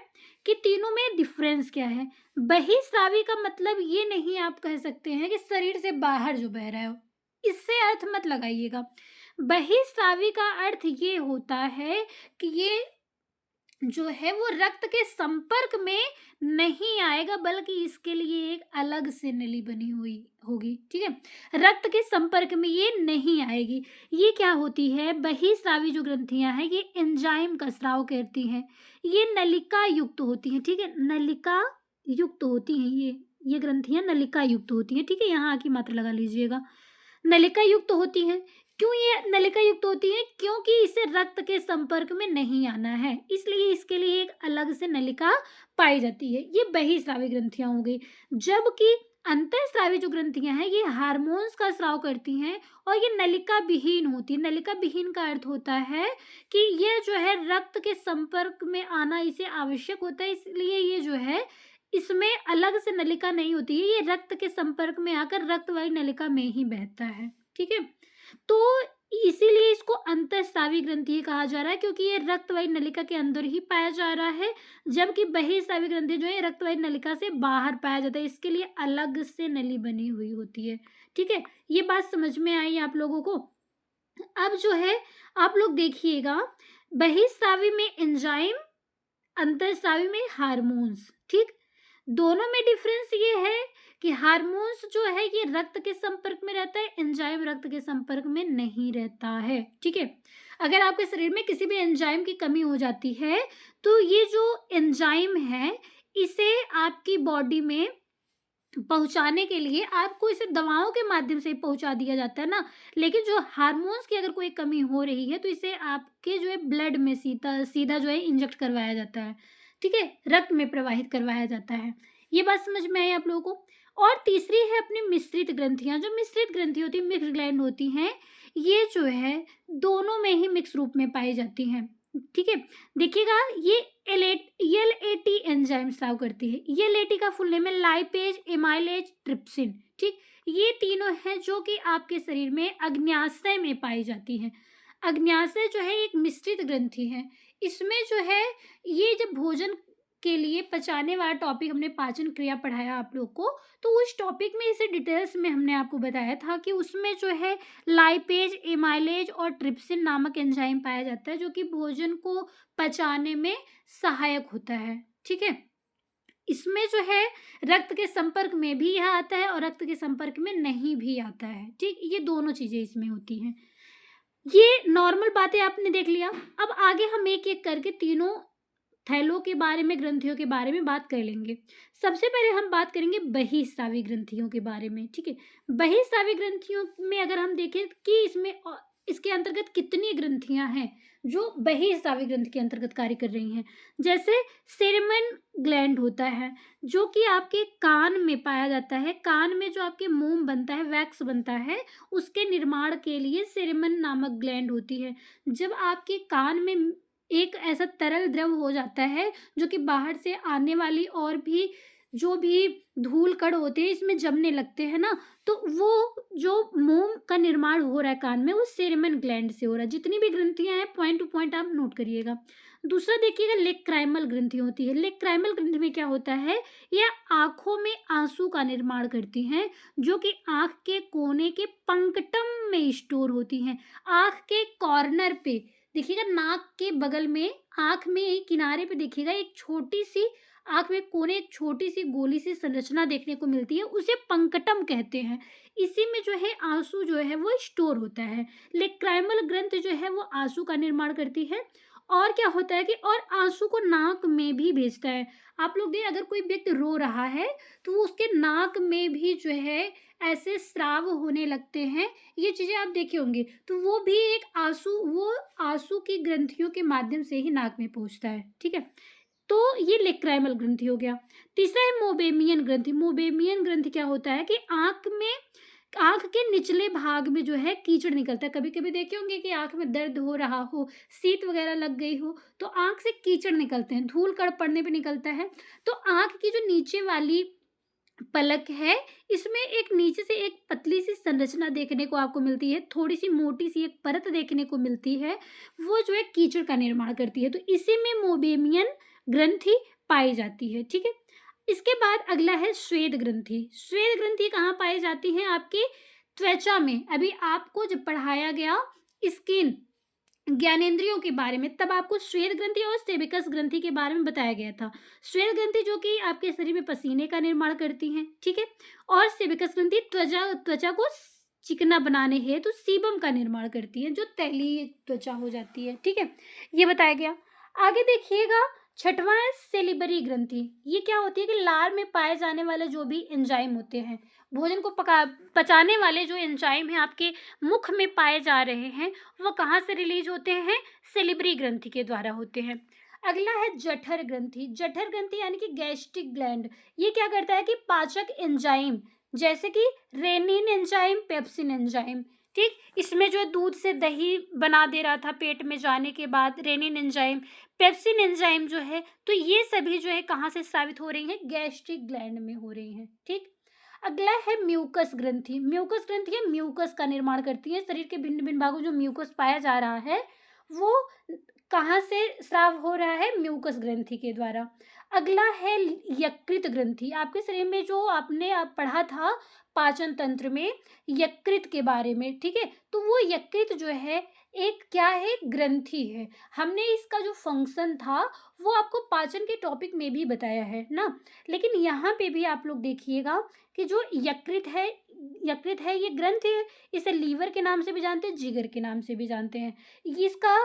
कि तीनों में डिफरेंस क्या है। बहिःस्रावी का मतलब ये नहीं आप कह सकते हैं कि शरीर से बाहर जो बह रहा हो, इससे अर्थ मत लगाइएगा। बहिःस्रावी का अर्थ ये होता है कि ये जो है वो रक्त के संपर्क में नहीं आएगा, बल्कि इसके लिए एक अलग से नली बनी हुई होगी। ठीक है, रक्त के संपर्क में ये नहीं आएगी। ये क्या होती है, बहिःस्रावी जो ग्रंथियां हैं ये एंजाइम का स्राव करती हैं। ये नलिका युक्त होती हैं। ठीक है, नलिका युक्त होती हैं ये ग्रंथियां नलिका युक्त होती हैं। ठीक है, यहाँ आके मात्रा लगा लीजिएगा, नलिका युक्त होती हैं। क्यों ये नलिका युक्त होती है? क्योंकि इसे रक्त के संपर्क में नहीं आना है, इसलिए इसके लिए एक अलग से नलिका पाई जाती है। ये बहिःस्रावी ग्रंथियां हो गई। जबकि अंतःस्रावी जो ग्रंथियां हैं ये हार्मोन्स का स्राव करती हैं और ये नलिका विहीन होती है। नलिका विहीन का अर्थ होता है कि ये जो है रक्त के संपर्क में आना इसे आवश्यक होता है, इसलिए ये जो है इसमें अलग से नलिका नहीं होती है, ये रक्त के संपर्क में आकर रक्त वाली नलिका में ही बहता है। ठीक है, तो इसीलिए इसको अंतःस्रावी ग्रंथि कहा जा रहा है, क्योंकि ये रक्त वाहिनी नलिका के अंदर ही पाया जा रहा है, जबकि बहिःस्रावी ग्रंथि जो है रक्त वाहिनी नलिका से बाहर पाया जाता है, इसके लिए अलग से नली बनी हुई होती है। ठीक है, ये बात समझ में आई आप लोगों को? अब जो है आप लोग देखिएगा, बहिःस्रावी में एंजाइम, अंतःस्रावी में हार्मोन्स। ठीक, दोनों में डिफरेंस ये है कि हार्मोन्स जो है ये रक्त के संपर्क में रहता है, एंजाइम रक्त के संपर्क में नहीं रहता है। ठीक है, अगर आपके शरीर में किसी भी एंजाइम की कमी हो जाती है तो ये जो एंजाइम है इसे आपकी बॉडी में पहुंचाने के लिए आपको इसे दवाओं के माध्यम से पहुंचा दिया जाता है ना, लेकिन जो हार्मोन्स की अगर कोई कमी हो रही है तो इसे आपके जो है ब्लड में सीधा सीधा जो है इंजेक्ट करवाया जाता है। ठीक है, रक्त में प्रवाहित करवाया जाता है। ये बात समझ में आई आप लोगों को? और तीसरी है अपनी मिश्रित ग्रंथियां। जो मिश्रित ग्रंथि होती है, मिक्स ग्लैंड होती हैं, ये जो है दोनों में ही मिक्स रूप में पाई जाती हैं। ठीक है, देखिएगा, ये एलएटी एंजाइम स्राव करती है। एलएटी का फुल नेम है लाइपेज एमाइलेज ट्रिप्सिन। ठीक, ये तीनों हैं जो कि आपके शरीर में अग्न्याशय में पाई जाती हैं। अग्न्याशय जो है एक मिश्रित ग्रंथि है। इसमें जो है ये जब भोजन के लिए पचाने वाला टॉपिक हमने पाचन क्रिया पढ़ाया आप लोग को, तो उस टॉपिक में इसे डिटेल्स में हमने आपको बताया था कि उसमें जो है लाइपेज एमाइलेज और ट्रिप्सिन नामक एंजाइम पाया जाता है जो कि भोजन को पचाने में सहायक होता है। ठीक है, इसमें जो है रक्त के संपर्क में भी यह आता है और रक्त के संपर्क में नहीं भी आता है। ठीक, ये दोनों चीजें इसमें होती हैं। ये नॉर्मल बातें आपने देख लिया। अब आगे हम एक एक करके तीनों थैलों के बारे में, ग्रंथियों के बारे में बात कर लेंगे। सबसे पहले हम बात करेंगे बहिःस्रावी ग्रंथियों के बारे में। ठीक है, बहिःस्रावी ग्रंथियों में अगर हम देखें कि इसमें इसके अंतर्गत कितनी ग्रंथियां हैं जो बहिःस्रावी ग्रंथि के अंतर्गत कार्य कर रही हैं। जैसे सेरेमन ग्लैंड होता है जो कि आपके कान में पाया जाता है। कान में जो आपके मोम बनता है, वैक्स बनता है, उसके निर्माण के लिए सेरेमन नामक ग्लैंड होती है। जब आपके कान में एक ऐसा तरल द्रव हो जाता है जो कि बाहर से आने वाली और भी जो भी धूल कण होते हैं इसमें जमने लगते हैं ना, तो वो जो मोम का निर्माण हो रहा है कान में, वो सेरेमन ग्लैंड से हो रहा है। जितनी भी ग्रंथियां हैं पॉइंट टू पॉइंट आप नोट करिएगा। दूसरा देखिएगा, लेक्राइमल ग्रंथि होती है। लेक्राइमल ग्रंथि में क्या होता है, यह आंखों में आंसू का निर्माण करती हैं जो कि आंख के कोने के पंकटम में स्टोर होती हैं। आंख के कॉर्नर पे देखिएगा, नाक के बगल में, आंख में किनारे पे देखिएगा एक छोटी सी आँख में कोने एक छोटी-सी गोली-सी संरचना देखने को मिलती है, उसे पंकटम कहते हैं। इसी में जो है आँसू जो है वो स्टोर होता है। लेक्राइमल ग्रंथि जो है वो आँसू का निर्माण करती है। और क्या होता है कि और आँसू को नाक में भी भेजता है। आप लोग देखें, अगर कोई व्यक्ति रो रहा है, तो वो उसके नाक में भी जो है ऐसे स्राव होने लगते हैं। ये चीज़ें आप देखे होंगे। तो वो भी एक वो आँसू की ग्रंथियों के माध्यम से ही नाक में पहुँचता है, ठीक है? तो ये लेक्राइमल ग्रंथि हो गया। तीसरा है मोबेमियन ग्रंथि। मोबेमियन ग्रंथि क्या होता है कि आँख के निचले भाग में जो है कीचड़ निकलता है। कभी-कभी देखे होंगे कि आँख में दर्द हो रहा हो, सीत वगैरह लग गई हो, तो आँख से कीचड़ निकलते हैं, धूल-कण पड़ने पे निकलता है। तो आँख की जो नीचे वाली पलक है, इसमें एक नीचे से एक पतली-सी संरचना देखने को आपको मिलती है, थोड़ी-सी मोटी-सी एक परत देखने को मिलती है, वो जो है कीचड़ का निर्माण करती है। तो इसी में मोबेमियन ग्रंथि पाई जाती है, ठीक है? इसके बाद अगला है श्वेत ग्रंथि। श्वेत ग्रंथि कहाँ पाई जाती है? आपकी त्वचा में। अभी आपको जब पढ़ाया गया स्किन, ज्ञानेंद्रियों के बारे में, तब आपको श्वेत ग्रंथि और सेबिकस ग्रंथि के बारे में बताया गया था। श्वेत ग्रंथि जो कि आपके शरीर में पसीने का निर्माण करती हैं, ठीक है? और सेबिकस ग्रंथि त्वचा को चिकना बनाने हेतु सीबम का निर्माण करती है, जो तैलीय त्वचा हो जाती है, ठीक है? ये बताया गया। आगे देखिएगा, छठवां है सेलिबरी ग्रंथि। ये क्या होती है कि लार में पाए जाने वाले जो भी एंजाइम होते हैं, भोजन को पचाने वाले जो एंजाइम हैं आपके मुख में पाए जा रहे हैं, वो कहाँ से रिलीज होते हैं? सेलिबरी ग्रंथि के द्वारा होते हैं। अगला है जठर ग्रंथि। जठर ग्रंथि यानी कि गैस्ट्रिक ग्लैंड। ये क्या करता है कि पाचक एंजाइम, जैसे कि रेनिन एंजाइम, पेप्सिन एंजाइम, ठीक, इसमें जो है दूध से दही बना दे रहा था पेट में जाने के बाद, रेनिन एंजाइम, पेप्सिन एंजाइम जो है, तो ये सभी जो है कहाँ से स्रावित हो रही हैं? गैस्ट्रिक ग्लैंड में हो रही हैं, ठीक। अगला है म्यूकस ग्रंथि। म्यूकस ग्रंथि है म्यूकस का निर्माण करती है। शरीर के भिन्न भिन्न भागों में जो म्यूकस पाया जा रहा है, वो कहाँ से स्राव हो रहा है? म्यूकस ग्रंथि के द्वारा। अगला है यकृत ग्रंथि। आपके शरीर में जो आपने पढ़ा था पाचन तंत्र में यकृत के बारे में, ठीक है? तो वो यकृत जो है एक क्या है? ग्रंथि है। हमने इसका जो फंक्शन था वो आपको पाचन के टॉपिक में भी बताया है ना। लेकिन यहाँ पे भी आप लोग देखिएगा कि जो यकृत है ये ग्रंथि है। इसे लीवर के नाम से भी जानते हैं, जिगर के नाम से भी जानते हैं। इसका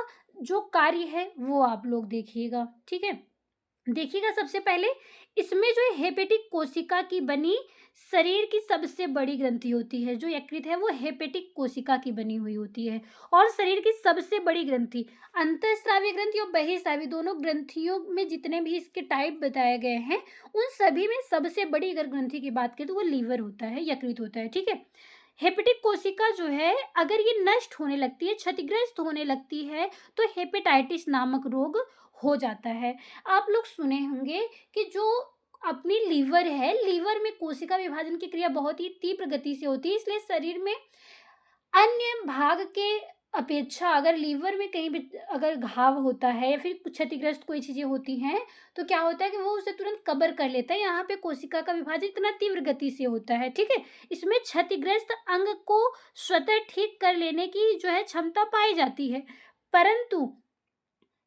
जो कार्य है वो आप लोग देखिएगा, ठीक है? देखिएगा, सबसे पहले इसमें जो है हेपेटिक कोशिका की बनी शरीर की सबसे बड़ी ग्रंथि होती है। जो यकृत है वो हेपेटिक कोशिका की बनी हुई होती है और शरीर की सबसे बड़ी ग्रंथि। अंतःस्रावी ग्रंथि और बहिःस्रावी दोनों ग्रंथियों में जितने भी इसके टाइप बताए गए हैं, उन सभी में सबसे बड़ी अगर ग्रंथि की बात करें तो वो लीवर होता है, यकृत होता है, ठीक है? हेपेटिक कोशिका जो है अगर ये नष्ट होने लगती है, क्षतिग्रस्त होने लगती है, तो हेपेटाइटिस नामक रोग हो जाता है। आप लोग सुने होंगे कि जो अपनी लीवर है, लीवर में कोशिका विभाजन की क्रिया बहुत ही तीव्र गति से होती है, इसलिए शरीर में अन्य भाग के अपेक्षा अगर लीवर में कहीं भी अगर घाव होता है या फिर कुछ क्षतिग्रस्त कोई चीज़ें होती हैं, तो क्या होता है कि वो उसे तुरंत कवर कर लेता है। यहाँ पे कोशिका का विभाजन इतना तीव्र गति से होता है, ठीक है? इसमें क्षतिग्रस्त अंग को स्वतः ठीक कर लेने की जो है क्षमता पाई जाती है, परंतु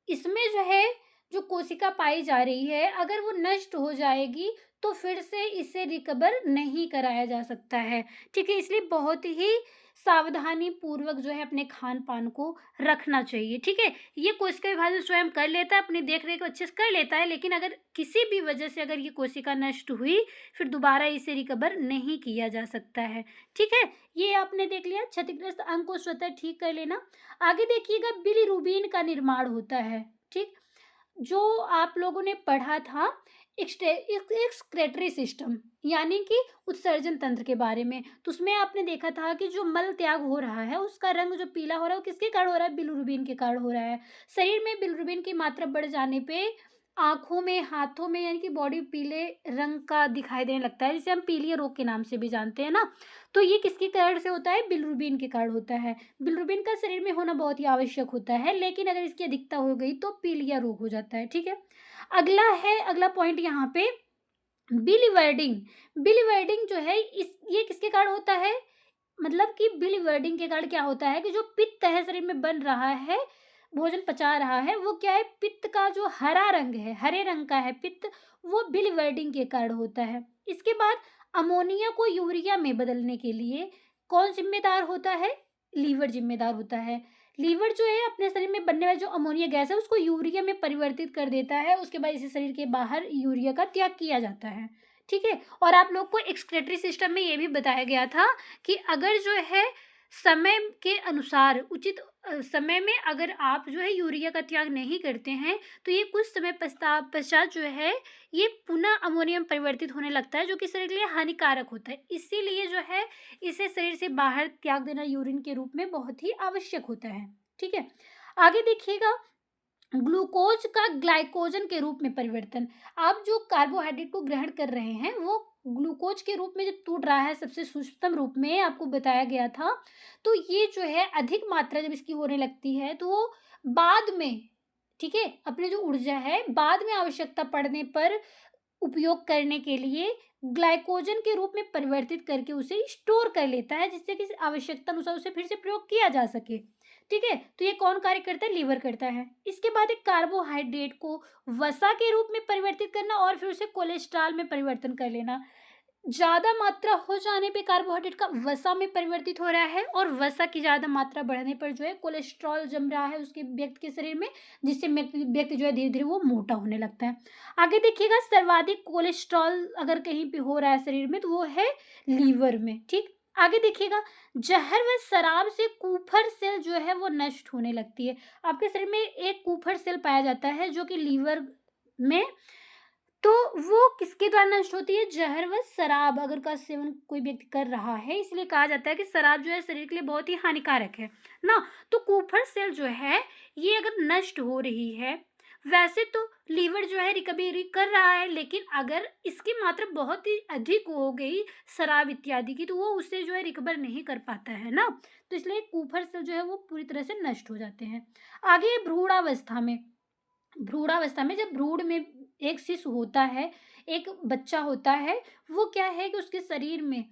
इसमें जो है जो कोशिका पाई जा रही है, अगर वो नष्ट हो जाएगी तो फिर से इसे रिकवर नहीं कराया जा सकता है, ठीक है? इसलिए बहुत ही सावधानी पूर्वक जो है अपने खान पान को रखना चाहिए, ठीक है? ये कोशिका विभाजन स्वयं कर लेता है, अपनी देख रेख अच्छे से कर लेता है, लेकिन अगर किसी भी वजह से अगर ये कोशिका नष्ट हुई, फिर दोबारा इसे रिकवर नहीं किया जा सकता है, ठीक है? ये आपने देख लिया, क्षतिग्रस्त अंग को स्वतः ठीक कर लेना। आगे देखिएगा, बिलीरुबिन का निर्माण होता है, ठीक? जो आप लोगों ने पढ़ा था एक्सक्रेटरी सिस्टम, यानी कि उत्सर्जन तंत्र के बारे में, तो उसमें आपने देखा था कि जो मल त्याग हो रहा है उसका रंग जो पीला हो रहा है वो किसके कारण हो रहा है? बिलीरुबिन के कारण हो रहा है। शरीर में बिलीरुबिन की मात्रा बढ़ जाने पे आँखों में, हाथों में, यानी कि बॉडी पीले रंग का दिखाई देने लगता है, जिसे हम पीलिया रोग के नाम से भी जानते हैं ना। तो ये किसके कारण से होता है? बिलीरुबिन के कारण होता है। बिलीरुबिन का शरीर में होना बहुत ही आवश्यक होता है, लेकिन अगर इसकी अधिकता हो गई तो पीलिया रोग हो जाता है, ठीक है? अगला पॉइंट यहाँ पे बिलीवर्डिंग। बिलीवर्डिंग जो है ये किसके कारण होता है? मतलब कि बिलीवर्डिंग के कारण क्या होता है कि जो पित्त है शरीर में बन रहा है, भोजन पचा रहा है वो क्या है, पित्त का जो हरा रंग है, हरे रंग का है पित्त, वो बिलीवर्डिंग के कारण होता है। इसके बाद अमोनिया को यूरिया में बदलने के लिए कौन जिम्मेदार होता है, लीवर जिम्मेदार होता है। लीवर जो है अपने शरीर में बनने वाली जो अमोनिया गैस है उसको यूरिया में परिवर्तित कर देता है, उसके बाद इसे शरीर के बाहर यूरिया का त्याग किया जाता है। ठीक है, और आप लोग को एक्सक्रीटरी सिस्टम में ये भी बताया गया था कि अगर जो है समय के अनुसार उचित समय में अगर आप जो है यूरिया का त्याग नहीं करते हैं तो ये कुछ समय पश्चात जो है ये पुनः अमोनिया में परिवर्तित होने लगता है, जो कि शरीर के लिए हानिकारक होता है। इसीलिए जो है इसे शरीर से बाहर त्याग देना यूरिन के रूप में बहुत ही आवश्यक होता है। ठीक है, आगे देखिएगा, ग्लूकोज का ग्लाइकोजन के रूप में परिवर्तन। आप जो कार्बोहाइड्रेट को ग्रहण कर रहे हैं वो ग्लूकोज के रूप में जब टूट रहा है सबसे सूक्ष्मतम रूप में आपको बताया गया था, तो ये जो है अधिक मात्रा जब इसकी होने लगती है तो वो बाद में, ठीक है, अपनी जो ऊर्जा है बाद में आवश्यकता पड़ने पर उपयोग करने के लिए ग्लाइकोजन के रूप में परिवर्तित करके उसे स्टोर कर लेता है, जिससे कि आवश्यकता अनुसार उसे फिर से प्रयोग किया जा सके। ठीक है, तो ये कौन कार्य करता है, लीवर करता है। इसके बाद एक कार्बोहाइड्रेट को वसा के रूप में परिवर्तित करना और फिर उसे कोलेस्ट्रॉल में परिवर्तन कर लेना। ज़्यादा मात्रा हो जाने पे कार्बोहाइड्रेट का वसा में परिवर्तित हो रहा है और वसा की ज़्यादा मात्रा बढ़ने पर जो है कोलेस्ट्रॉल जम रहा है उसके व्यक्ति के शरीर में, जिससे व्यक्ति जो है धीरे धीरे वो मोटा होने लगता है। आगे देखिएगा, सर्वाधिक कोलेस्ट्रॉल अगर कहीं पे हो रहा है शरीर में तो वो है लीवर में। ठीक, आगे देखिएगा, जहर व शराब से कूफर सेल जो है वो नष्ट होने लगती है। आपके शरीर में एक कूफर सेल पाया जाता है जो कि लीवर में, तो वो किसके द्वारा नष्ट होती है, जहर व शराब अगर का सेवन कोई व्यक्ति कर रहा है, इसलिए कहा जाता है कि शराब जो है शरीर के लिए बहुत ही हानिकारक है ना। तो कूफर सेल जो है ये अगर नष्ट हो रही है, वैसे तो लीवर जो है रिकवरी कर रहा है, लेकिन अगर इसकी मात्रा बहुत ही अधिक हो गई शराब इत्यादि की तो वो उससे जो है रिकवर नहीं कर पाता है ना, तो इसलिए कूफर सेल जो है वो पूरी तरह से नष्ट हो जाते हैं। आगे भ्रूणावस्था में, भ्रूणावस्था में जब भ्रूण में एक शिशु होता है, एक बच्चा होता है, वो क्या है कि उसके शरीर में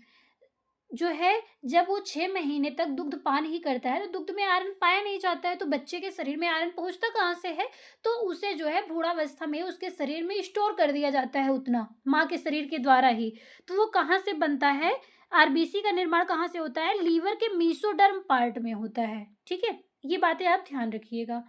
जो है जब वो 6 महीने तक दुग्ध पान ही करता है तो दुग्ध में आयरन पाया नहीं जाता है, तो बच्चे के शरीर में आयरन पहुंचता कहाँ से है, तो उसे जो है भ्रूणावस्था में उसके शरीर में स्टोर कर दिया जाता है उतना माँ के शरीर के द्वारा ही। तो वो कहाँ से बनता है, आरबीसी का निर्माण कहाँ से होता है, लीवर के मीसोडर्म पार्ट में होता है। ठीक है, ये बातें आप ध्यान रखिएगा।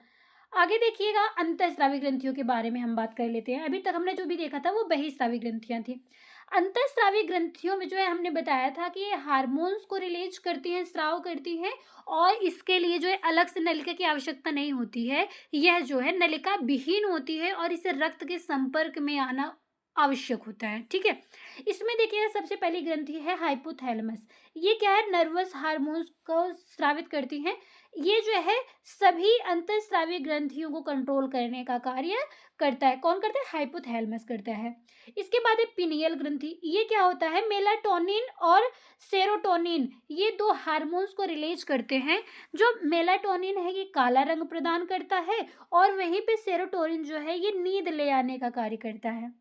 आगे देखिएगा, अंतःस्रावी ग्रंथियों के बारे में हम बात कर लेते हैं। अभी तक हमने जो भी देखा था वो बहिस्रावी ग्रंथियां थी। अंतःस्रावी ग्रंथियों में जो है हमने बताया था कि ये हार्मोन्स को रिलीज करती हैं, स्राव करती हैं, और इसके लिए जो है अलग से नलिका की आवश्यकता नहीं होती है। यह जो है नलिका विहीन होती है और इसे रक्त के संपर्क में आना आवश्यक होता है। ठीक है, इसमें देखिए सबसे पहली ग्रंथि है हाइपोथैलेमस। ये क्या है, नर्वस हार्मोन्स को स्रावित करती हैं। ये जो है सभी अंतःस्रावी ग्रंथियों को कंट्रोल करने का कार्य करता है। कौन करता है, हाइपोथैलेमस करता है। इसके बाद है पिनियल ग्रंथि। ये क्या होता है, मेलाटोनिन और सेरोटोनिन ये दो हार्मोन्स को रिलीज करते हैं। जो मेलाटोनिन है ये काला रंग प्रदान करता है और वहीं पे सेरोटोनिन जो है ये नींद ले आने का कार्य करता है।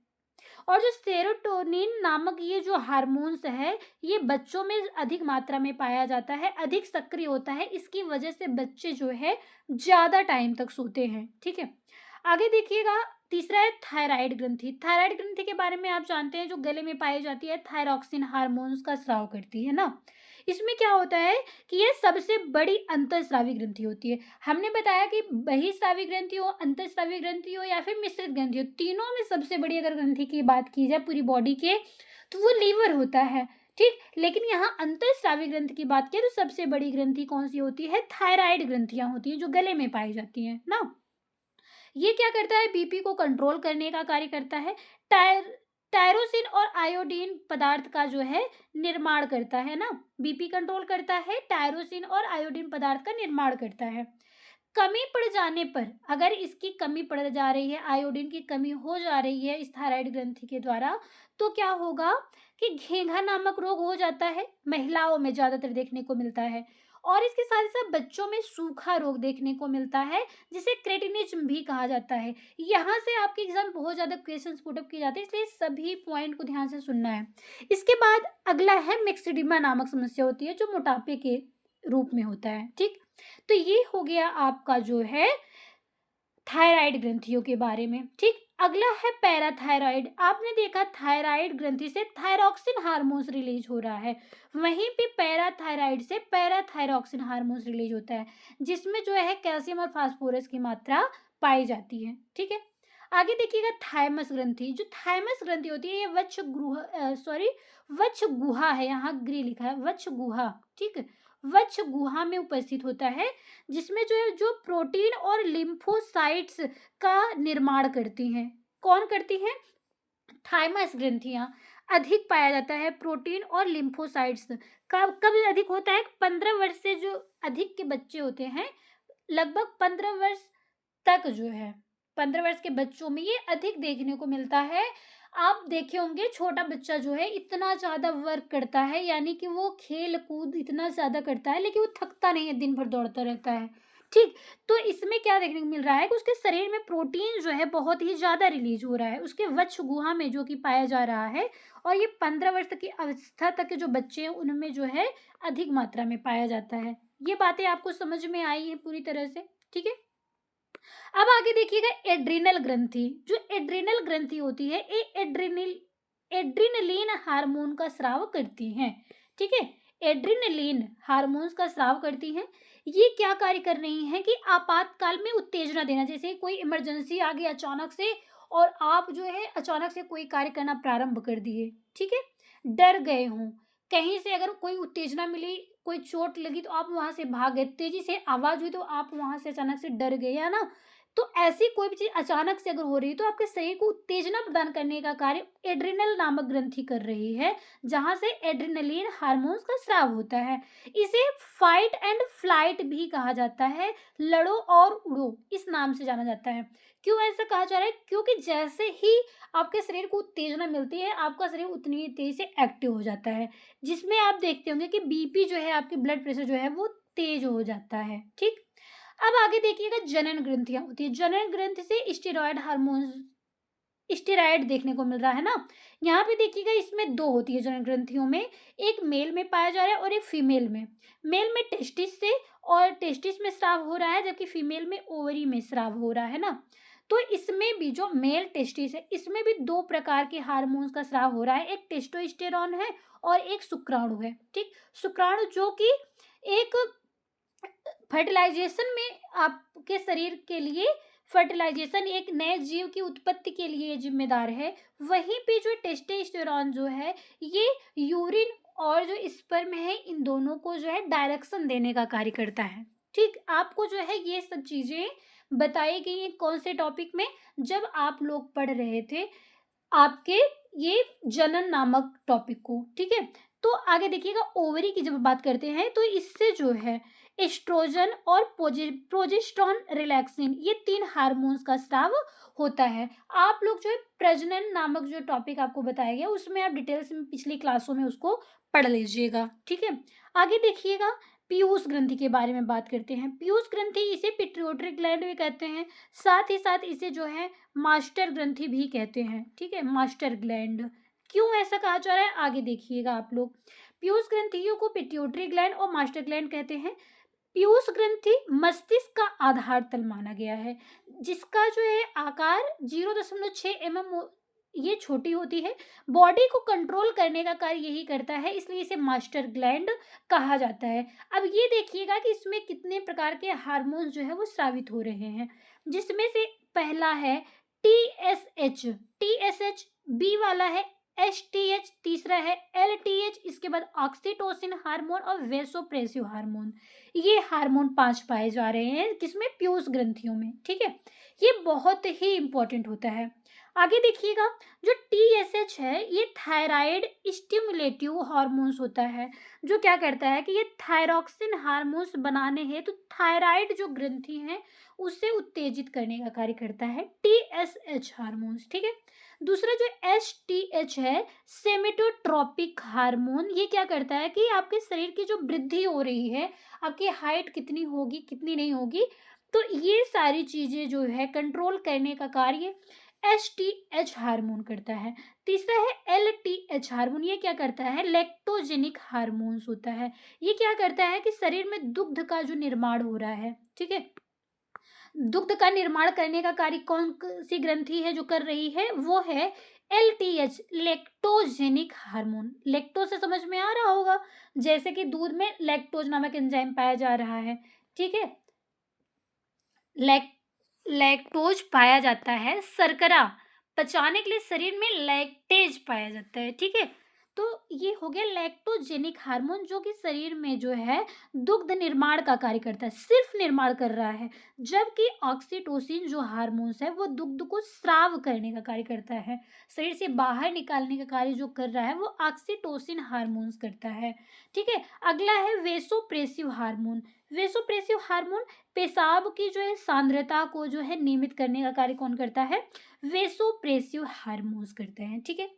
और जो सेरोटोनिन नामक ये जो हार्मोन्स है ये बच्चों में अधिक मात्रा में पाया जाता है, अधिक सक्रिय होता है, इसकी वजह से बच्चे जो है ज़्यादा टाइम तक सोते हैं। ठीक है, आगे देखिएगा, तीसरा है थायराइड ग्रंथि। थायराइड ग्रंथि के बारे में आप जानते हैं, जो गले में पाई जाती है, थायरॉक्सिन हार्मोन्स का स्राव करती है ना। इसमें क्या होता है कि ये सबसे बड़ी अंतःस्रावी ग्रंथि होती है। हमने बताया कि बहिस्रावी ग्रंथि हो, अंतःस्रावी ग्रंथि हो या फिर मिश्रित ग्रंथि हो, तीनों में सबसे बड़ी अगर ग्रंथि की बात की जाए पूरी बॉडी के तो वो लीवर होता है। ठीक, लेकिन यहाँ अंतःस्रावी ग्रंथि की बात करें तो सबसे बड़ी ग्रंथि कौन सी होती है, थायराइड ग्रंथियां होती हैं जो गले में पाई जाती हैं ना। ये क्या करता है, बीपी को कंट्रोल करने का कार्य करता है। टायर टायरोसिन और आयोडीन पदार्थ का जो है निर्माण करता है ना, बीपी कंट्रोल करता है, टायरोसिन और आयोडीन पदार्थ का निर्माण करता है। कमी पड़ जाने पर, अगर इसकी कमी पड़ जा रही है, आयोडीन की कमी हो जा रही है इस थायराइड ग्रंथि के द्वारा, तो क्या होगा कि घेंघा नामक रोग हो जाता है, महिलाओं में ज़्यादातर देखने को मिलता है। और इसके साथ ही साथ बच्चों में सूखा रोग देखने को मिलता है, जिसे क्रेटिनिज्म भी कहा जाता है। यहाँ से आपके एग्जाम बहुत ज़्यादा क्वेश्चंस पुटअप किए जाते हैं, इसलिए सभी पॉइंट को ध्यान से सुनना है। इसके बाद अगला है मिक्सिडिमा नामक समस्या होती है जो मोटापे के रूप में होता है। ठीक, तो ये हो गया आपका जो है थायराइड ग्रंथियों के बारे में। ठीक, अगला है पैराथायराइड। आपने देखा थायराइड ग्रंथि से थायरॉक्सिन हार्मोन्स रिलीज हो रहा है, वहीं पे पैराथायराइड से पैराथायरॉक्सिन हार्मोन्स रिलीज होता है, जिसमें जो है कैल्शियम और फास्फोरस की मात्रा पाई जाती है। ठीक है, आगे देखिएगा थाइमस ग्रंथि। जो थाइमस ग्रंथि होती है ये वक्ष गुहा वक्ष गुहा है, यहाँ ग्री लिखा है वक्ष गुहा। ठीक है, वक्ष गुहा में उपस्थित होता है, जिसमें जो है जो प्रोटीन और लिम्फोसाइट्स का निर्माण करती हैं। कौन करती हैं? थाइमस ग्रंथियां अधिक पाया जाता है प्रोटीन और लिम्फोसाइट्स। कब कब अधिक होता है? 15 वर्ष से जो अधिक के बच्चे होते हैं, लगभग 15 वर्ष तक जो है 15 वर्ष के बच्चों में ये अधिक देखने को मिलता है। आप देखे होंगे छोटा बच्चा जो है इतना ज़्यादा वर्क करता है, यानी कि वो खेल कूद इतना ज़्यादा करता है, लेकिन वो थकता नहीं है, दिन भर दौड़ता रहता है। ठीक, तो इसमें क्या देखने को मिल रहा है कि उसके शरीर में प्रोटीन जो है बहुत ही ज़्यादा रिलीज हो रहा है उसके वक्ष गुहा में, जो कि पाया जा रहा है। और ये 15 वर्ष तक की अवस्था तक के जो बच्चे हैं उनमें जो है अधिक मात्रा में पाया जाता है। ये बातें आपको समझ में आई हैं पूरी तरह से? ठीक है, अब आगे देखिएगा एड्रिनल ग्रंथि। जो एड्रिनल ग्रंथि होती है ये एड्रिनलिन हार्मोन का स्राव करती हैं। ठीक है, एड्रिनलिन हार्मोन्स का स्राव करती हैं। ये क्या कार्य कर रही हैं कि आपातकाल में उत्तेजना देना, जैसे कोई इमरजेंसी आ गई अचानक से और आप जो है अचानक से कोई कार्य करना प्रारंभ कर दिए। ठीक है, डर गए हों, कहीं से अगर कोई उत्तेजना मिली, कोई चोट लगी तो आप वहां से भाग गए, तेजी से आवाज हुई तो आप वहां से अचानक से डर गए, है ना? तो ऐसी कोई भी चीज अचानक से अगर हो रही है तो आपके शरीर को उत्तेजना प्रदान करने का कार्य एड्रिनल नामक ग्रंथि कर रही है, जहां से एड्रिनलिन हार्मोन्स का स्राव होता है। इसे फाइट एंड फ्लाइट भी कहा जाता है, लड़ो और उड़ो इस नाम से जाना जाता है। क्यों ऐसा कहा जा रहा है? क्योंकि जैसे ही आपके शरीर को उत्तेजना मिलती है आपका शरीर उतनी ही तेजी से एक्टिव हो जाता है, जिसमें आप देखते होंगे कि बीपी जो है, आपकी ब्लड प्रेशर जो है वो तेज हो जाता है। ठीक, अब आगे देखिएगा जनन ग्रंथियां होती है। जनन ग्रंथि से स्टेरॉयड हार्मोन्स, स्टेरॉयड देखने को मिल रहा है ना। यहाँ पे देखिएगा इसमें दो होती है जनन ग्रंथियों में, एक मेल में पाया जा रहा है और एक फीमेल में। मेल में टेस्टिस से और टेस्टिस में स्राव हो रहा है, जबकि फीमेल में ओवरी में स्राव हो रहा है ना। तो इसमें भी जो मेल टेस्टिस है इसमें भी दो प्रकार के हार्मोन्स का स्राव हो रहा है, एक टेस्टोस्टेरॉन है और एक शुक्राणु है। ठीक, शुक्राणु जो कि एक फर्टिलाइजेशन में आपके शरीर के लिए, फर्टिलाइजेशन एक नए जीव की उत्पत्ति के लिए जिम्मेदार है। वहीं पे जो टेस्टोस्टेरॉन जो है ये यूरिन और जो स्पर्म है इन दोनों को जो है डायरेक्शन देने का कार्य करता है। ठीक, आपको जो है ये सब चीजें बताई गई हैं कौन से टॉपिक में? जब आप लोग पढ़ रहे थे आपके ये जनन नामक टॉपिक को। ठीक है, तो आगे देखिएगा ओवरी की जब बात करते हैं तो इससे जो है एस्ट्रोजन और प्रोजेस्टेरॉन, रिलैक्सिन, ये 3 हार्मोन्स का स्राव होता है। आप लोग जो है प्रजनन नामक जो टॉपिक आपको बताया गया उसमें आप डिटेल्स में पिछली क्लासों में उसको पढ़ लीजिएगा। ठीक है, आगे देखिएगा पीयूष ग्रंथि के बारे में बात करते हैं। पीयूष ग्रंथि इसे पिट्यूटरी ग्लैंड भी कहते हैं, साथ ही साथ इसे जो है मास्टर ग्रंथि भी कहते हैं। ठीक है, मास्टर ग्लैंड। क्यों ऐसा कहा जा रहा है आगे देखिएगा आप लोग। पीयूष ग्रंथियों को पिट्यूटरी ग्लैंड और मास्टर ग्लैंड कहते हैं। पीयूष ग्रंथि मस्तिष्क का आधार तल माना गया है, जिसका जो है आकार 0.6 mm ये छोटी होती है। बॉडी को कंट्रोल करने का कार्य यही करता है, इसलिए इसे मास्टर ग्लैंड कहा जाता है। अब ये देखिएगा कि इसमें कितने प्रकार के हार्मोन्स जो है वो स्रावित हो रहे हैं, जिसमें से पहला है टीएसएच, टीएसएच, बी वाला है एसटीएच, तीसरा है एलटीएच, इसके बाद ऑक्सीटोसिन हार्मोन और वेसोप्रेसिव हार्मोन। ये हार्मोन 5 पाए जा रहे हैं किसमें? पीयूष ग्रंथियों में। ठीक है, ये बहुत ही इंपॉर्टेंट होता है। आगे देखिएगा जो टीएसएच है ये थायराइड स्टिमुलेटिव हार्मोन्स होता है, जो क्या करता है कि ये थायरॉक्सिन हार्मोन्स बनाने हेतु थायराइड जो ग्रंथि है उसे उत्तेजित करने का कार्य करता है टीएसएच हार्मोन्स। ठीक है, दूसरा जो एसटीएच है सेमेटोट्रोपिक हार्मोन, ये क्या करता है कि आपके शरीर की जो वृद्धि हो रही है, आपकी हाइट कितनी होगी कितनी नहीं होगी, तो ये सारी चीजें जो है कंट्रोल करने का कार्य HTH हार्मोन करता है। तीसरा है LTH हार्मोन, ये क्या करता है, लैक्टोजेनिक हार्मोन्स होता है। ये क्या करता है कि शरीर में दुग्ध का जो निर्माण हो रहा है, ठीक है, दुग्ध का निर्माण करने का कार्य कौन सी ग्रंथि है जो कर रही है, वो है LTH, लैक्टोजेनिक हार्मोन। लैक्टो से समझ में आ रहा होगा, जैसे कि दूध में लैक्टोज नामक एंजाइम पाया जा रहा है, ठीक है, लैक लैक्टोज पाया जाता है, शर्करा पचाने के लिए शरीर में लैक्टेज पाया जाता है, ठीक है। तो ये हो गया लैक्टोजेनिक हार्मोन, जो कि शरीर में जो है दुग्ध निर्माण का कार्य करता है, सिर्फ निर्माण कर रहा है। जबकि ऑक्सीटोसिन जो हार्मोन्स है वो दुग्ध को स्राव करने का कार्य करता है, शरीर से बाहर निकालने का कार्य जो कर रहा है वो ऑक्सीटोसिन हार्मोन्स करता है, ठीक है। अगला है वेसोप्रेसिव हार्मोन। वेसोप्रेसिव हार्मोन पेशाब की जो है सांद्रता को जो है नियमित करने का कार्य कौन करता है, वेसोप्रेसिव हार्मोन्स करते हैं, ठीक है।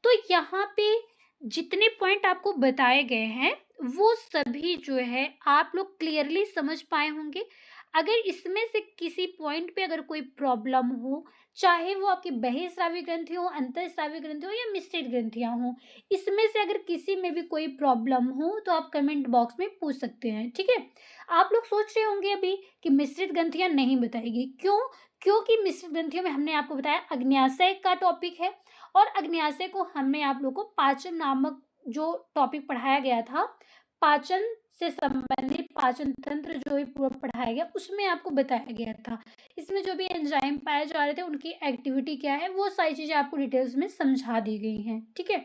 तो यहाँ पे जितने पॉइंट आपको बताए गए हैं वो सभी जो है आप लोग क्लियरली समझ पाए होंगे। अगर इसमें से किसी पॉइंट पे अगर कोई प्रॉब्लम हो, चाहे वो आपकी बहिःस्रावी ग्रंथि हो, अंतःस्रावी ग्रंथि हो या मिश्रित ग्रंथियां हो, इसमें से अगर किसी में भी कोई प्रॉब्लम हो तो आप कमेंट बॉक्स में पूछ सकते हैं, ठीक है। आप लोग सोच रहे होंगे अभी कि मिश्रित ग्रंथियां नहीं बताएगी, क्यों, क्योंकि मिश्रित ग्रंथियों में हमने आपको बताया अग्न्याशय का टॉपिक है, और अग्न्याशय को हमने आप लोगों को पाचन नामक जो टॉपिक पढ़ाया गया था, पाचन से संबंधित पाचन तंत्र जो भी पूरा पढ़ाया गया उसमें आपको बताया गया था। इसमें जो भी एंजाइम पाए जा रहे थे उनकी एक्टिविटी क्या है वो सारी चीजें आपको डिटेल्स में समझा दी गई हैं, ठीक है।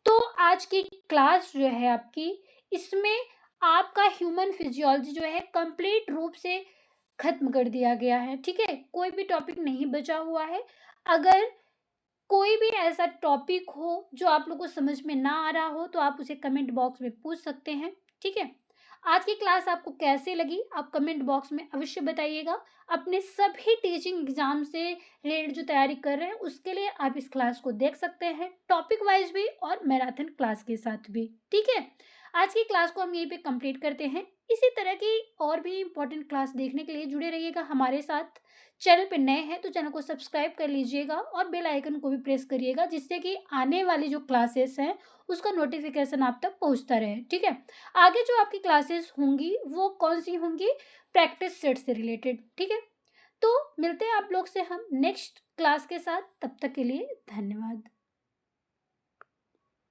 तो आज की क्लास जो है आपकी, इसमें आपका ह्यूमन फिजियोलॉजी जो है कंप्लीट रूप से खत्म कर दिया गया है, ठीक है। कोई भी टॉपिक नहीं बचा हुआ है। अगर कोई भी ऐसा टॉपिक हो जो आप लोग को समझ में ना आ रहा हो तो आप उसे कमेंट बॉक्स में पूछ सकते हैं, ठीक है। आज की क्लास आपको कैसे लगी आप कमेंट बॉक्स में अवश्य बताइएगा। अपने सभी टीचिंग एग्जाम से रिलेटेड जो तैयारी कर रहे हैं उसके लिए आप इस क्लास को देख सकते हैं, टॉपिक वाइज भी और मैराथन क्लास के साथ भी, ठीक है। आज की क्लास को हम यहीं पे कंप्लीट करते हैं। इसी तरह की और भी इंपॉर्टेंट क्लास देखने के लिए जुड़े रहिएगा हमारे साथ। चैनल पे नए हैं तो चैनल को सब्सक्राइब कर लीजिएगा और बेल आइकन को भी प्रेस करिएगा, जिससे कि आने वाली जो क्लासेस हैं उसका नोटिफिकेशन आप तक पहुंचता रहे, ठीक है। आगे जो आपकी क्लासेस होंगी वो कौन सी होंगी, प्रैक्टिस सेट से रिलेटेड, ठीक है। तो मिलते हैं आप लोग से हम नेक्स्ट क्लास के साथ, तब तक के लिए धन्यवाद।